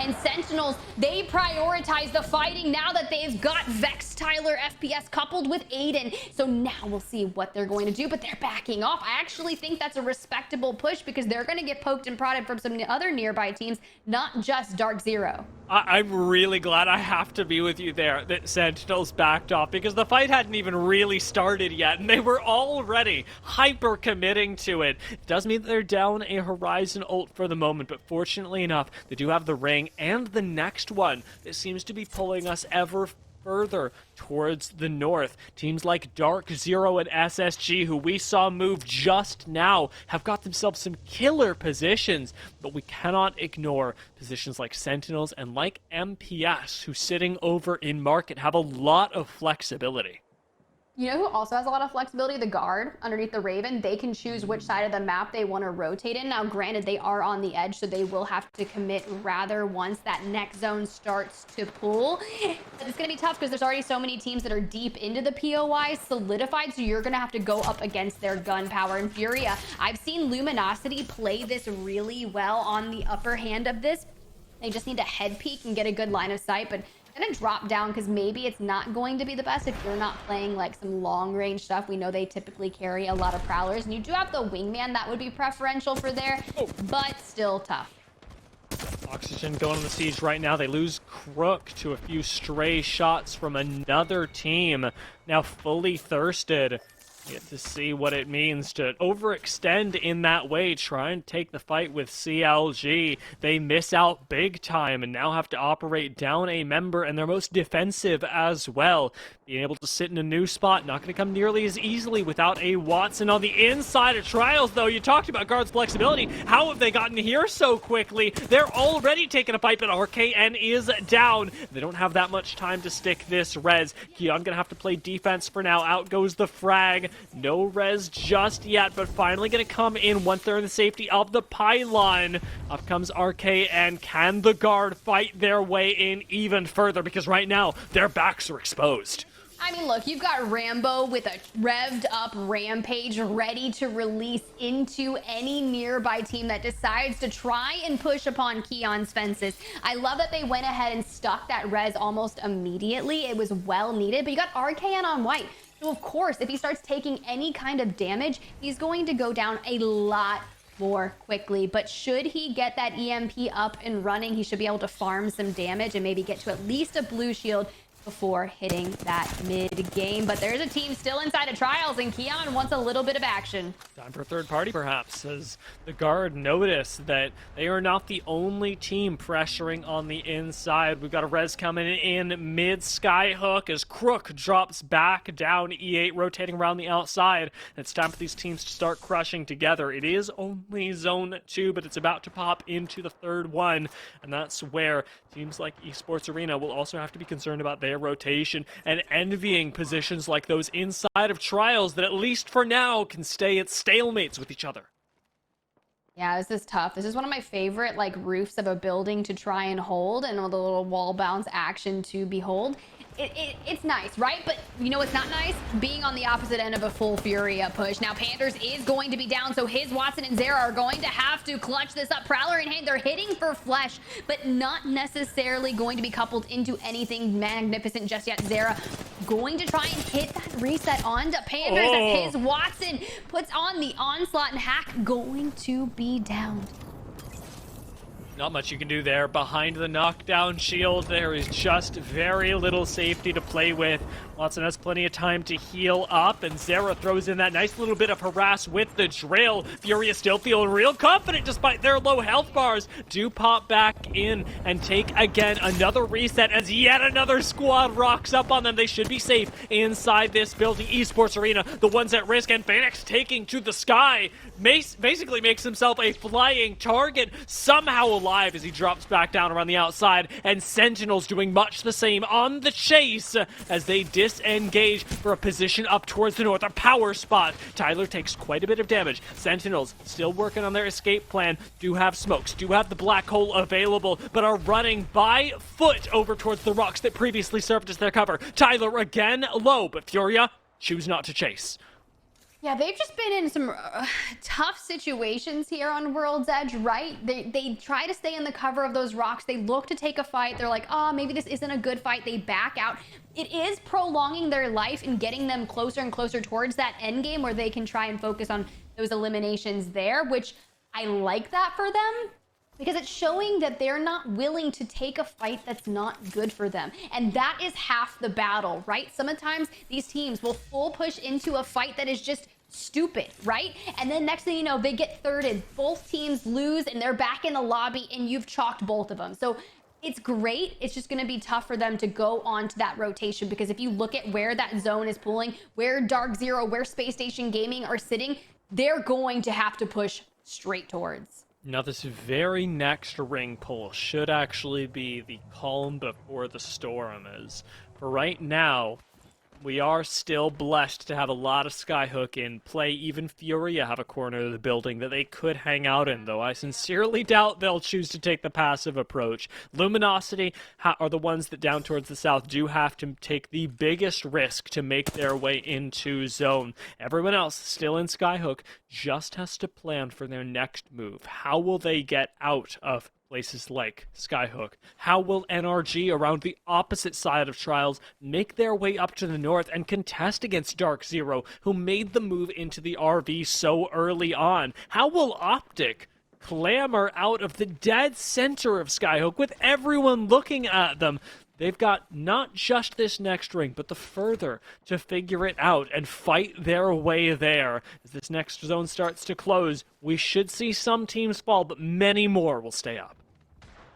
[SPEAKER 4] And Sentinels, they prioritize the fighting now that they've got Vex, Tyler, FPS coupled with Aiden. So now we'll see what they're going to do, but they're backing off. I actually think that's a respectable push because they're going to get poked and prodded from some other nearby teams, not just Dark Zero.
[SPEAKER 1] I'm really glad I have to be with you there that Sentinels backed off, because the fight hadn't even really started yet and they were already hyper committing to it. It does mean that they're down a Horizon ult for the moment, but fortunately enough, they do have the ring and the next one that seems to be pulling us ever further towards the north. Teams like Dark Zero and SSG, who we saw move just now, have got themselves some killer positions, but we cannot ignore positions like Sentinels and like MPS, who sitting over in market have a lot of flexibility.
[SPEAKER 4] You know who also has a lot of flexibility? The guard underneath the Raven. They can choose which side of the map they want to rotate in. Now, granted, they are on the edge, so they will have to commit rather once that next zone starts to pull. But it's going to be tough because there's already so many teams that are deep into the POI solidified, so you're going to have to go up against their gun power. And Furia, I've seen Luminosity play this really well on the upper hand of this. They just need to head peek and get a good line of sight, but gonna drop down because maybe it's not going to be the best if you're not playing like some long range stuff. We know they typically carry a lot of prowlers, and you do have the wingman that would be preferential for there, but still tough.
[SPEAKER 1] Oxygen going on the siege right now. They lose Crook to a few stray shots from another team. Now fully thirsted. Get to see what it means to overextend in that way, try and take the fight with CLG. They miss out big time and now have to operate down a member, and they're most defensive as well. being able to sit in a new spot, not going to come nearly as easily without a Watson on the inside of Trials, though. You talked about guards' flexibility. How have they gotten here so quickly? They're already taking a fight, but RKN is down. They don't have that much time to stick this res. Keon going to have to play defense for now. Out goes the frag. No res just yet, but finally going to come in once they're in the safety of the pylon. Up comes RKN. Can the guard fight their way in even further? Because right now, their backs are exposed.
[SPEAKER 4] I mean, look, you've got Rambo with a revved up Rampage ready to release into any nearby team that decides to try and push upon Keon's fences. I love that they went ahead and stuck that res almost immediately. It was well needed, but you got RKN on white. So of course, if he starts taking any kind of damage, he's going to go down a lot more quickly. But should he get that EMP up and running, he should be able to farm some damage and maybe get to at least a blue shield before hitting that mid-game. But there's a team still inside of Trials, and Keon wants a little bit of action.
[SPEAKER 1] Time for a third party, perhaps, as the guard notice that they are not the only team pressuring on the inside. We've got a res coming in mid-skyhook as Crook drops back down. E8 rotating around the outside. And it's time for these teams to start crushing together. It is only zone 2, but it's about to pop into the third one. And that's where teams like Esports Arena will also have to be concerned about their rotation and envying positions like those inside of Trials that at least for now can stay at stalemates with each other.
[SPEAKER 4] Yeah, this is tough. This is one of my favorite like roofs of a building to try and hold, and all the little wall bounce action to behold. It's nice, right? But you know what's not nice? Being on the opposite end of a full Furia push. Now Panders is going to be down, so his Watson and Zera are going to have to clutch this up. Prowler in hand, they're hitting for flesh, but not necessarily going to be coupled into anything magnificent just yet. Zera going to try and hit that reset onto Panders as his Watson puts on the onslaught, and Hack going to be down.
[SPEAKER 1] Not much you can do there. Behind the knockdown shield, there is just very little safety to play with. Watson has plenty of time to heal up, and Zera throws in that nice little bit of harass with the drill. Furia still feeling real confident despite their low health bars. Do pop back in and take, again, another reset as yet another squad rocks up on them. They should be safe inside this building. Esports Arena, the ones at risk, and Phoenix taking to the sky. Basically makes himself a flying target, somehow alive as he drops back down around the outside, and Sentinels doing much the same on the chase as they disengage for a position up towards the north, a power spot. Tyler takes quite a bit of damage. Sentinels still working on their escape plan, do have smokes, do have the black hole available, but are running by foot over towards the rocks that previously served as their cover. Tyler again low, but Furia choose not to chase.
[SPEAKER 4] Yeah, they've just been in some tough situations here on World's Edge, right? They try to stay in the cover of those rocks. They look to take a fight. They're like, oh, maybe this isn't a good fight. They back out. It is prolonging their life and getting them closer and closer towards that end game where they can try and focus on those eliminations there, which I like that for them, because it's showing that they're not willing to take a fight that's not good for them. And that is half the battle, right? Sometimes these teams will full push into a fight that is just stupid, right? And then next thing you know, they get thirded. Both teams lose and they're back in the lobby and you've chalked both of them. So it's great. It's just going to be tough for them to go on to that rotation, because if you look at where that zone is pulling, where Dark Zero, where Space Station Gaming are sitting, they're going to have to push straight towards.
[SPEAKER 1] Now, this very next ring pull should actually be the calm before the storm, as for right now, we are still blessed to have a lot of Skyhook in play. Even Furia have a corner of the building that they could hang out in, though I sincerely doubt they'll choose to take the passive approach. Luminosity are the ones that down towards the south do have to take the biggest risk to make their way into zone. Everyone else still in Skyhook just has to plan for their next move. How will they get out of places like Skyhook? How will NRG around the opposite side of Trials make their way up to the north and contest against Dark Zero, who made the move into the RV so early on? How will Optic clamber out of the dead center of Skyhook with everyone looking at them? They've got not just this next ring, but the further to figure it out and fight their way there. As this next zone starts to close, we should see some teams fall, but many more will stay up.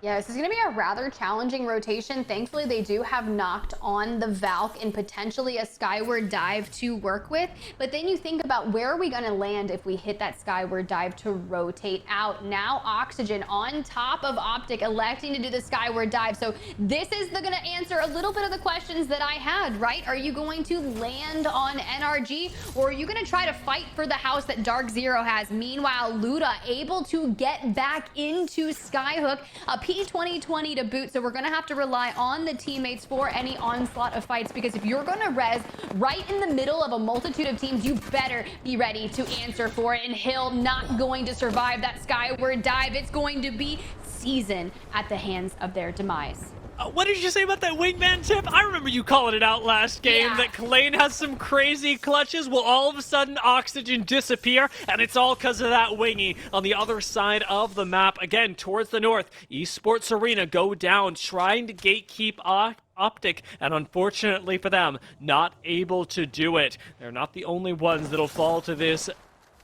[SPEAKER 4] Yeah, this is going to be a rather challenging rotation. Thankfully, they do have knocked on the Valk and potentially a skyward dive to work with. But then you think about where are we going to land if we hit that skyward dive to rotate out. Now Oxygen on top of Optic electing to do the skyward dive. So this is going to answer a little bit of the questions that I had, right? Are you going to land on NRG or are you going to try to fight for the house that Dark Zero has? Meanwhile, Luda able to get back into Skyhook. A P2020 to boot, so we're going to have to rely on the teammates for any onslaught of fights, because if you're going to res right in the middle of a multitude of teams, you better be ready to answer for it. And Hill not going to survive that skyward dive. It's going to be season at the hands of their demise.
[SPEAKER 1] What did you say about that wingman tip? I remember you calling it out last game that Kalane has some crazy clutches. Will all of a sudden Oxygen disappear? And it's all because of that wingy on the other side of the map. Again, towards the north, Esports Arena go down, trying to gatekeep Optic, and unfortunately for them, not able to do it. They're not the only ones that'll fall to this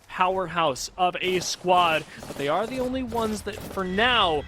[SPEAKER 1] powerhouse of a squad, but they are the only ones that, for now,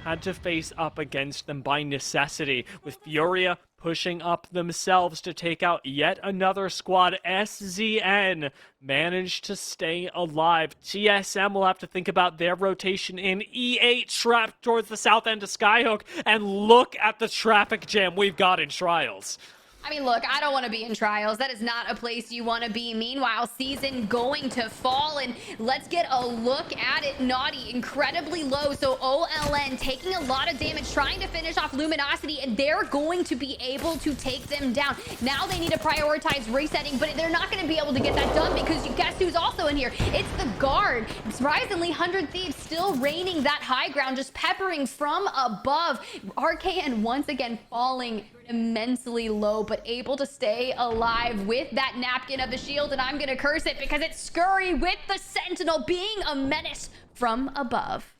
[SPEAKER 1] had to face up against them by necessity, with Furia pushing up themselves to take out yet another squad. SZN managed to stay alive. TSM will have to think about their rotation in. E8 trapped towards the south end of Skyhook, and look at the traffic jam we've got in Trials.
[SPEAKER 4] I mean, look, I don't want to be in Trials. That is not a place you want to be. Meanwhile, season going to fall, and let's get a look at it. Naughty, incredibly low, so OLN taking a lot of damage, trying to finish off Luminosity, and they're going to be able to take them down. Now they need to prioritize resetting, but they're not going to be able to get that done because you guess who's also in here? It's the guard. Surprisingly, 100 Thieves still reigning that high ground, just peppering from above. RKN once again falling immensely low, but able to stay alive with that napkin of the shield, and I'm gonna curse it because it's Scurry with the Sentinel being a menace from above.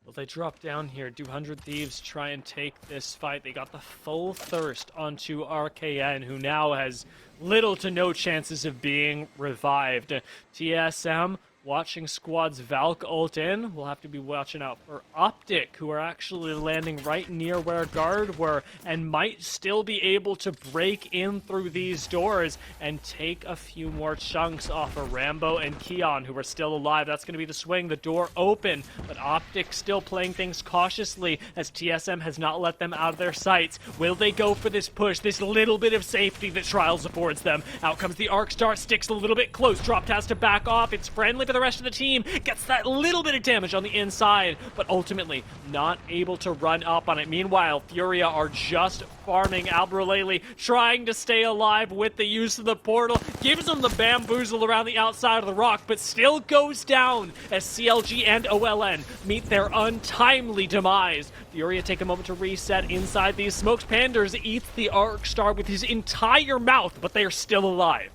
[SPEAKER 1] Well, they drop down here. Do 100 Thieves try and take this fight? They got the full thirst onto RKN, who now has little to no chances of being revived. TSM watching squads Valk ult in. We'll have to be watching out for Optic, who are actually landing right near where guard were and might still be able to break in through these doors and take a few more chunks off of Rambo and Keon, who are still alive. That's going to be the swing. The door open, but Optic still playing things cautiously as TSM has not let them out of their sights. Will they go for this push, this little bit of safety that Trials affords them? Out comes the Arc Star, sticks a little bit close. Dropped has to back off. It's friendly for the rest of the team, gets that little bit of damage on the inside, but ultimately not able to run up on it. Meanwhile, Furia are just farming. Albralele trying to stay alive with the use of the portal, gives them the bamboozle around the outside of the rock, but still goes down as CLG and OLN meet their untimely demise. Furia take a moment to reset inside these smokes. Panders eats the Arc Star with his entire mouth, but they are still alive.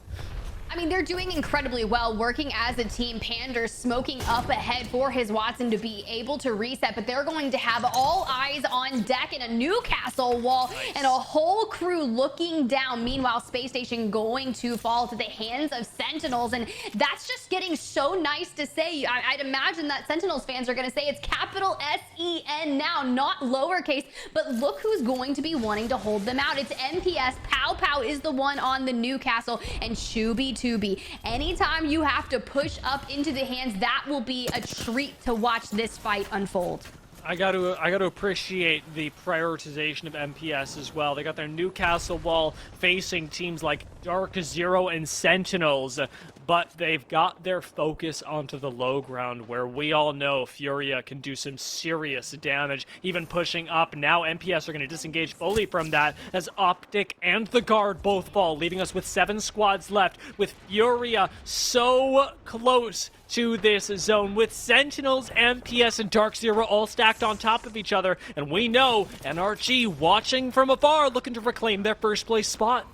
[SPEAKER 4] I mean, they're doing incredibly well, working as a team. Pander smoking up ahead for his Watson to be able to reset, but they're going to have all eyes on deck in a Newcastle wall and a whole crew looking down. Meanwhile, Space Station going to fall to the hands of Sentinels, and that's just getting so nice to say. I'd imagine that Sentinels fans are going to say it's capital S-E-N now, not lowercase, but look who's going to be wanting to hold them out. It's MPS. Pow Pow is the one on the Newcastle, and Shuby anytime you have to push up into the hands, that will be a treat to watch this fight unfold.
[SPEAKER 1] I got to appreciate the prioritization of MPS as well. They got their Newcastle wall facing teams like Dark Zero and Sentinels, but they've got their focus onto the low ground, where we all know Furia can do some serious damage, even pushing up. Now MPS are going to disengage fully from that as Optic and the guard both fall, leaving us with 7 squads left, with Furia so close to this zone, with Sentinels, MPS, and Dark Zero all stacked on top of each other, and we know NRG watching from afar, looking to reclaim their first place spot.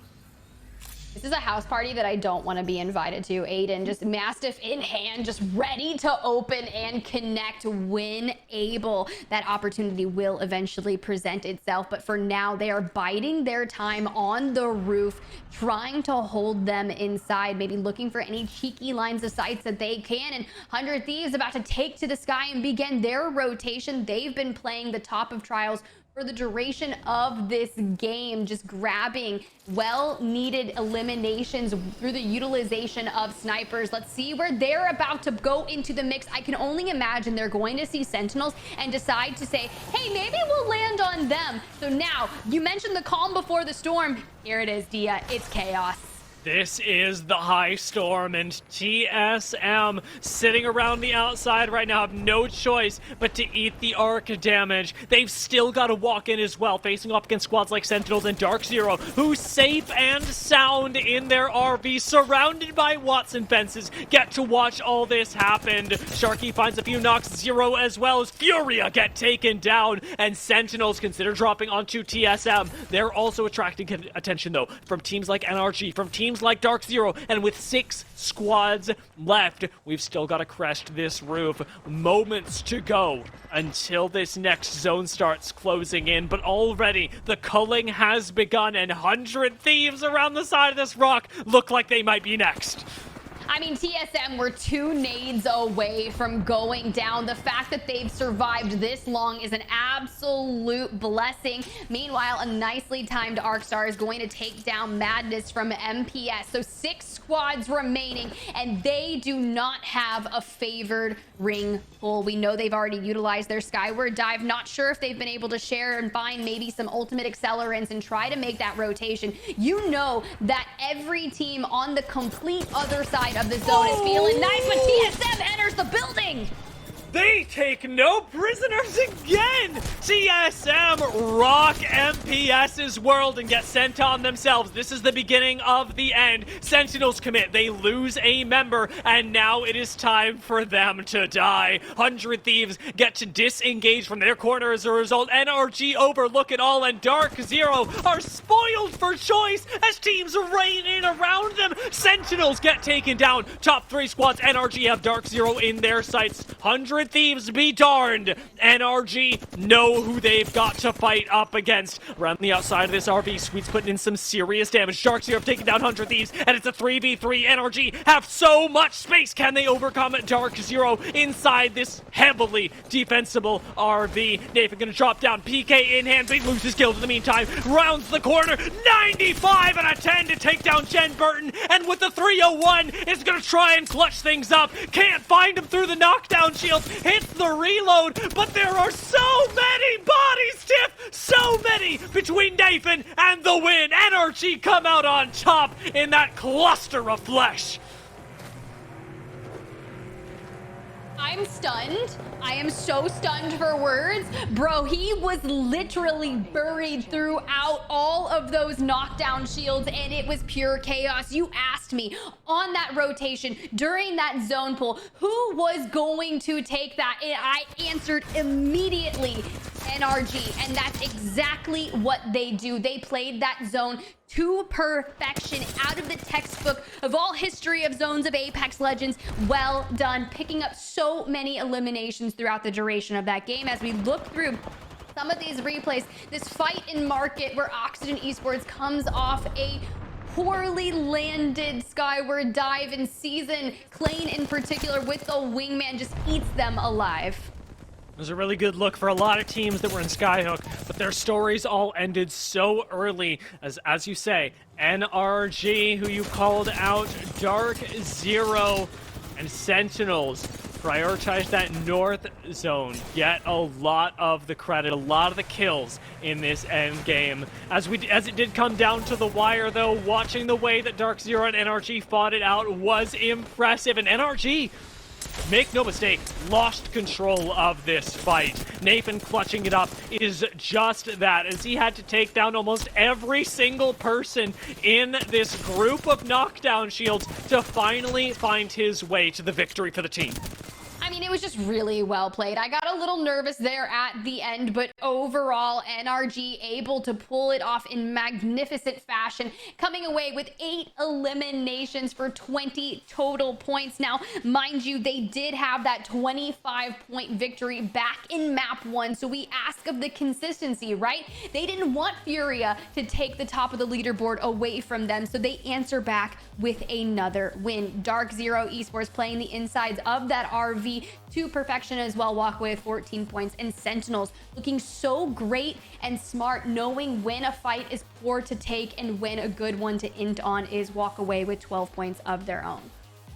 [SPEAKER 4] This is a house party that I don't want to be invited to. Aiden, just Mastiff in hand, just ready to open and connect when able. That opportunity will eventually present itself. But for now, they are biding their time on the roof, trying to hold them inside, maybe looking for any cheeky lines of sights that they can. And 100 Thieves about to take to the sky and begin their rotation. They've been playing the top of trials for the duration of this game, just grabbing well-needed eliminations through the utilization of snipers. Let's see where they're about to go into the mix. I can only imagine they're going to see Sentinels and decide to say, hey, maybe we'll land on them. So now, you mentioned the calm before the storm. Here it is, Dia. It's chaos.
[SPEAKER 1] This is the high storm, and TSM sitting around the outside right now have no choice but to eat the arc damage. They've still got to walk in as well, facing off against squads like Sentinels and Dark Zero, who's safe and sound in their RV, surrounded by Watson fences, get to watch all this happen. Sharky finds a few knocks, Zero as well as Furia get taken down, and Sentinels consider dropping onto TSM. They're also attracting attention, though, from teams like NRG, from teams like Dark Zero, and with 6 squads left, we've still got to crest this roof. Moments to go until this next zone starts closing in, but already the culling has begun, and 100 Thieves around the side of this rock look like they might be next.
[SPEAKER 4] I mean, TSM were 2 nades away from going down. The fact that they've survived this long is an absolute blessing. Meanwhile, a nicely timed Arcstar is going to take down Madness from MPS. So 6 squads remaining, and they do not have a favored ring pull. We know they've already utilized their Skyward Dive. Not sure if they've been able to share and find maybe some ultimate accelerants and try to make that rotation. You know that every team on the complete other side of the zone is feeling nice, but TSM enters the building.
[SPEAKER 1] They take no prisoners again! TSM rock MPS's world and get sent on themselves. This is the beginning of the end. Sentinels commit. They lose a member, and now it is time for them to die. 100 Thieves get to disengage from their corner as a result. NRG overlook it all, and Dark Zero are spoiled for choice as teams rain in around them. Sentinels get taken down. Top 3 squads, NRG have Dark Zero in their sights. 100 Thieves be darned. NRG know who they've got to fight up against. Around the outside of this RV, Sweet's putting in some serious damage. Dark Zero have taken down 100 Thieves, and it's a 3v3. NRG have so much space. Can they overcome Dark Zero inside this heavily defensible RV? Nathan gonna drop down. PK in hand, but he loses kills in the meantime. Rounds the corner. 95 and a 10 to take down Jen Burton, and with the 301 is gonna try and clutch things up. Can't find him through the knockdown shield. Hits the reload, but there are so many bodies, Tiff! So many between Nathan and the win. NRG come out on top in that cluster of flesh.
[SPEAKER 4] I'm stunned. I am so stunned for words. Bro, he was literally buried throughout all of those knockdown shields, and it was pure chaos. You asked me on that rotation during that zone pull, who was going to take that? And I answered immediately, NRG, and that's exactly what they do. They played that zone to perfection, out of the textbook of all history of zones of Apex Legends. Well done, picking up so many eliminations throughout the duration of that game. As we look through some of these replays, this fight in Market where Oxygen Esports comes off a poorly landed Skyward Dive in Season, Klain in particular with the Wingman just eats them alive.
[SPEAKER 1] It was a really good look for a lot of teams that were in Skyhook, but their stories all ended so early. As you say, NRG, who you called out, Dark Zero, and Sentinels prioritize that north zone, get a lot of the credit, a lot of the kills in this end game. As it did come down to the wire, though, watching the way that Dark Zero and NRG fought it out was impressive, and NRG, make no mistake, lost control of this fight. Nathan clutching it up is just that, as he had to take down almost every single person in this group of knockdown shields to finally find his way to the victory for the team.
[SPEAKER 4] I mean, it was just really well played. I got a little nervous there at the end, but overall, NRG able to pull it off in magnificent fashion, coming away with 8 eliminations for 20 total points. Now, mind you, they did have that 25-point victory back in map 1, so we ask of the consistency, right? They didn't want Furia to take the top of the leaderboard away from them, so they answer back with another win. Dark Zero Esports playing the insides of that RV to perfection as well, walk away with 14 points, and Sentinels looking so great and smart, knowing when a fight is poor to take and when a good one to int on is, walk away with 12 points of their own.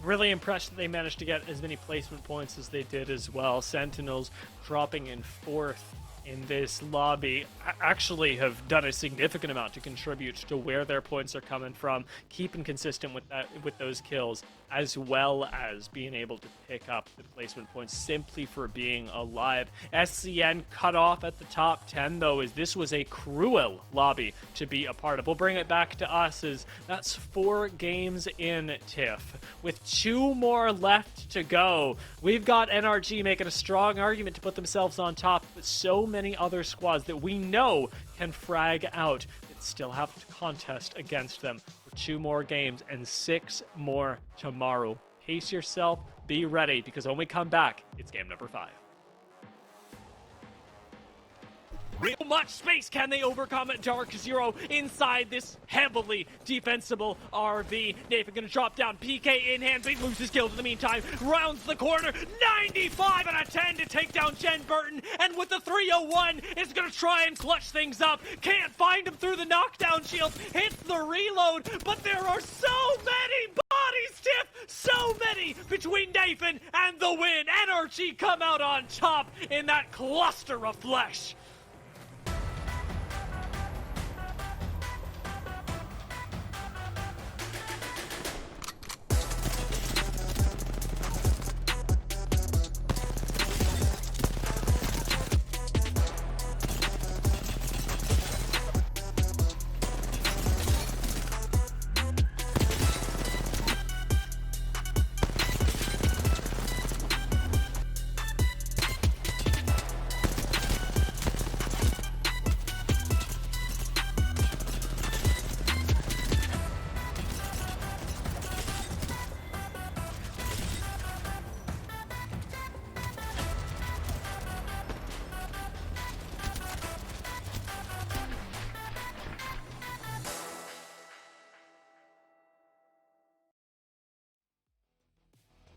[SPEAKER 1] Really impressed that they managed to get as many placement points as they did as well. Sentinels dropping in 4th in this lobby actually have done a significant amount to contribute to where their points are coming from, keeping consistent with those kills, as well as being able to pick up the placement points simply for being alive. SCN cut off at the top 10 though, as this was a cruel lobby to be a part of. We'll bring it back to us, as that's 4 games in, Tiff. With 2 more left to go, we've got NRG making a strong argument to put themselves on top, but so many other squads that we know can frag out that still have to contest against them for 2 more games and 6 more tomorrow. Pace yourself, be ready, because when we come back, it's game number 5. Real much space can they overcome at Dark Zero inside this heavily defensible RV. Nathan gonna drop down, PK in hand, but he loses kills in the meantime. Rounds the corner, 95 out of 10 to take down Jen Burton, and with the 301 is gonna try and clutch things up. Can't find him through the knockdown shield, hits the reload, but there are so many bodies, Tiff, so many between Nathan and the win. NRG come out on top in that cluster of flesh.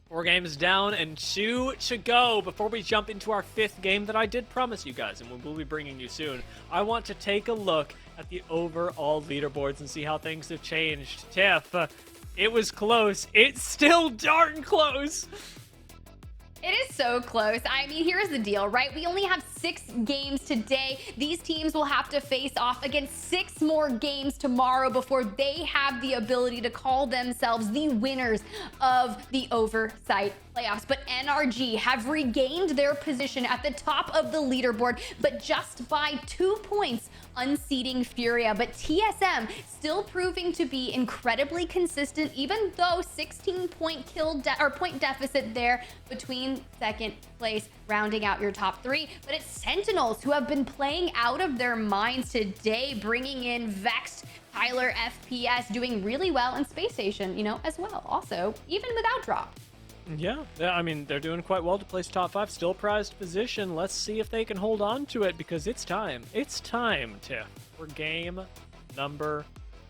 [SPEAKER 1] Four games down and 2 to go before we jump into our 5th game that I did promise you guys, and we'll be bringing you soon. I want to take a look at the overall leaderboards and see how things have changed. Tiff, it was close. It's still darn close.
[SPEAKER 4] It is so close. I mean, here's the deal, right? We only have 6 games today. These teams will have to face off against 6 more games tomorrow before they have the ability to call themselves the winners of the Oversight playoffs. But NRG have regained their position at the top of the leaderboard, but just by 2 points, unseating Furia. But TSM still proving to be incredibly consistent, even though 16-point point deficit there between 2nd place, rounding out your top 3. But it's Sentinels who have been playing out of their minds today, bringing in Vexed, Tyler FPS, doing really well, in Space Station, you know, as well. Also, even without drop.
[SPEAKER 1] Yeah, I mean, they're doing quite well to place top 5. Still prized position. Let's see if they can hold on to it, because it's time. It's time, Tiff, for game number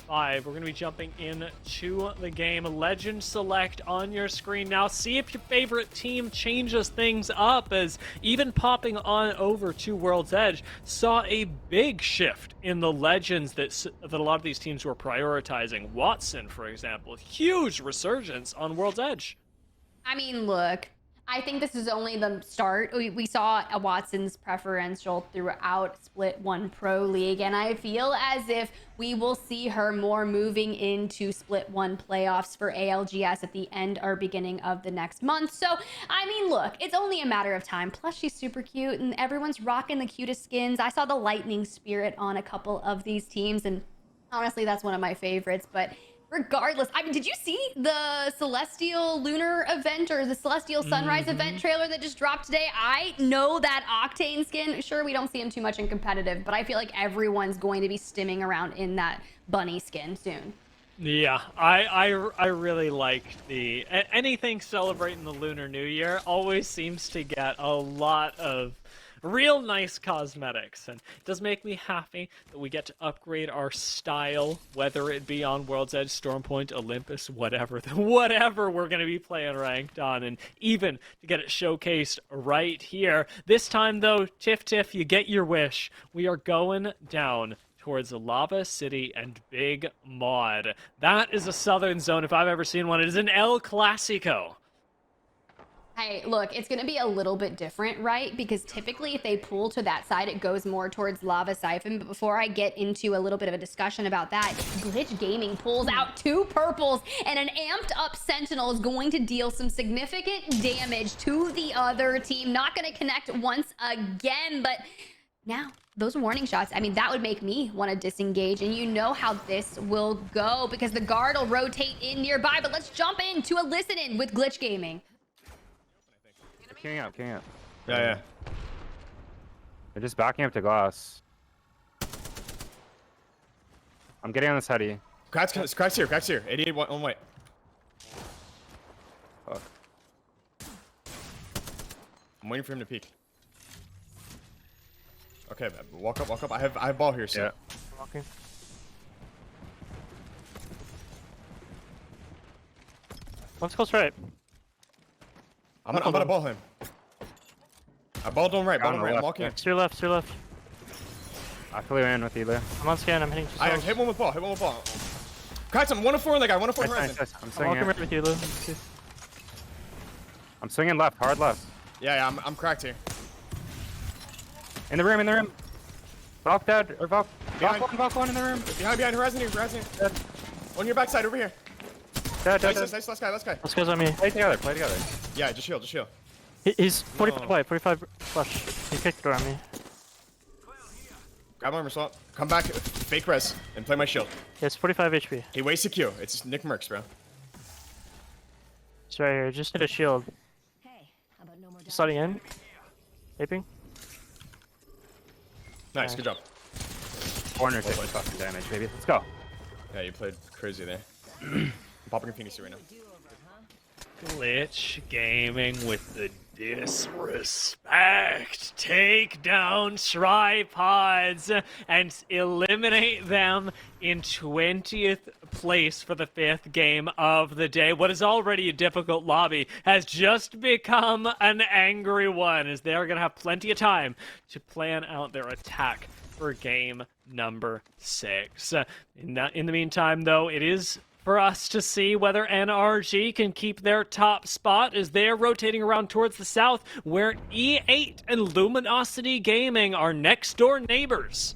[SPEAKER 1] 5. We're going to be jumping into the game. Legend select on your screen now. See if your favorite team changes things up, as even popping on over to World's Edge saw a big shift in the legends that a lot of these teams were prioritizing. Watson, for example, huge resurgence on World's Edge.
[SPEAKER 4] I mean, look, I think this is only the start. We saw a Watson's preferential throughout Split 1 Pro League, and I feel as if we will see her more moving into Split 1 playoffs for ALGS at the end or beginning of the next month. So, I mean, look, it's only a matter of time. Plus, she's super cute, and everyone's rocking the cutest skins. I saw the Lightning Spirit on a couple of these teams, and honestly, that's one of my favorites. But Regardless, I mean, did you see the Celestial Lunar event or the Celestial Sunrise event trailer that just dropped today? I know that Octane skin, sure, we don't see him too much in competitive, but I feel like everyone's going to be stimming around in that bunny skin soon.
[SPEAKER 1] Yeah, I really like anything celebrating the Lunar New Year always seems to get a lot of real nice cosmetics, and it does make me happy that we get to upgrade our style, whether it be on World's Edge, Stormpoint, Olympus, whatever we're going to be playing ranked on, and even to get it showcased right here. This time though, Tiff, you get your wish. We are going down towards Lava City and Big Mod. That is a southern zone if I've ever seen one. It is an El Clasico.
[SPEAKER 4] Hey, look, it's going to be a little bit different, right? Because typically if they pull to that side, it goes more towards Lava Siphon. But before I get into a little bit of a discussion about that, Glitch Gaming pulls out 2 purples, and an amped up Sentinel is going to deal some significant damage to the other team. Not going to connect once again, but now those warning shots, I mean, that would make me want to disengage, and you know how this will go because the guard will rotate in nearby. But let's jump into a listen-in with Glitch Gaming.
[SPEAKER 10] Queuing up.
[SPEAKER 6] Yeah.
[SPEAKER 10] They're just backing up to glass. I'm getting on this heady.
[SPEAKER 6] Cracks here. 88 on white.
[SPEAKER 10] Fuck.
[SPEAKER 6] I'm waiting for him to peek. Okay, walk up. I have ball here, so.
[SPEAKER 10] Yeah. Walking. Let's go straight.
[SPEAKER 6] I'm gonna ball him. I balled him right. I'm walking in.
[SPEAKER 10] To your left. I fully ran with you there. I'm on scan. I'm hitting.
[SPEAKER 6] I hit one with ball. Cracks him. 104 on that guy. 104 horizon.
[SPEAKER 10] Nice. I'm walking right with you, Lou. I'm swinging left. Hard left.
[SPEAKER 6] Yeah. I'm cracked here.
[SPEAKER 10] In the room. Valk dead. Or Valk one in the room.
[SPEAKER 6] Behind horizon here.
[SPEAKER 10] Dead.
[SPEAKER 6] On your backside over here.
[SPEAKER 10] Dead.
[SPEAKER 6] Nice, last guy.
[SPEAKER 10] Let's go on me. Play together.
[SPEAKER 6] Yeah, just shield.
[SPEAKER 10] He's 45 white, 45 flush. He kicked around me.
[SPEAKER 6] Grab armor swap. Come back, fake res, and play my shield.
[SPEAKER 10] Yeah, it's 45 HP.
[SPEAKER 6] He wastes a Q. It's Nick Mercs, bro.
[SPEAKER 10] It's right here. Just hit a shield. Just sliding in. Aping.
[SPEAKER 6] Nice, good job.
[SPEAKER 10] 450 fucking damage, baby. Let's go.
[SPEAKER 6] Yeah, you played crazy there. I'm popping a Phoenix right now.
[SPEAKER 1] Glitch Gaming with the disrespect. Take down tripods and eliminate them in 20th place for the 5th game of the day. What is already a difficult lobby has just become an angry one, as they are going to have plenty of time to plan out their attack for game number 6. In the meantime, though, it is for us to see whether NRG can keep their top spot as they're rotating around towards the south, where E8 and Luminosity Gaming are next door neighbors.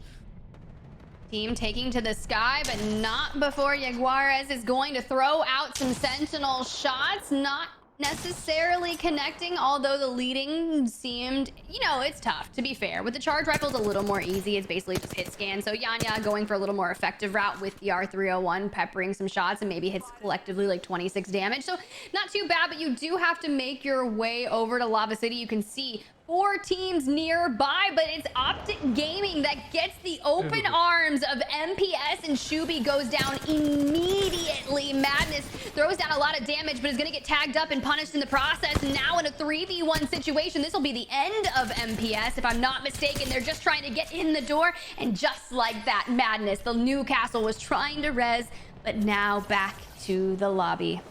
[SPEAKER 4] Team taking to the sky, but not before Jaguarez is going to throw out some Sentinel shots. Not necessarily connecting, although the leading seemed, it's tough, to be fair. With the charge rifle, it's a little more easy. It's basically just hit scan. So Yanya going for a little more effective route with the R301, peppering some shots, and maybe hits collectively like 26 damage. So not too bad, but you do have to make your way over to Lava City. You can see 4 teams nearby, but it's Optic Gaming that gets the open arms of MPS, and Shubi goes down immediately. Madness throws down a lot of damage, but is going to get tagged up and punished in the process. Now in a 3v1 situation, this will be the end of MPS, if I'm not mistaken. They're just trying to get in the door, and just like that, Madness, the Newcastle, was trying to res, but now back to the lobby.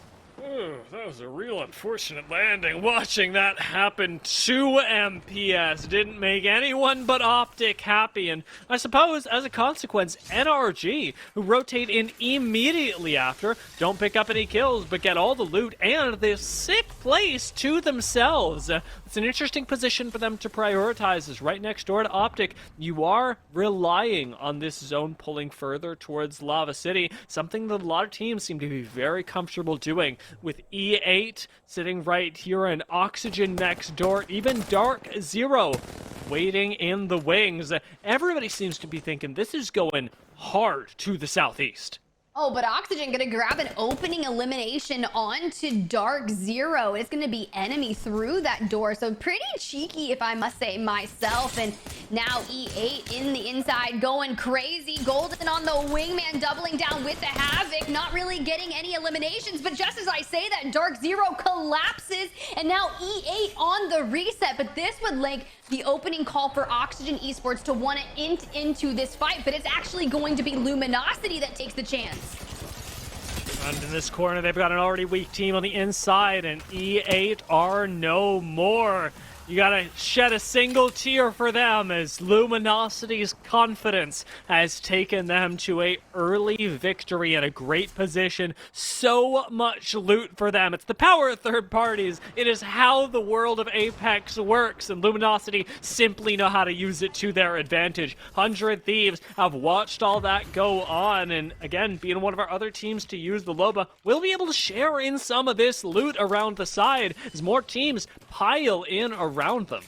[SPEAKER 1] That was a real unfortunate landing. Watching that happen to MPS didn't make anyone but Optic happy, and I suppose as a consequence, NRG, who rotate in immediately after, don't pick up any kills but get all the loot and the 6th place to themselves. It's an interesting position for them to prioritize, as right next door to Optic, you are relying on this zone pulling further towards Lava City, something that a lot of teams seem to be very comfortable doing, with E8 sitting right here and Oxygen next door, even Dark Zero waiting in the wings. Everybody seems to be thinking this is going hard to the southeast.
[SPEAKER 4] Oh, but Oxygen gonna grab an opening elimination onto Dark Zero. It's gonna be enemy through that door. So pretty cheeky, if I must say myself. And now E8 in the inside going crazy. Golden on the wingman, doubling down with the Havoc. Not really getting any eliminations. But just as I say that, Dark Zero collapses. And now E8 on the reset. But this would link the opening call for Oxygen Esports to want to int into this fight. But it's actually going to be Luminosity that takes the chance.
[SPEAKER 1] And in this corner, they've got an already weak team on the inside, and E8 are no more. You gotta shed a single tear for them as Luminosity's confidence has taken them to a early victory and a great position. So much loot for them. It's the power of third parties. It is how the world of Apex works, and Luminosity simply know how to use it to their advantage. 100 Thieves have watched all that go on, and again, being one of our other teams to use the Loba, we'll be able to share in some of this loot around the side as more teams pile in around them.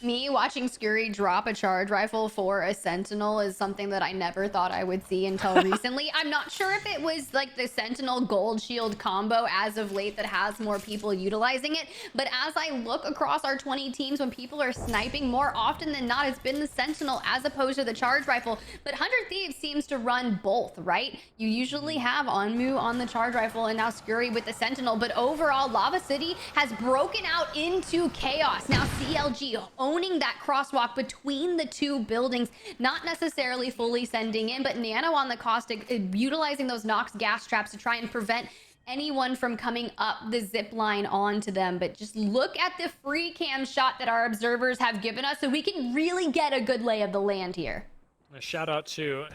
[SPEAKER 4] Me watching Scurry drop a charge rifle for a Sentinel is something that I never thought I would see until recently. I'm not sure if it was like the Sentinel Gold Shield combo as of late that has more people utilizing it, but as I look across our 20 teams, when people are sniping, more often than not, it's been the Sentinel as opposed to the charge rifle. But 100 Thieves seems to run both, right? You usually have Onmu on the charge rifle and now Scurry with the Sentinel, but overall, Lava City has broken out into chaos. Now CLG owning that crosswalk between the two buildings, not necessarily fully sending in, but Nano on the Caustic utilizing those Nox gas traps to try and prevent anyone from coming up the zip line onto them. But just look at the free cam shot that our observers have given us so we can really get a good lay of the land here.
[SPEAKER 1] A shout out to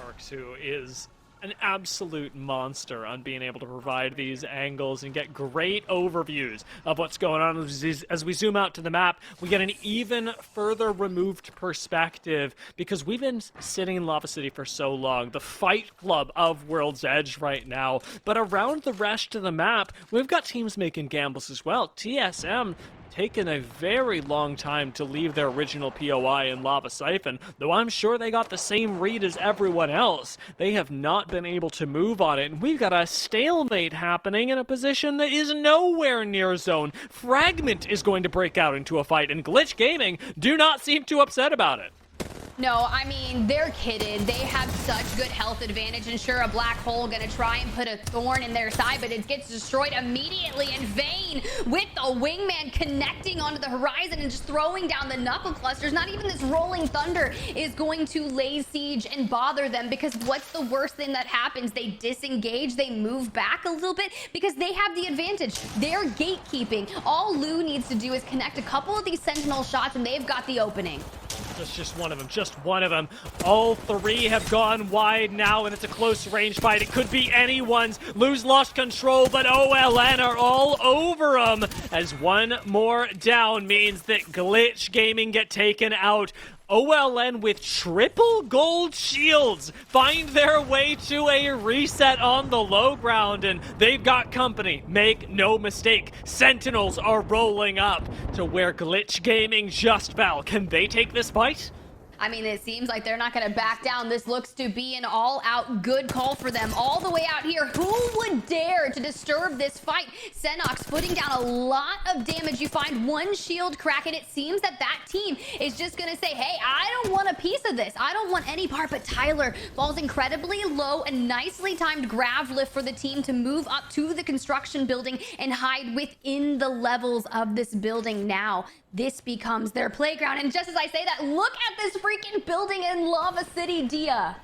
[SPEAKER 1] Parks, who is an absolute monster on being able to provide these angles and get great overviews of what's going on. As we zoom out to the map, we get an even further removed perspective because we've been sitting in Lava City for so long, the fight club of World's Edge right now. But around the rest of the map, we've got teams making gambles as well. TSM taken a very long time to leave their original POI in Lava Siphon, though I'm sure they got the same read as everyone else. They have not been able to move on it, and we've got a stalemate happening in a position that is nowhere near zone. Fragment is going to break out into a fight, and Glitch Gaming do not seem too upset about it.
[SPEAKER 4] No, I mean, they're kidded. They have such good health advantage, and sure, a black hole gonna try and put a thorn in their side, but it gets destroyed immediately in vain with the wingman connecting onto the horizon and just throwing down the knuckle clusters. Not even this rolling thunder is going to lay siege and bother them, because what's the worst thing that happens? They disengage, they move back a little bit because they have the advantage. They're gatekeeping. All Lou needs to do is connect a couple of these Sentinel shots and they've got the opening.
[SPEAKER 1] That's just one of them, just one of them. All three have gone wide now, and it's a close range fight. It could be anyone's. Lou's lost control, but OLN are all over him, as one more down means that Glitch Gaming get taken out. OLN with triple gold shields find their way to a reset on the low ground, and they've got company. Make no mistake, Sentinels are rolling up to where Glitch Gaming just fell. Can they take this fight?
[SPEAKER 4] I mean, it seems like they're not going to back down. This looks to be an all-out good call for them. All the way out here, who would dare to disturb this fight? Xenox putting down a lot of damage. You find one shield crack, and it seems that that team is just going to say, hey, I don't want a piece of this. I don't want any part, but Tyler falls incredibly low. A nicely timed grav lift for the team to move up to the construction building and hide within the levels of this building now. This becomes their playground. And just as I say that, look at this freaking building in Lava City, Dia.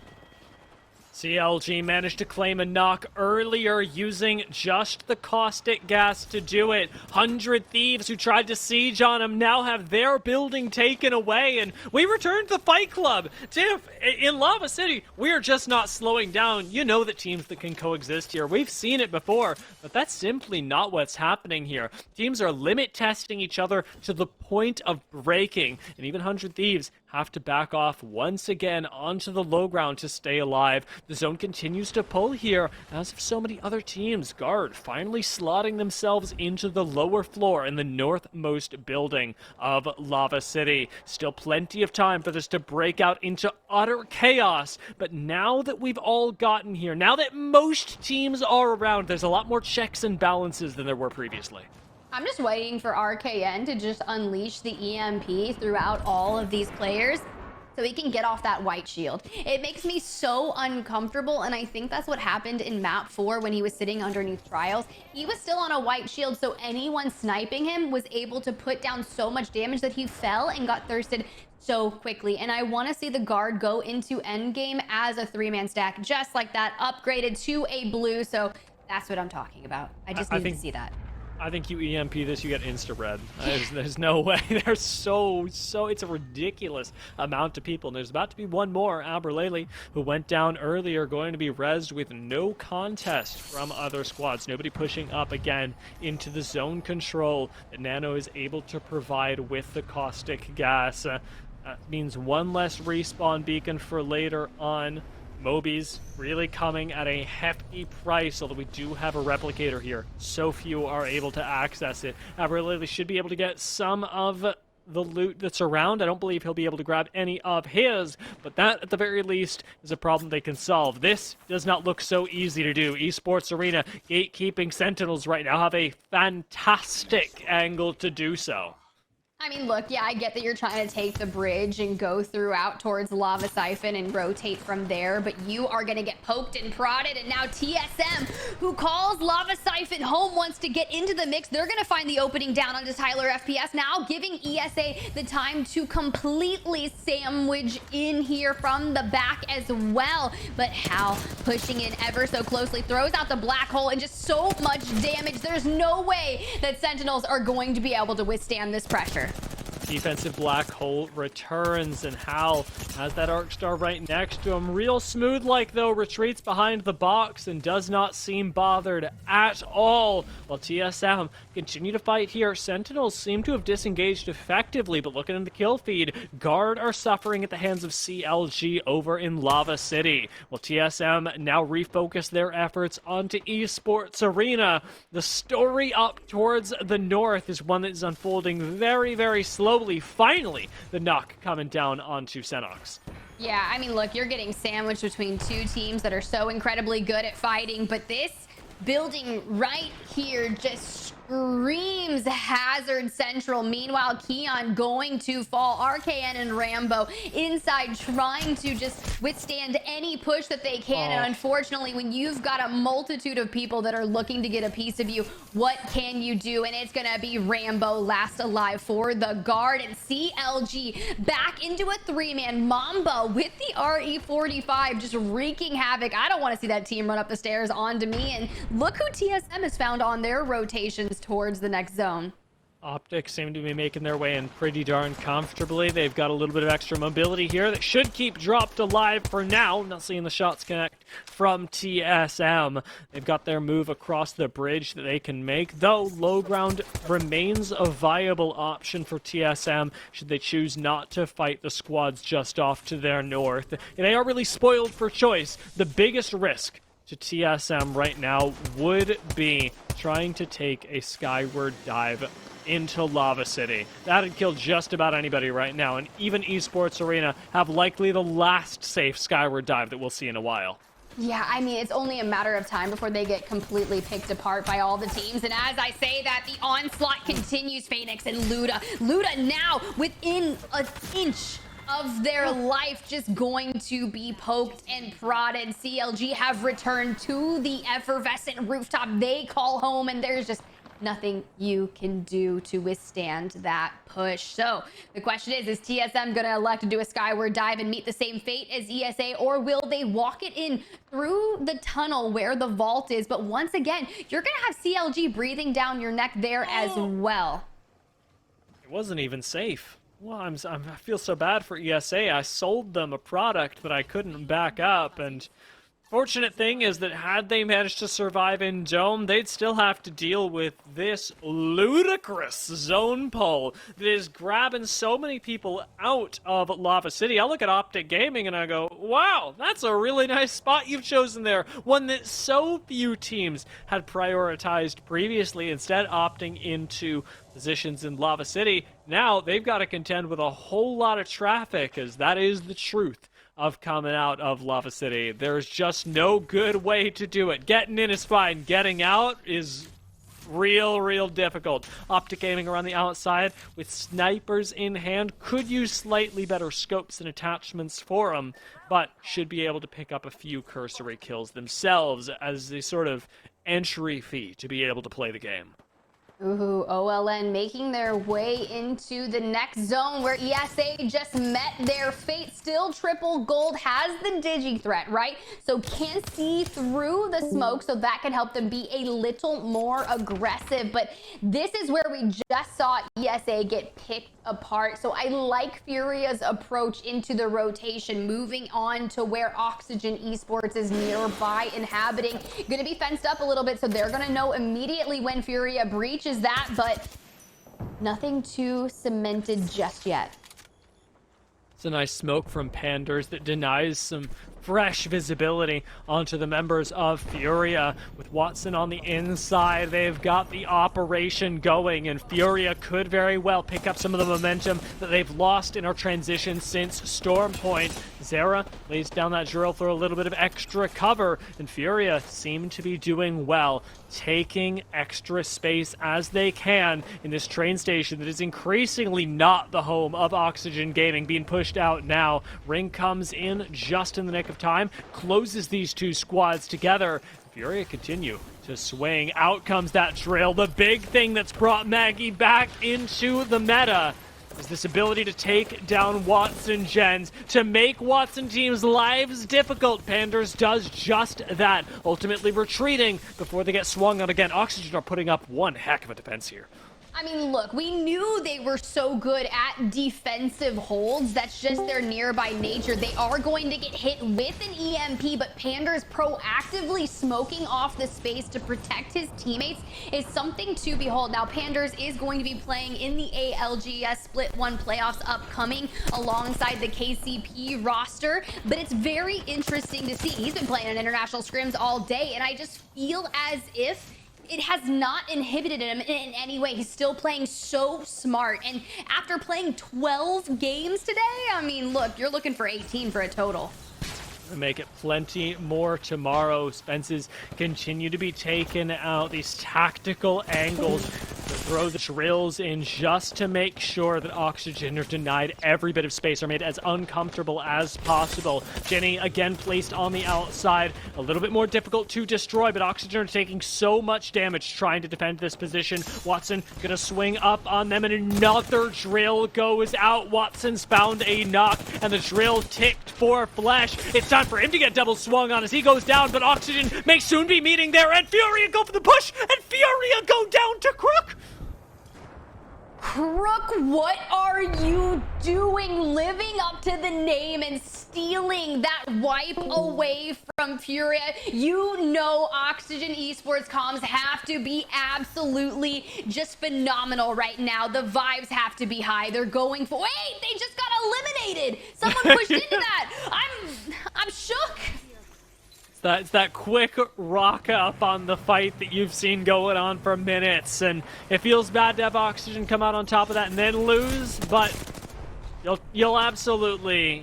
[SPEAKER 1] CLG managed to claim a knock earlier using just the caustic gas to do it. 100 Thieves who tried to siege on him now have their building taken away, and we return to the Fight Club. Tiff, in Lava City, we are just not slowing down. You know the teams that can coexist here. We've seen it before, but that's simply not what's happening here. Teams are limit testing each other to the point of breaking, and even 100 Thieves have to back off once again onto the low ground to stay alive. The zone continues to pull here, as have so many other teams. Guard finally slotting themselves into the lower floor in the northmost building of Lava City. Still plenty of time for this to break out into utter chaos, but now that we've all gotten here, now that most teams are around, there's a lot more checks and balances than there were previously.
[SPEAKER 4] I'm just waiting for RKN to just unleash the EMP throughout all of these players so he can get off that white shield. It makes me so uncomfortable, and I think that's what happened in map 4 when he was sitting underneath Trials. He was still on a white shield, so anyone sniping him was able to put down so much damage that he fell and got thirsted so quickly. And I want to see the guard go into endgame as a 3-man stack, just like that, upgraded to a blue. So that's what I'm talking about. I just need to see that.
[SPEAKER 1] I think you EMP this, you get insta-red. There's no way. There's so, it's a ridiculous amount of people. And there's about to be one more, Aberlele, who went down earlier, going to be rezzed with no contest from other squads. Nobody pushing up again into the zone control that Nano is able to provide with the caustic gas. That means one less respawn beacon for later on. Moby's really coming at a hefty price, although we do have a replicator here. So few are able to access it. Aberlele should be able to get some of the loot that's around. I don't believe he'll be able to grab any of his, but that, at the very least, is a problem they can solve. This does not look so easy to do. Esports Arena gatekeeping Sentinels right now have a fantastic angle to do so.
[SPEAKER 4] I mean, look, yeah, I get that you're trying to take the bridge and go throughout towards Lava Siphon and rotate from there, but you are going to get poked and prodded, and now TSM, who calls Lava Siphon home, wants to get into the mix. They're going to find the opening down onto Tyler FPS, now giving ESA the time to completely sandwich in here from the back as well. But Hal pushing in ever so closely, throws out the black hole, and just so much damage. There's no way that Sentinels are going to be able to withstand this pressure.
[SPEAKER 1] Defensive black hole returns, and Hal has that arc star right next to him. Real smooth like, though, retreats behind the box and does not seem bothered at all. While TSM continue to fight here, Sentinels seem to have disengaged effectively, but looking in the kill feed, Guard are suffering at the hands of CLG over in Lava City. While TSM now refocus their efforts onto Esports Arena, the story up towards the north is one that is unfolding very, very slowly. Finally, the knock coming down onto Senox.
[SPEAKER 4] Yeah, I mean, look, you're getting sandwiched between two teams that are so incredibly good at fighting, but this building right here just screams Hazard Central. Meanwhile, Keon going to fall. RKN and Rambo inside trying to just withstand any push that they can. And unfortunately, when you've got a multitude of people that are looking to get a piece of you, what can you do? And it's going to be Rambo last alive for the guard. And CLG back into a 3-man. Mamba with the RE45 just wreaking havoc. I don't want to see that team run up the stairs onto me. And look who TSM has found on their rotations towards the next zone.
[SPEAKER 1] Optics seem to be making their way in pretty darn comfortably. They've got a little bit of extra mobility here that should keep Dropped alive for now. Not seeing the shots connect from TSM. They've got their move across the bridge that they can make, though low ground remains a viable option for TSM should they choose not to fight the squads just off to their north. And they are really spoiled for choice. The biggest risk to TSM right now would be trying to take a skyward dive into Lava City. That'd kill just about anybody right now, and even Esports Arena have likely the last safe skyward dive that we'll see in a while.
[SPEAKER 4] Yeah, I mean, it's only a matter of time before they get completely picked apart by all the teams. And as I say that, the onslaught continues. Phoenix and Luda. Luda now within an inch of their life, just going to be poked and prodded. CLG have returned to the effervescent rooftop they call home, and there's just nothing you can do to withstand that push. So the question is TSM gonna elect to do a skyward dive and meet the same fate as ESA, or will they walk it in through the tunnel where the vault is? But once again, you're gonna have CLG breathing down your neck there as well.
[SPEAKER 1] It wasn't even safe. Well, I feel so bad for ESA. I sold them a product that I couldn't back up, and Fortunate thing is that had they managed to survive in Dome, they'd still have to deal with this ludicrous zone pull that is grabbing so many people out of Lava City. I look at Optic Gaming and I go, wow, that's a really nice spot you've chosen there. One that so few teams had prioritized previously, instead opting into positions in Lava City. Now they've got to contend with a whole lot of traffic, as that is the truth of coming out of Lava City. There's just no good way to do it. Getting in is fine. Getting out is real difficult. Optic Gaming around the outside with snipers in hand. Could use slightly better scopes and attachments for them, but should be able to pick up a few cursory kills themselves as a sort of entry fee to be able to play the game.
[SPEAKER 4] Ooh, OLN making their way into the next zone where ESA just met their fate. Still triple gold, has the digi threat, right? So can see through the smoke, so that can help them be a little more aggressive. But this is where we just saw ESA get picked apart. So I like Furia's approach into the rotation, moving on to where Oxygen Esports is nearby inhabiting. Gonna be fenced up a little bit, so they're gonna know immediately when Furia breaches that, but nothing too cemented just yet.
[SPEAKER 1] It's a nice smoke from Panders that denies some fresh visibility onto the members of Furia. With Watson on the inside, they've got the operation going, and Furia could very well pick up some of the momentum that they've lost in our transition since Storm Point. Zera lays down that drill for a little bit of extra cover, and Furia seem to be doing well, taking extra space as they can in this train station that is increasingly not the home of Oxygen Gaming, being pushed out now. Ring comes in just in the nick of time, closes these two squads together. Furia continue to swing. Out comes that drill. The big thing that's brought Maggie back into the meta is this ability to take down Watson gens, to make Watson teams' lives difficult. Panders does just that, ultimately retreating before they get swung on again. Oxygen are putting up one heck of a defense here.
[SPEAKER 4] I mean, look, we knew they were so good at defensive holds. That's just their nearby nature. They are going to get hit with an EMP, but Panders proactively smoking off the space to protect his teammates is something to behold. Now, Panders is going to be playing in the ALGS Split 1 playoffs upcoming alongside the KCP roster, but it's very interesting to see. He's been playing in international scrims all day, and I just feel as if it has not inhibited him in any way. He's still playing so smart. And after playing 12 games today, I mean, look, you're looking for 18 for a total.
[SPEAKER 1] Make it plenty more tomorrow. Spences continue to be taken out. These tactical angles to throw the drills in just to make sure that Oxygen are denied every bit of space, are made as uncomfortable as possible. Jenny again placed on the outside, a little bit more difficult to destroy, but Oxygen are taking so much damage trying to defend this position. Watson gonna swing up on them, and another drill goes out. Watson's found a knock, and the drill ticked for Flesh. It's time for him to get double swung on as he goes down, but Oxygen may soon be meeting there, and Furia go for the push, and Furia go down to Crook.
[SPEAKER 4] Crook, what are you doing? Living up to the name and stealing that wipe away from Furia. You know Oxygen Esports comms have to be absolutely just phenomenal right now. The vibes have to be high. They're going for... Wait, they just got eliminated. Someone pushed into that. I'm shook.
[SPEAKER 1] It's that quick rock up on the fight that you've seen going on for minutes, and it feels bad to have Oxygen come out on top of that and then lose, but you'll absolutely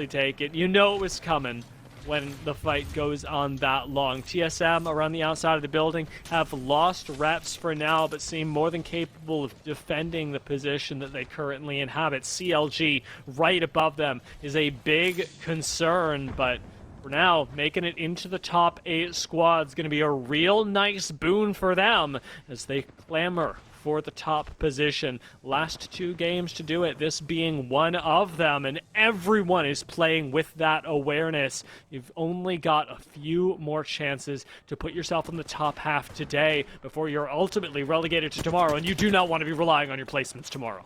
[SPEAKER 1] take it. You know it was coming when the fight goes on that long. TSM around the outside of the building have lost reps for now, but seem more than capable of defending the position that they currently inhabit. CLG right above them is a big concern, but for now, making it into the top 8 squad is going to be a real nice boon for them as they clamor for the top position. Last 2 games to do it, this being one of them, and everyone is playing with that awareness. You've only got a few more chances to put yourself in the top half today before you're ultimately relegated to tomorrow, and you do not want to be relying on your placements tomorrow.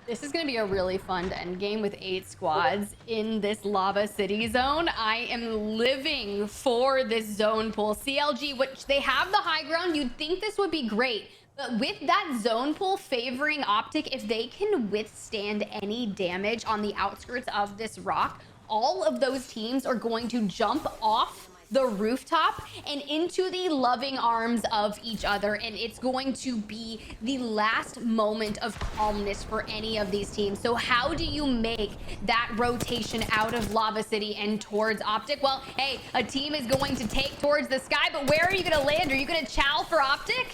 [SPEAKER 4] This is going to be a really fun end game with 8 squads in this Lava City zone. I am living for this zone pool. CLG, which they have the high ground, you'd think this would be great. But with that zone pool favoring Optic, if they can withstand any damage on the outskirts of this rock, all of those teams are going to jump off the rooftop and into the loving arms of each other, and it's going to be the last moment of calmness for any of these teams. So how do you make that rotation out of Lava City and towards Optic? Well, hey, a team is going to take towards the sky, but where are you going to land? Are you going to chow for Optic?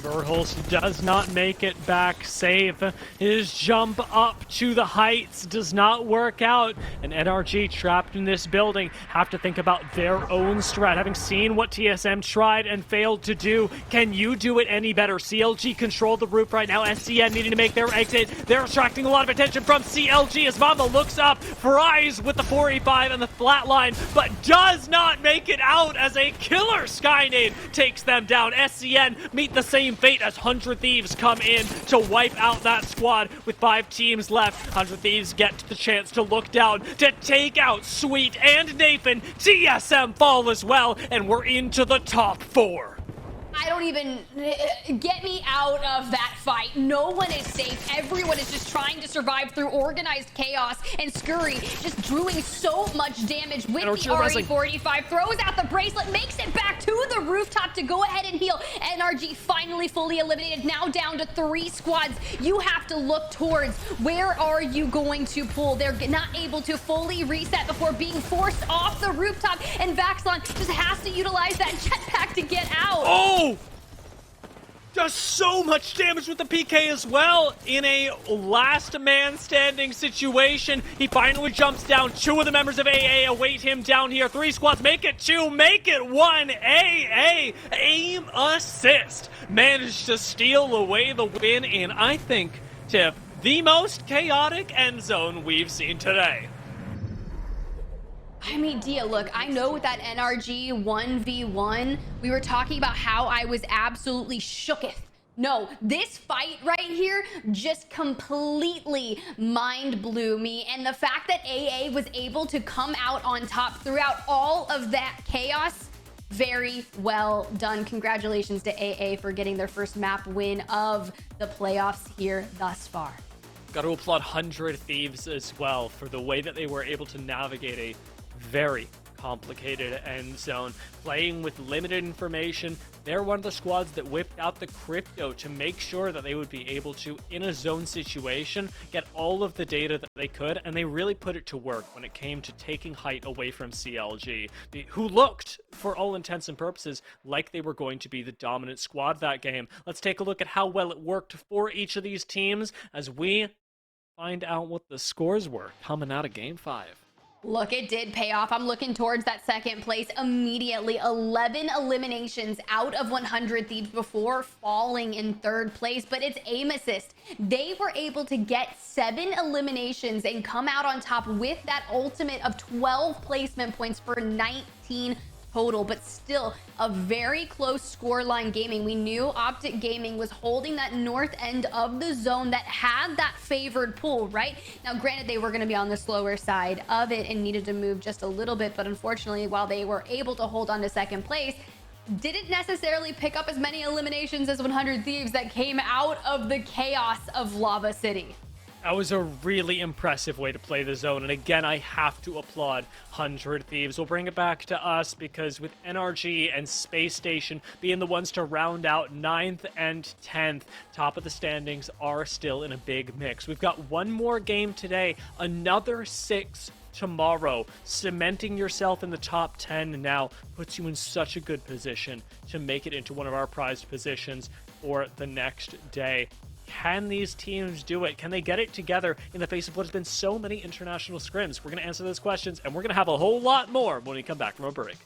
[SPEAKER 1] Verhulst does not make it back safe. His jump up to the heights does not work out. And NRG trapped in this building have to think about their own strat. Having seen what TSM tried and failed to do, can you do it any better? CLG control the roof right now. SCN needing to make their exit. They're attracting a lot of attention from CLG as Mamba looks up, fries with the 485 and the flatline, but does not make it out as a killer Skynade takes them down. SCN meet the same fate as 100 Thieves come in to wipe out that squad with 5 teams left. 100 Thieves get the chance to look down to take out Sweet and Nathan. TSM fall as well, and we're into the top 4.
[SPEAKER 4] I don't even get me out of that fight. No one is safe. Everyone is just trying to survive through organized chaos, and Scurry just doing so much damage with the RE45. Throws out the bracelet, makes it back to the rooftop to go ahead and heal. NRG finally fully eliminated, now down to 3 squads. You have to look towards where are you going to pull. They're not able to fully reset before being forced off the rooftop, and Vaxlon just has to utilize that jetpack to get out.
[SPEAKER 1] Oh! Does so much damage with the PK as well. In a last man standing situation, he finally jumps down. 2 of the members of AA await him down here. 3 squads, make it 2, make it 1. AA, aim assist. Managed to steal away the win in, I think, Tiff, the most chaotic end zone we've seen today.
[SPEAKER 4] I mean, Dia, look, I know with that NRG 1v1, we were talking about how I was absolutely shooketh. No, this fight right here just completely mind blew me. And the fact that AA was able to come out on top throughout all of that chaos, very well done. Congratulations to AA for getting their first map win of the playoffs here thus far.
[SPEAKER 1] Got to applaud 100 Thieves as well for the way that they were able to navigate a very complicated end zone, playing with limited information. They're one of the squads that whipped out the crypto to make sure that they would be able to, in a zone situation, get all of the data that they could, and they really put it to work when it came to taking height away from CLG, who looked, for all intents and purposes, like they were going to be the dominant squad that game. Let's take a look at how well it worked for each of these teams as we find out what the scores were coming out of Game 5.
[SPEAKER 4] Look, it did pay off. I'm looking towards that second place immediately. 11 eliminations out of 100 Thieves before falling in third place, but it's aim assist. They were able to get 7 eliminations and come out on top with that ultimate of 12 placement points for 19 total, but still a very close scoreline gaming. We knew Optic Gaming was holding that north end of the zone that had that favored pool, right? Now, granted, they were going to be on the slower side of it and needed to move just a little bit, but unfortunately, while they were able to hold on to second place, didn't necessarily pick up as many eliminations as 100 Thieves that came out of the chaos of Lava City.
[SPEAKER 1] That was a really impressive way to play the zone, and again, I have to applaud 100 Thieves. We'll bring it back to us because with NRG and Space Station being the ones to round out 9th and 10th, top of the standings are still in a big mix. We've got one more game today, another 6 tomorrow. Cementing yourself in the top 10 now puts you in such a good position to make it into one of our prized positions for the next day. Can these teams do it? Can they get it together in the face of what has been so many international scrims? We're going to answer those questions, and we're going to have a whole lot more when we come back from a break.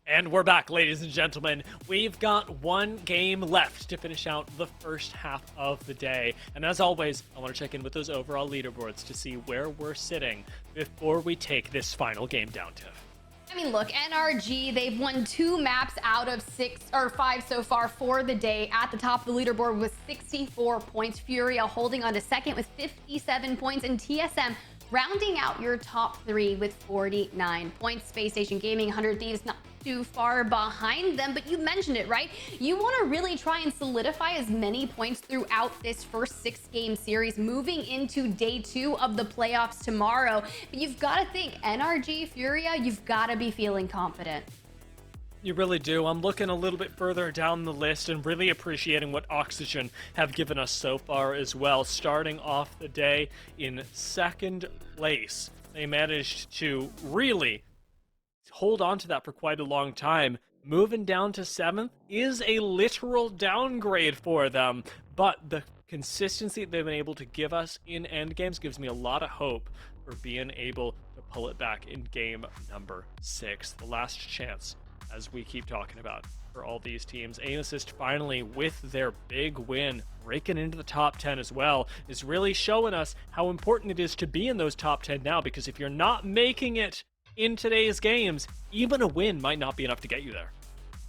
[SPEAKER 1] And we're back, ladies and gentlemen. We've got one game left to finish out the first half of the day. And as always, I want to check in with those overall leaderboards to see where we're sitting before we take this final game down, Tiff.
[SPEAKER 4] I mean, look, NRG, they've won 2 maps out of 5 so far for the day. At the top of the leaderboard with 64 points. Furia holding on to second with 57 points. And TSM rounding out your top 3 with 49 points. Space Station Gaming, 100 Thieves, not too far behind them, but you mentioned it, right? You want to really try and solidify as many points throughout this first 6-game series, moving into day 2 of the playoffs tomorrow. But you've got to think, NRG, Furia, you've got to be feeling confident.
[SPEAKER 1] You really do. I'm looking a little bit further down the list and really appreciating what Oxygen have given us so far as well. Starting off the day in 2nd place. They managed to really hold on to that for quite a long time. Moving down to 7th is a literal downgrade for them, but the consistency they've been able to give us in end games gives me a lot of hope for being able to pull it back in game number 6. The last chance, as we keep talking about, for all these teams. Aim Assist finally, with their big win, breaking into the top 10 as well, is really showing us how important it is to be in those top 10 now, because if you're not making it in today's games, even a win might not be enough to get you there.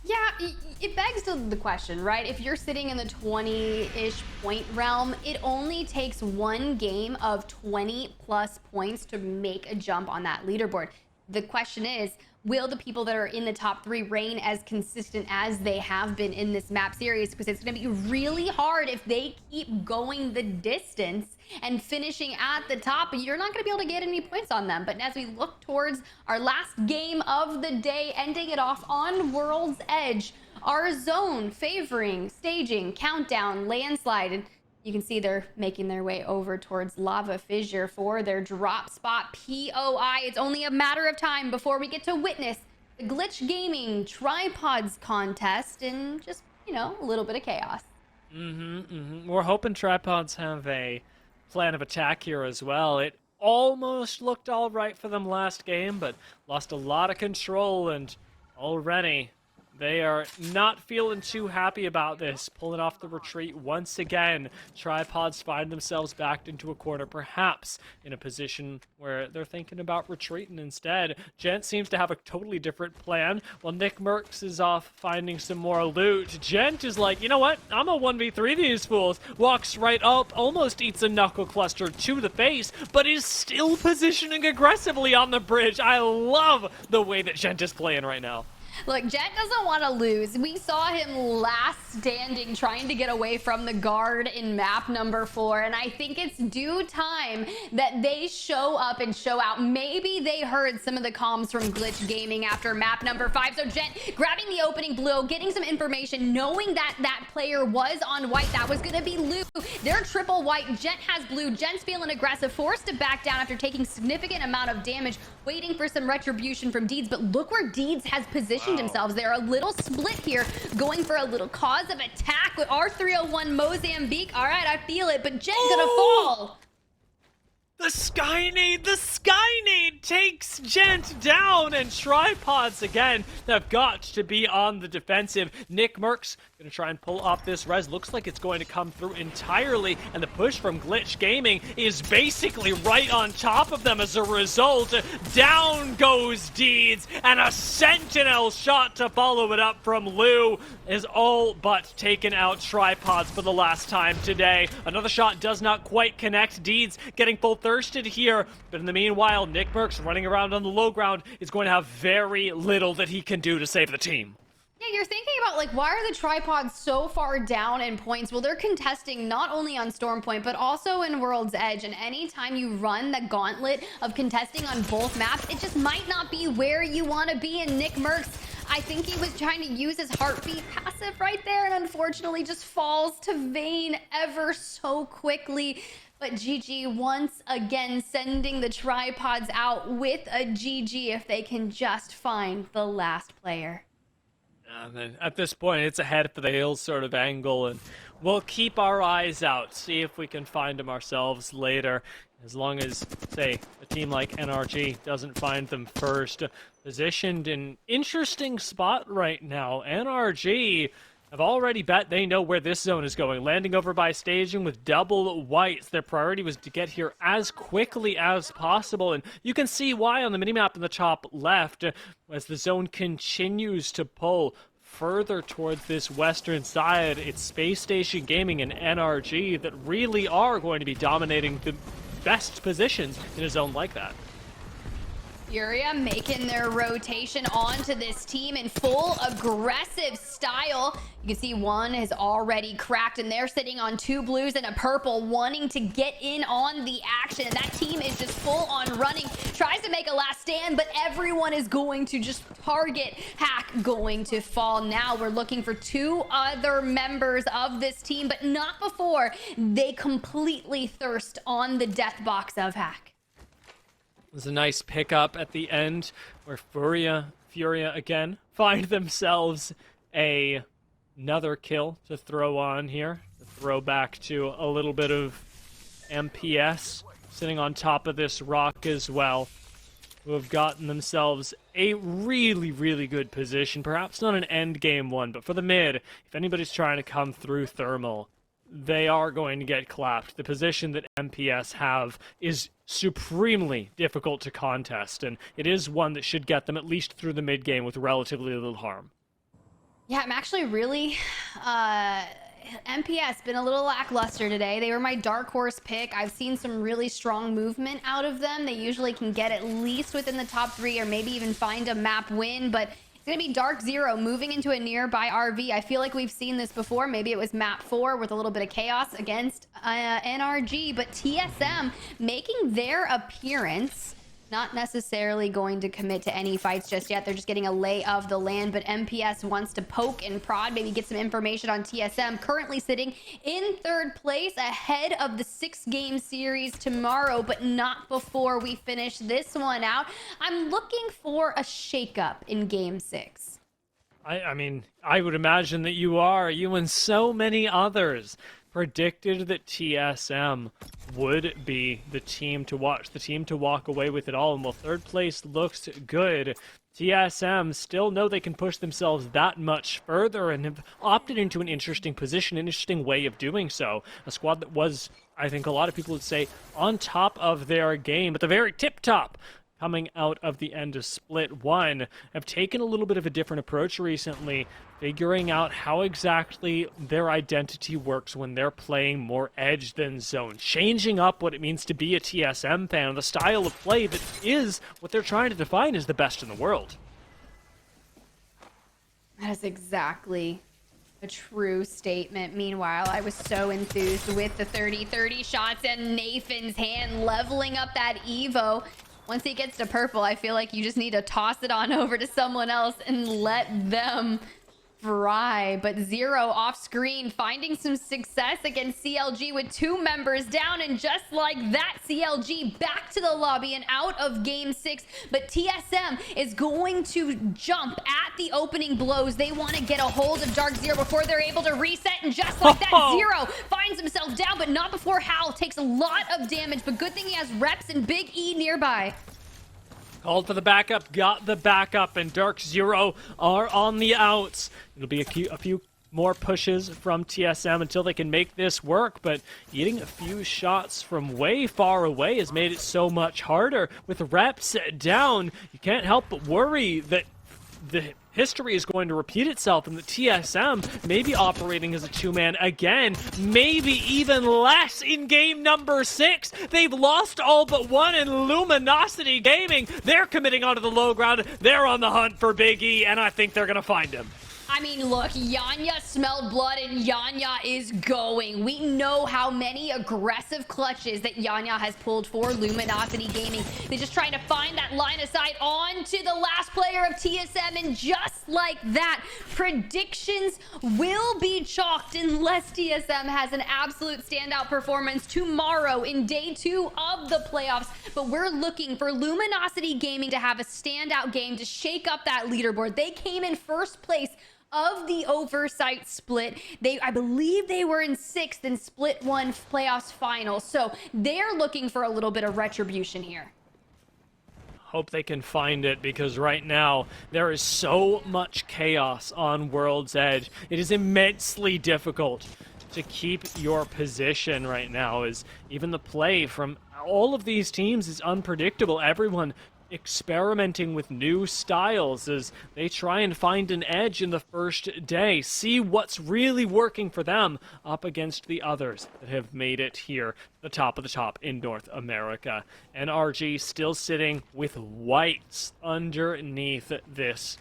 [SPEAKER 4] Yeah, it begs the question, right? If you're sitting in the 20-ish point realm, it only takes one game of 20+ points to make a jump on that leaderboard. The question is, will the people that are in the top 3 reign as consistent as they have been in this map series? Because it's going to be really hard if they keep going the distance and finishing at the top. You're not going to be able to get any points on them. But as we look towards our last game of the day, ending it off on World's Edge, our zone favoring staging, countdown, landslide, and you can see they're making their way over towards Lava Fissure for their drop spot POI. It's only a matter of time before we get to witness the Glitch Gaming Tripods contest and just, you know, a little bit of chaos.
[SPEAKER 1] We're hoping Tripods have a plan of attack here as well. It almost looked all right for them last game, but lost a lot of control, and already they are not feeling too happy about this. Pulling off the retreat once again. Tripods find themselves backed into a corner, perhaps in a position where they're thinking about retreating instead. Gent seems to have a totally different plan, while Nick Merckx is off finding some more loot. Gent is like, you know what? I'm a 1v3 these fools. Walks right up, almost eats a knuckle cluster to the face, but is still positioning aggressively on the bridge. I love the way that Gent is playing right now.
[SPEAKER 4] Look, Jet doesn't want to lose. We saw him last standing trying to get away from the guard in map number 4, and I think it's due time that they show up and show out. Maybe they heard some of the comms from Glitch Gaming after map number 5. So Jet grabbing the opening blue, getting some information, knowing that that player was on white. That was going to be Lou. They're triple white. Jet has blue. Jet's feeling aggressive, forced to back down after taking significant amount of damage, waiting for some retribution from Deeds. But look where Deeds has positioned themselves. They're a little split here, going for a little cause of attack with R301 Mozambique. All right, I feel it, but Jet's gonna fall.
[SPEAKER 1] The Skynade takes Gent down, and Tripods again have got to be on the defensive. Nick Merckx gonna try and pull off this res. Looks like it's going to come through entirely, and the push from Glitch Gaming is basically right on top of them as a result. Down goes Deeds, and a Sentinel shot to follow it up from Lou is all but taken out Tripods for the last time today. Another shot does not quite connect. Deeds getting full thirsted here, but in the meanwhile, Nick Merckx running around on the low ground is going to have very little that he can do to save the team.
[SPEAKER 4] Yeah, you're thinking about, like, why are the Tripods so far down in points? Well, they're contesting not only on Storm Point, but also in World's Edge. And anytime you run the gauntlet of contesting on both maps, it just might not be where you want to be. And Nick Merckx, I think he was trying to use his heartbeat passive right there, and unfortunately just falls to Vayne ever so quickly. But GG once again sending the Tripods out with a GG if they can just find the last player.
[SPEAKER 1] And then at this point, it's a head for the hills sort of angle, and We'll keep our eyes out, see if we can find them ourselves later. As long as, say, a team like NRG doesn't find them first. Positioned in an interesting spot right now. NRG have already bet they know where this zone is going. Landing over by staging with double whites. Their priority was to get here as quickly as possible. And you can see why on the minimap in the top left as the zone continues to pull further towards this western side. It's Space Station Gaming and NRG that really are going to be dominating the best positions in a zone like that.
[SPEAKER 4] Furia making their rotation onto this team in full aggressive style. You can see one has already cracked, and they're sitting on 2 blues and a purple, wanting to get in on the action. And that team is just full on running, tries to make a last stand, but everyone is going to just target Hack, going to fall. Now we're looking for 2 other members of this team, but not before they completely thirst on the death box of Hack.
[SPEAKER 1] There's a nice pickup at the end where Furia again find themselves another kill to throw on here. To throw back to a little bit of MPS sitting on top of this rock as well, who have gotten themselves a really, really good position. Perhaps not an end game one, but for the mid, if anybody's trying to come through thermal, they are going to get clapped. The position that MPS have is supremely difficult to contest, and it is one that should get them at least through the mid game with relatively little harm.
[SPEAKER 4] Yeah, I'm actually really MPS been a little lackluster today. They were my dark horse pick. I've seen some really strong movement out of them. They usually can get at least within the top 3 or maybe even find a map win, but it's going to be Dark Zero moving into a nearby RV. I feel like we've seen this before. Maybe it was map 4 with a little bit of chaos against NRG, but TSM making their appearance. Not necessarily going to commit to any fights just yet. They're just getting a lay of the land, but MPS wants to poke and prod, maybe get some information on TSM. Currently sitting in 3rd place ahead of the 6-game series tomorrow, but not before we finish this one out. I'm looking for a shakeup in Game 6.
[SPEAKER 1] I mean, I would imagine that you are. You and so many others predicted that TSM would be the team to watch, the team to walk away with it all. And while 3rd place looks good, TSM still know they can push themselves that much further and have opted into an interesting position, an interesting way of doing so. A squad that was, I think a lot of people would say, on top of their game, at the very tip-top, coming out of the end of Split 1, have taken a little bit of a different approach recently, figuring out how exactly their identity works when they're playing more edge than zone, changing up what it means to be a TSM fan, the style of play that is what they're trying to define as the best in the world.
[SPEAKER 4] That is exactly a true statement. Meanwhile, I was so enthused with the 30-30 shots and Nathan's hand leveling up that Evo. Once he gets to purple, I feel like you just need to toss it on over to someone else and let them fry. But Zero off screen, finding some success against CLG with 2 members down. And just like that, CLG back to the lobby and out of Game 6. But TSM is going to jump at the opening blows. They want to get a hold of Dark Zero before they're able to reset. And just like that, Zero finds himself down, but not before Hal takes a lot of damage. But good thing he has Reps and Big E nearby.
[SPEAKER 1] Called for the backup, got the backup, and Dark Zero are on the outs. It'll be a few more pushes from TSM until they can make this work, but getting a few shots from way far away has made it so much harder. With Reps down, you can't help but worry that the history is going to repeat itself and the TSM may be operating as a 2-man again, maybe even less in game number 6. They've lost all but one in Luminosity Gaming. They're committing onto the low ground. They're on the hunt for Big E, and I think they're going to find him.
[SPEAKER 4] I mean, look, Yanya smelled blood and Yanya is going. We know how many aggressive clutches that Yanya has pulled for Luminosity Gaming. They're just trying to find that line of sight onto the last player of TSM, and just like that, predictions will be chalked unless TSM has an absolute standout performance tomorrow in day 2 of the playoffs. But we're looking for Luminosity Gaming to have a standout game to shake up that leaderboard. They came in 1st place of the Oversight split. I believe they were in 6th in Split 1 playoffs final. So they're looking for a little bit of retribution here.
[SPEAKER 1] Hope they can find it, because right now there is so much chaos on World's Edge. It is immensely difficult to keep your position right now, as even the play from all of these teams is unpredictable. Everyone experimenting with new styles as they try and find an edge in the first day, see what's really working for them up against the others that have made it here, the top of the top in North America. NRG still sitting with whites underneath this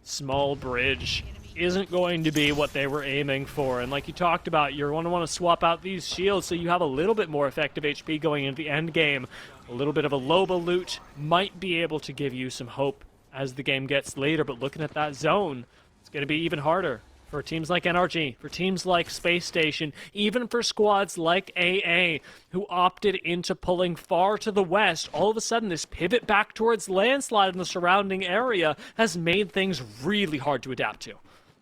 [SPEAKER 1] small bridge. Isn't going to be what they were aiming for, and like you talked about, you're going to want to swap out these shields so you have a little bit more effective HP going into the end game. A little bit of a Loba loot might be able to give you some hope as the game gets later, but looking at that zone, it's going to be even harder for teams like NRG, for teams like Space Station, even for squads like AA, who opted into pulling far to the west. All of a sudden, this pivot back towards Landslide in the surrounding area has made things really hard to adapt to.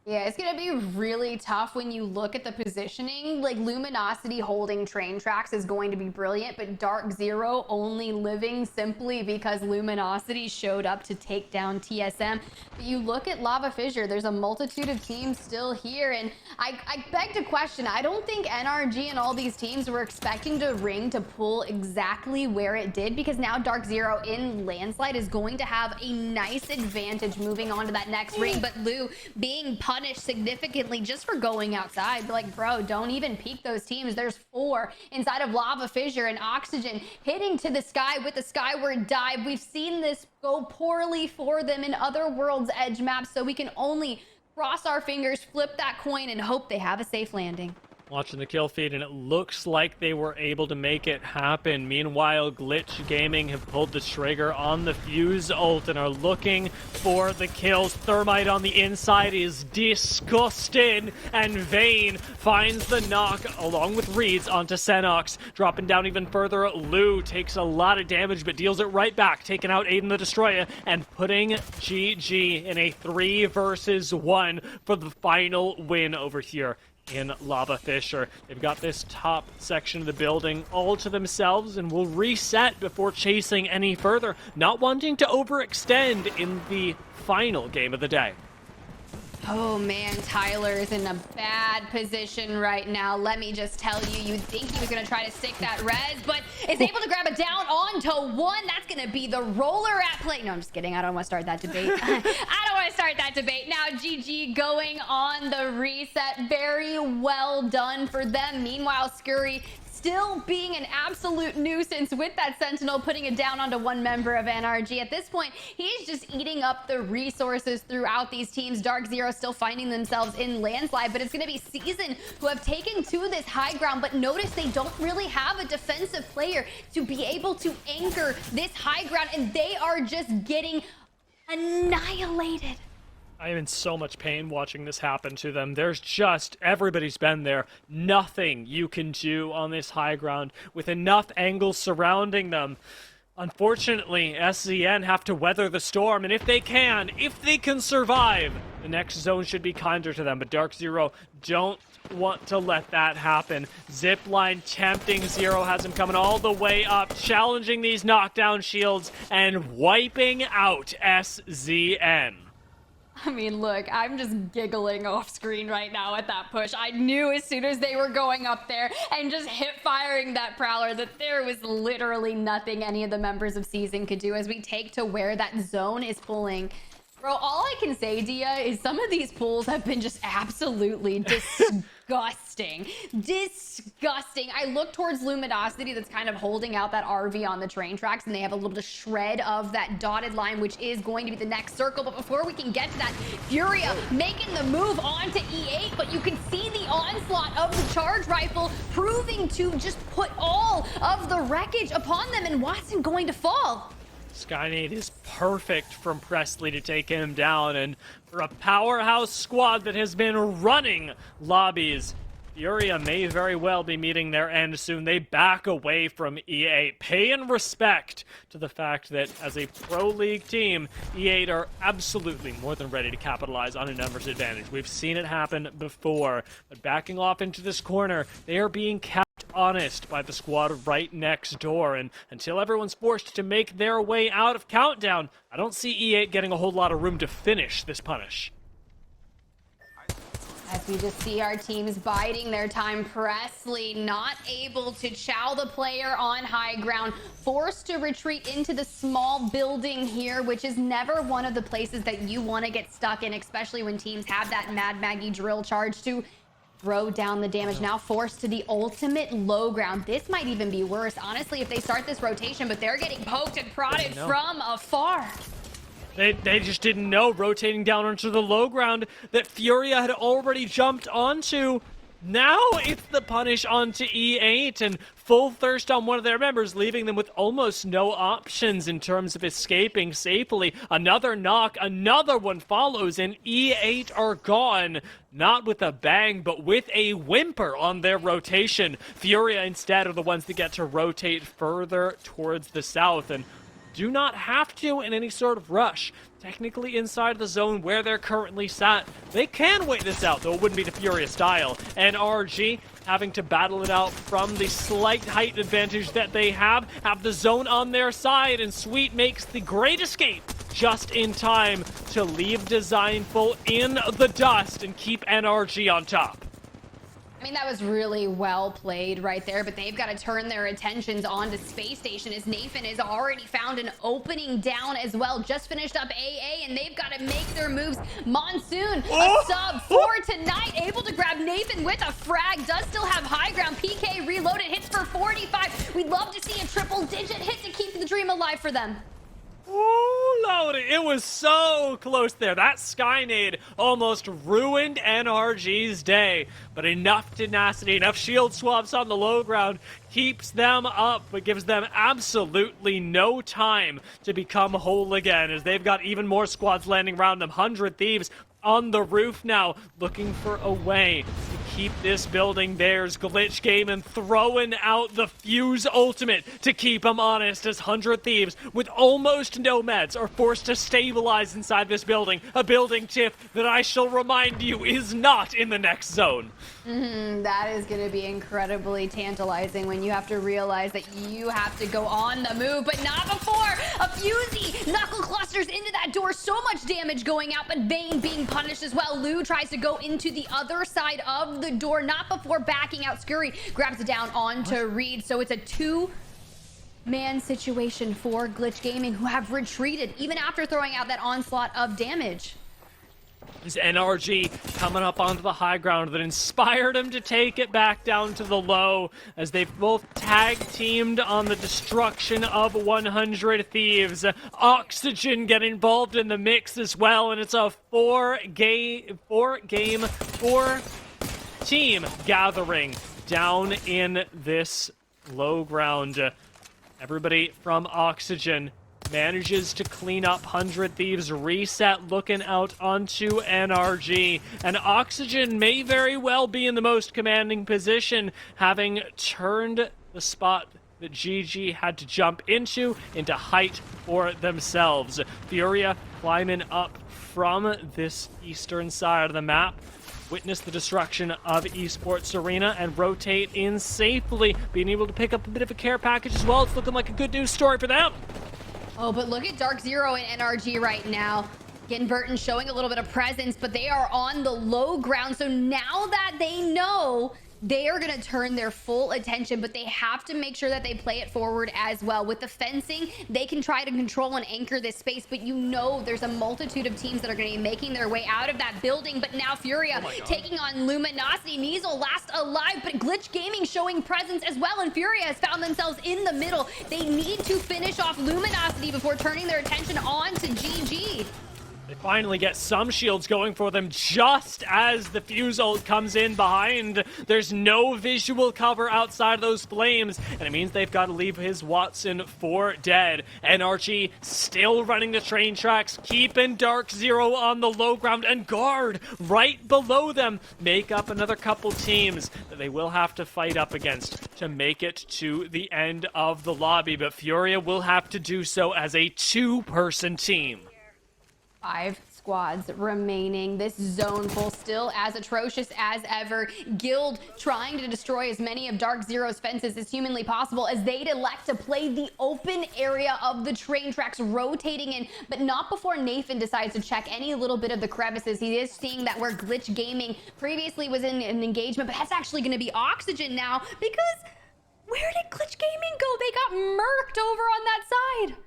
[SPEAKER 4] Yeah, it's going to be really tough when you look at the positioning. Like, Luminosity holding train tracks is going to be brilliant, but Dark Zero only living simply because Luminosity showed up to take down TSM. But you look at Lava Fissure, there's a multitude of teams still here, and I beg to question, I don't think NRG and all these teams were expecting the ring to pull exactly where it did, because now Dark Zero in Landslide is going to have a nice advantage moving on to that next ring, but Lu being punished significantly just for going outside. But like, bro, don't even peek those teams. There's 4 inside of Lava Fissure, and Oxygen hitting to the sky with the skyward dive. We've seen this go poorly for them in other World's Edge maps, so we can only cross our fingers, flip that coin, and hope they have a safe landing.
[SPEAKER 1] Watching the kill feed, and it looks like they were able to make it happen. Meanwhile, Glitch Gaming have pulled the trigger on the Fuse ult and are looking for the kills. Thermite on the inside is disgusting, and Vayne finds the knock along with Reeds onto Senox. Dropping down even further, Lu takes a lot of damage but deals it right back, taking out Aiden the Destroyer and putting GG in a 3 versus 1 for the final win over here in Lava Fissure. They've got this top section of the building all to themselves and will reset before chasing any further, not wanting to overextend in the final game of the day.
[SPEAKER 4] Oh man, Tyler is in a bad position right now. Let me just tell you, you'd think he was going to try to stick that res, but is able to grab it down onto 1. That's going to be the roller at play. No, I'm just kidding. I don't want to start that debate. I don't want to start that debate. Now, GG going on the reset. Very well done for them. Meanwhile, Scurry still being an absolute nuisance with that Sentinel, putting it down onto 1 member of NRG. At this point, he's just eating up the resources throughout these teams. Dark Zero still finding themselves in Landslide, but it's going to be Season who have taken to this high ground, but notice they don't really have a defensive player to be able to anchor this high ground, and they are just getting annihilated.
[SPEAKER 1] I am in so much pain watching this happen to them. There's just, everybody's been there. Nothing you can do on this high ground with enough angles surrounding them. Unfortunately, SZN have to weather the storm, and if they can survive, the next zone should be kinder to them. But Dark Zero don't want to let that happen. Zipline tempting Zero, has him coming all the way up, challenging these knockdown shields, and wiping out SZN.
[SPEAKER 4] I mean, look, I'm just giggling off screen right now at that push. I knew as soon as they were going up there and just hip firing that Prowler that there was literally nothing any of the members of Season could do as we take to where that zone is pulling. Bro, all I can say, Dia, is some of these pulls have been just absolutely disgusting. Disgusting. I look towards Luminosity that's kind of holding out that RV on the train tracks, and they have a little bit of shred of that dotted line, which is going to be the next circle. But before we can get to that, Furia making the move onto E8, but you can see the onslaught of the charge rifle proving to just put all of the wreckage upon them, and Watson going to fall.
[SPEAKER 1] Skynade is perfect from Presley to take him down, and for a powerhouse squad that has been running lobbies Furia may very well be meeting their end soon. They back away from E8, paying respect to the fact that as a Pro League team, E8 are absolutely more than ready to capitalize on a numbers advantage. We've seen it happen before, but backing off into this corner, they are being kept honest by the squad right next door, and until everyone's forced to make their way out of Countdown, I don't see E8 getting a whole lot of room to finish this punish.
[SPEAKER 4] As we just see our teams biding their time, Presley not able to chow the player on high ground, forced to retreat into the small building here, which is never one of the places that you want to get stuck in, especially when teams have that Mad Maggie drill charge to throw down the damage. Now forced to the ultimate low ground. This might even be worse, honestly, if they start this rotation, but they're getting poked and prodded from afar.
[SPEAKER 1] They just didn't know, rotating down onto the low ground that Furia had already jumped onto. Now it's the punish onto E8 and full thirst on one of their members, leaving them with almost no options in terms of escaping safely. Another knock, another one follows, and E8 are gone. Not with a bang, but with a whimper on their rotation. Furia instead are the ones that get to rotate further towards the south and do not have to in any sort of rush. Technically inside the zone where they're currently sat, they can wait this out, though it wouldn't be the Furia style. And RG having to battle it out from the slight height advantage that they have the zone on their side, and Sweet makes the great escape just in time to leave Designful in the dust and keep NRG on top.
[SPEAKER 4] I mean, that was really well played right there, but they've got to turn their attentions onto Space Station as Nathan has already found an opening down as well. Just finished up AA, and they've got to make their moves. Monsoon, a sub for tonight, able to grab Nathan with a frag, does still have high ground. PK reloaded, hits for 45. We'd love to see a triple-digit hit to keep the dream alive for them.
[SPEAKER 1] Ooh, Lordy, it was so close there. That Skynade almost ruined NRG's day. But enough tenacity, enough shield swaps on the low ground keeps them up, but gives them absolutely no time to become whole again, as they've got even more squads landing around them. 100 Thieves on the roof now, looking for a way to keep this building theirs. Glitch Game and throwing out the Fuse ultimate to keep them honest, as 100 Thieves with almost no meds are forced to stabilize inside this building. A building tip that I shall remind you is not in the next zone.
[SPEAKER 4] That is going to be incredibly tantalizing when you have to realize that you have to go on the move, but not before. A Fusey knuckle clusters into that door. So much damage going out, but Vayne being punished as well. Lou tries to go into the other side of the door, not before backing out. Scurry grabs it down onto Reed, so it's a two-man situation for Glitch Gaming, who have retreated even after throwing out that onslaught of damage.
[SPEAKER 1] Is NRG coming up onto the high ground that inspired him to take it back down to the low, as they've both tag-teamed on the destruction of 100 Thieves. Oxygen get involved in the mix as well, and it's a four-team gathering down in this low ground. Everybody from Oxygen manages to clean up 100 Thieves, reset, looking out onto NRG. And Oxygen may very well be in the most commanding position, having turned the spot that GG had to jump into height for themselves. Furia climbing up from this eastern side of the map, witness the destruction of Esports Arena and rotate in safely, being able to pick up a bit of a care package as well. It's looking like a good news story for them.
[SPEAKER 4] Oh, but look at Dark Zero and NRG right now. Again, Burton showing a little bit of presence, but they are on the low ground. So now that they know, they are going to turn their full attention, but they have to make sure that they play it forward as well. With the fencing, they can try to control and anchor this space, but you know there's a multitude of teams that are going to be making their way out of that building. But now Furia taking on Luminosity. Niesel last alive, but Glitch Gaming showing presence as well, and Furia has found themselves in the middle. They need to finish off Luminosity before turning their attention on to GG.
[SPEAKER 1] They finally get some shields going for them just as the fuse ult comes in behind. There's no visual cover outside of those flames, and it means they've got to leave his Watson for dead. NRG still running the train tracks, keeping Dark Zero on the low ground, and Guard right below them make up another couple teams that they will have to fight up against to make it to the end of the lobby, but Furia will have to do so as a two-person team.
[SPEAKER 4] 5 squads remaining. This zone full still as atrocious as ever. Guild trying to destroy as many of Dark Zero's fences as humanly possible as they'd elect to play the open area of the train tracks, rotating in, but not before Nathan decides to check any little bit of the crevices. He is seeing that where Glitch Gaming previously was in an engagement, but that's actually going to be Oxygen now, because where did Glitch Gaming go? They got murked over on that side.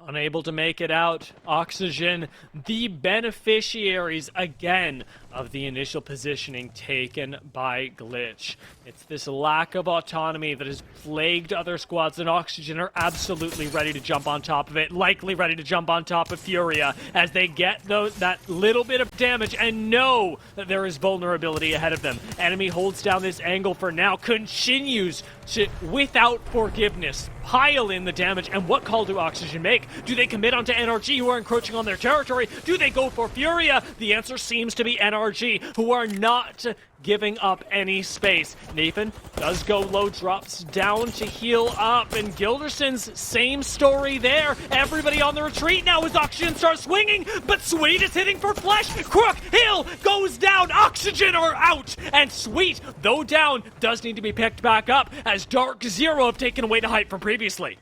[SPEAKER 1] Unable to make it out, Oxygen, the beneficiaries again of the initial positioning taken by Glitch. It's this lack of autonomy that has plagued other squads, and Oxygen are absolutely ready to jump on top of it, likely ready to jump on top of Furia as they get that little bit of damage and know that there is vulnerability ahead of them. Enemy holds down this angle for now, continues to, without forgiveness, pile in the damage. And what call do Oxygen make? Do they commit onto NRG, who are encroaching on their territory? Do they go for Furia? The answer seems to be NRG, who are not giving up any space. Nathan does go low, drops down to heal up, and Gilderson's same story there. Everybody on the retreat now as Oxygen starts swinging, but Sweet is hitting for flesh. Crook Hill goes down. Oxygen are out, and Sweet, though down, does need to be picked back up as Dark Zero have taken away the hype from previously.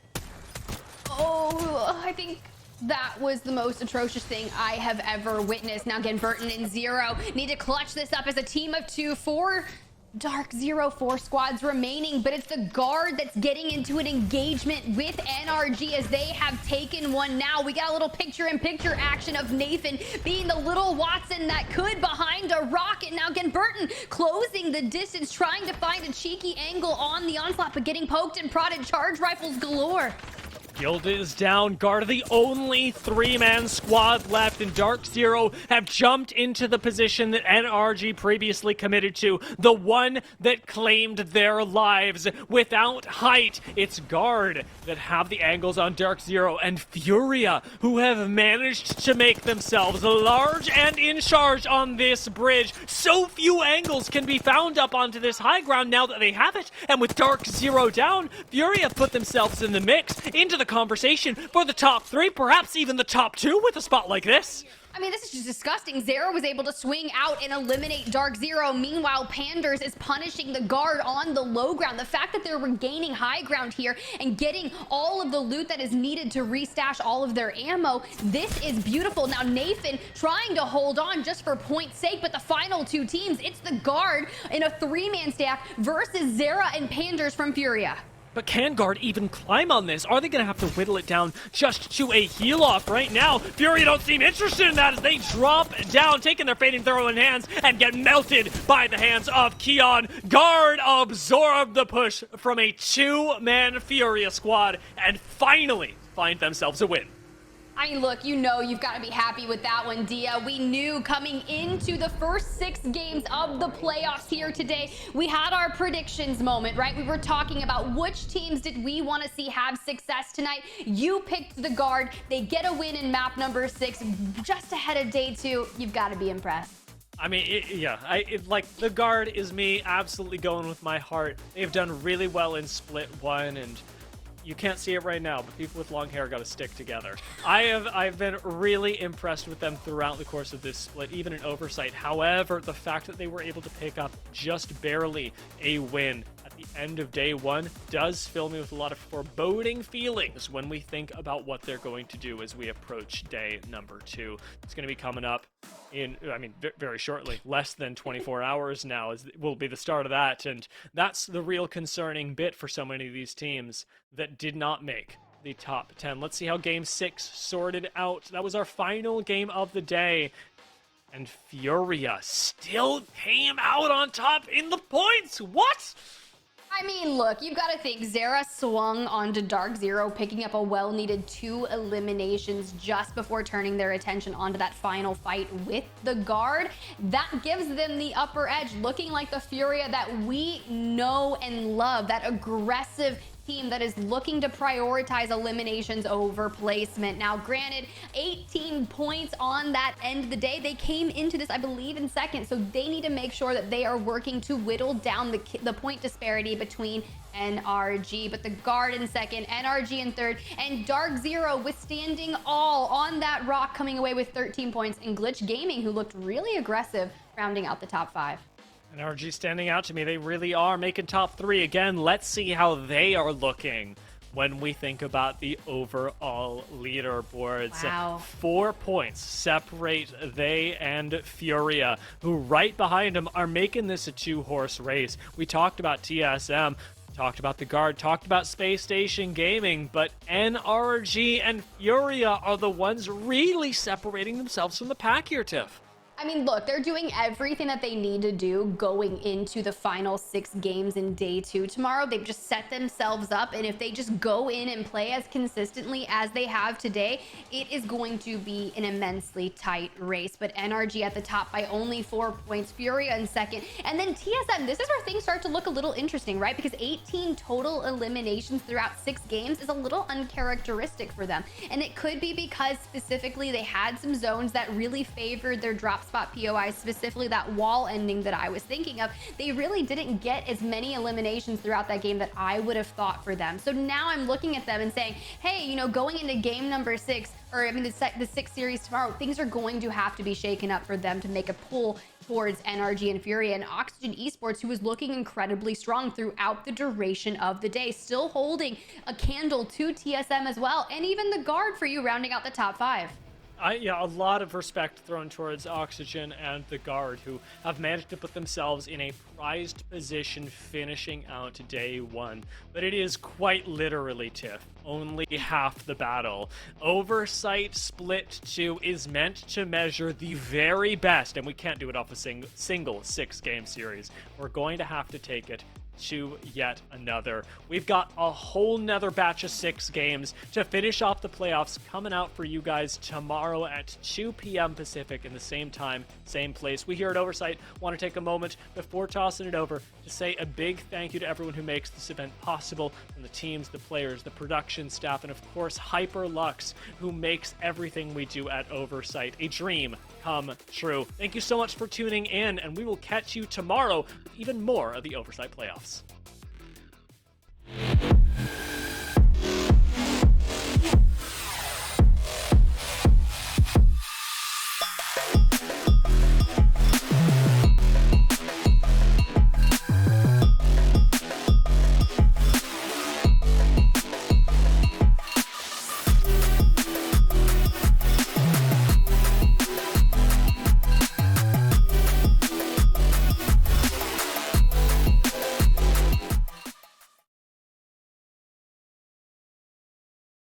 [SPEAKER 4] Oh, I think that was the most atrocious thing I have ever witnessed. Now again, Burton and Zero need to clutch this up as a team of 2 for Dark Zero. 4 squads remaining, but it's the Guard that's getting into an engagement with NRG as they have taken one now. We got a little picture-in-picture action of Nathan being the little Watson that could behind a rocket. Now again, Burton closing the distance, trying to find a cheeky angle on the onslaught, but getting poked and prodded. Charge rifles galore.
[SPEAKER 1] Guild is down. Guard are the only 3-man squad left, and Dark Zero have jumped into the position that NRG previously committed to, the one that claimed their lives. Without height, it's Guard that have the angles on Dark Zero, and Furia, who have managed to make themselves large and in charge on this bridge. So few angles can be found up onto this high ground now that they have it, and with Dark Zero down, Furia put themselves in the mix, into the conversation for the top 3, perhaps even the top 2 with a spot like this.
[SPEAKER 4] I mean, this is just disgusting. Zero was able to swing out and eliminate Dark Zero. Meanwhile, Panders is punishing the Guard on the low ground. The fact that they're regaining high ground here and getting all of the loot that is needed to restash all of their ammo, this is beautiful. Now, Nathan trying to hold on just for point's sake, but the final 2 teams, it's the Guard in a 3-man stack versus Zera and Panders from Furia.
[SPEAKER 1] But can Guard even climb on this? Are they going to have to whittle it down just to a heal-off right now? Fury don't seem interested in that as they drop down, taking their fading throw in hands, and get melted by the hands of Keon. Guard absorb the push from a 2-man Furia squad and finally find themselves a win.
[SPEAKER 4] I mean, look, you know you've got to be happy with that one, Dia. We knew coming into the first 6 games of the playoffs here today, we had our predictions moment, right? We were talking about which teams did we want to see have success tonight. You picked the Guard. They get a win in map number 6, just ahead of day 2. You've got to be impressed.
[SPEAKER 1] I mean, like, the Guard is me absolutely going with my heart. They've done really well in Split 1, and you can't see it right now, but people with long hair got to stick together. I've been really impressed with them throughout the course of this split, even in Oversight. However, the fact that they were able to pick up just barely a win at the end of day 1 does fill me with a lot of foreboding feelings when we think about what they're going to do as we approach day number 2. It's going to be coming up in, very shortly, less than 24 hours now will be the start of that, and that's the real concerning bit for so many of these teams that did not make the top 10. Let's see how game 6 sorted out. That was our final game of the day, and Furia still came out on top in the points. What?
[SPEAKER 4] I mean, look, you've got to think Zera swung onto Dark Zero, picking up a well-needed 2 eliminations just before turning their attention onto that final fight with the guard. That gives them the upper edge, looking like the Furia that we know and love, that aggressive team that is looking to prioritize eliminations over placement. Now, granted, 18 points on that end of the day. They came into this, I believe, in second, so they need to make sure that they are working to whittle down the point disparity between NRG, but the guard in second, NRG in third, and Dark Zero withstanding all on that rock, coming away with 13 points, and Glitch Gaming, who looked really aggressive, rounding out the top 5.
[SPEAKER 1] NRG standing out to me. They really are making top 3 again. Let's see how they are looking when we think about the overall leaderboards.
[SPEAKER 4] Wow.
[SPEAKER 1] 4 points separate they and Furia, who right behind them are making this a 2-horse race. We talked about TSM, talked about the guard, talked about Space Station Gaming, but NRG and Furia are the ones really separating themselves from the pack here, Tiff.
[SPEAKER 4] I mean, look, they're doing everything that they need to do going into the final 6 games in day 2 tomorrow. They've just set themselves up, and if they just go in and play as consistently as they have today, it is going to be an immensely tight race. But NRG at the top by only 4 points, Furia in second, and then TSM. This is where things start to look a little interesting, right? Because 18 total eliminations throughout 6 games is a little uncharacteristic for them, and it could be because specifically they had some zones that really favored their drop spot POI, specifically that wall ending that I was thinking of. They really didn't get as many eliminations throughout that game that I would have thought for them. So now I'm looking at them and saying, hey, you know, going into game number 6, or I mean the 6th series tomorrow, things are going to have to be shaken up for them to make a pull towards NRG and Furia. And Oxygen Esports, who was looking incredibly strong throughout the duration of the day, still holding a candle to TSM as well, and even the guard for you rounding out the top 5.
[SPEAKER 1] Yeah, a lot of respect thrown towards Oxygen and the guard, who have managed to put themselves in a prized position finishing out day 1. But it is quite literally, Tiff, only half the battle. Oversight Split 2 is meant to measure the very best, and we can't do it off a single 6-game series. We're going to have to take it to yet another. We've got a whole nother batch of 6 games to finish off the playoffs coming out for you guys tomorrow at 2 p.m. Pacific in the same time, same place. We here at Oversight want to take a moment before tossing it over to say a big thank you to everyone who makes this event possible, from the teams, the players, the production staff, and of course Hyperlux, who makes everything we do at Oversight a dream come true. Thank you so much for tuning in, and we will catch you tomorrow with even more of the Oversight playoffs.